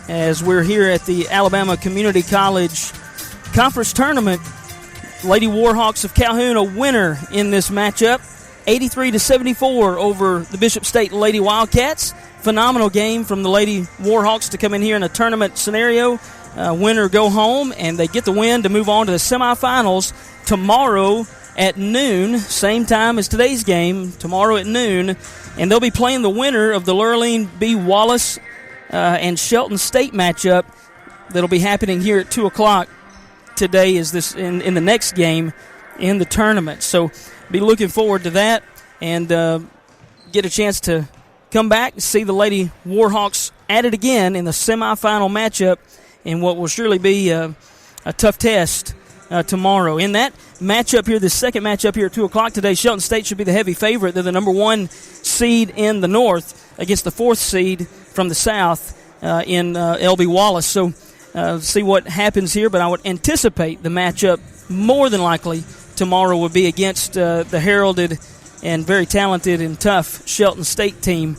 as we're here at the Alabama Community College Conference Tournament. Lady Warhawks of Calhoun a winner in this matchup, 83-74 over the Bishop State Lady Wildcats. Phenomenal game from the Lady Warhawks to come in here in a tournament scenario. Winner go home, and they get the win to move on to the semifinals tomorrow at noon, same time as today's game, tomorrow at noon. And they'll be playing the winner of the Lurleen B. Wallace and Shelton State matchup that'll be happening here at 2 o'clock today is this in the next game in the tournament. So be looking forward to that and get a chance to come back and see the Lady Warhawks at it again in the semifinal matchup in what will surely be a tough test tomorrow. In that matchup here, the second matchup here at 2 o'clock today, Shelton State should be the heavy favorite. They're the number 1 seed in the north against the 4th seed from the south in L.B. Wallace. So see what happens here, but I would anticipate the matchup more than likely tomorrow would be against the heralded and very talented and tough Shelton State team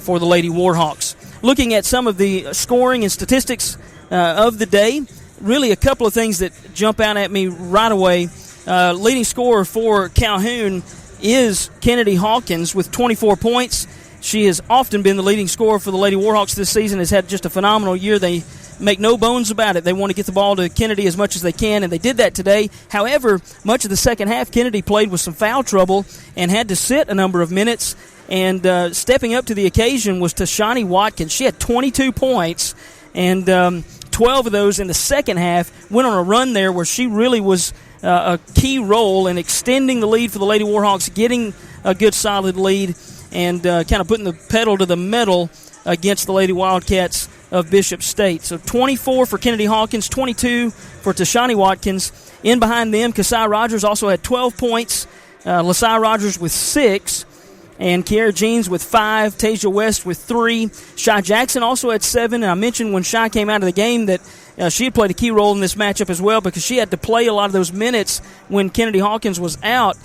for the Lady Warhawks. Looking at some of the scoring and statistics of the day, really a couple of things that jump out at me right away. Leading scorer for Calhoun is Kennedy Hawkins with 24 points. She has often been the leading scorer for the Lady Warhawks this season, has had just a phenomenal year. They make no bones about it. They want to get the ball to Kennedy as much as they can, and they did that today. However, much of the second half, Kennedy played with some foul trouble and had to sit a number of minutes, and stepping up to the occasion was Tashani Watkins. She had 22 points, and 12 of those in the second half. Went on a run there where she really was a key role in extending the lead for the Lady Warhawks, getting a good solid lead, and kind of putting the pedal to the metal against the Lady Wildcats of Bishop State. So 24 for Kennedy Hawkins, 22 for Tashani Watkins. In behind them, Kasai Rogers also had 12 points, Lasai Rogers with 6, and Kiara Jeans with 5, Tasia West with 3. Shy Jackson also had 7, and I mentioned when Shy came out of the game that she had played a key role in this matchup as well, because she had to play a lot of those minutes when Kennedy Hawkins was out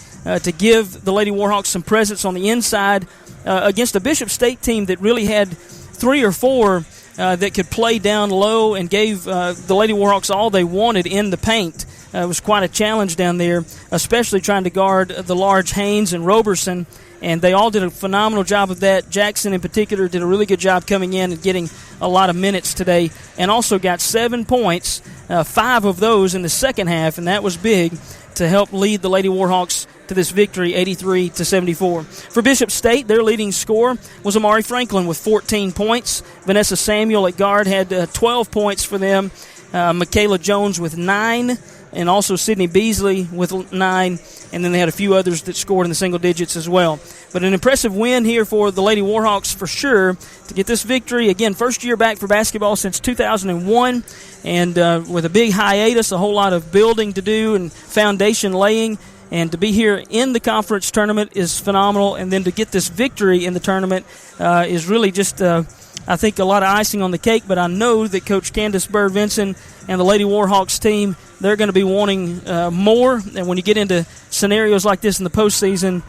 to give the Lady Warhawks some presence on the inside against a Bishop State team that really had 3 or 4 that could play down low and gave the Lady Warhawks all they wanted in the paint. It was quite a challenge down there, especially trying to guard the large Haynes and Roberson, and they all did a phenomenal job of that. Jackson in particular did a really good job coming in and getting a lot of minutes today, and also got 7 points, 5 of those in the second half, and that was big to help lead the Lady Warhawks to this victory, 83-74. For Bishop State, their leading scorer was Amari Franklin with 14 points. Vanessa Samuel at guard had 12 points for them. Michaela Jones with 9, and also Sydney Beasley with 9, and then they had a few others that scored in the single digits as well. But an impressive win here for the Lady Warhawks for sure to get this victory. Again, first year back for basketball since 2001, and with a big hiatus, a whole lot of building to do and foundation laying. And to be here in the conference tournament is phenomenal, and then to get this victory in the tournament is really just, I think, a lot of icing on the cake. But I know that Coach Candace Bird-Vinson and the Lady Warhawks team, they're going to be wanting more. And when you get into scenarios like this in the postseason,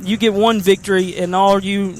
you get one victory, and all you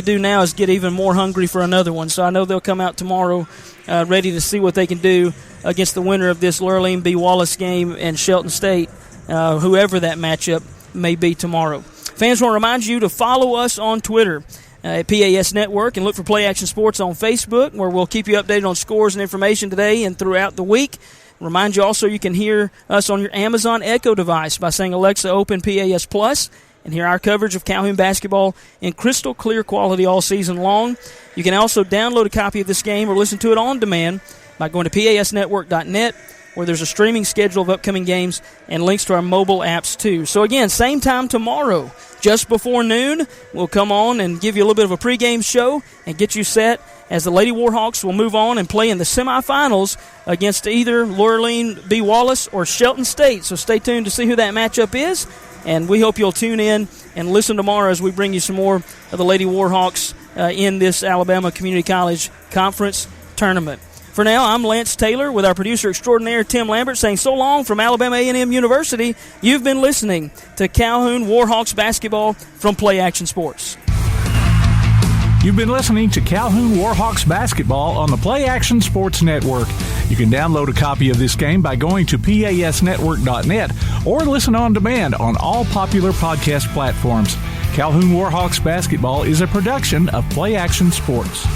do now is get even more hungry for another one. So I know they'll come out tomorrow ready to see what they can do against the winner of this Lurleen B. Wallace game and Shelton State, whoever that matchup may be tomorrow. Fans, want to remind you to follow us on Twitter at PAS Network, and look for Play Action Sports on Facebook, where we'll keep you updated on scores and information today and throughout the week. Remind you also you can hear us on your Amazon Echo device by saying, Alexa, open PAS Plus, and hear our coverage of Calhoun basketball in crystal clear quality all season long. You can also download a copy of this game or listen to it on demand by going to pasnetwork.net, where there's a streaming schedule of upcoming games and links to our mobile apps too. So again, same time tomorrow, just before noon, we'll come on and give you a little bit of a pregame show and get you set as the Lady Warhawks will move on and play in the semifinals against either Lurleen B. Wallace or Shelton State. So stay tuned to see who that matchup is, and we hope you'll tune in and listen tomorrow as we bring you some more of the Lady Warhawks in this Alabama Community College Conference tournament. For now, I'm Lance Taylor with our producer extraordinaire, Tim Lambert, saying so long from Alabama A&M University. You've been listening to Calhoun Warhawks basketball from Play Action Sports. You've been listening to Calhoun Warhawks basketball on the Play Action Sports Network. You can download a copy of this game by going to pasnetwork.net or listen on demand on all popular podcast platforms. Calhoun Warhawks basketball is a production of Play Action Sports.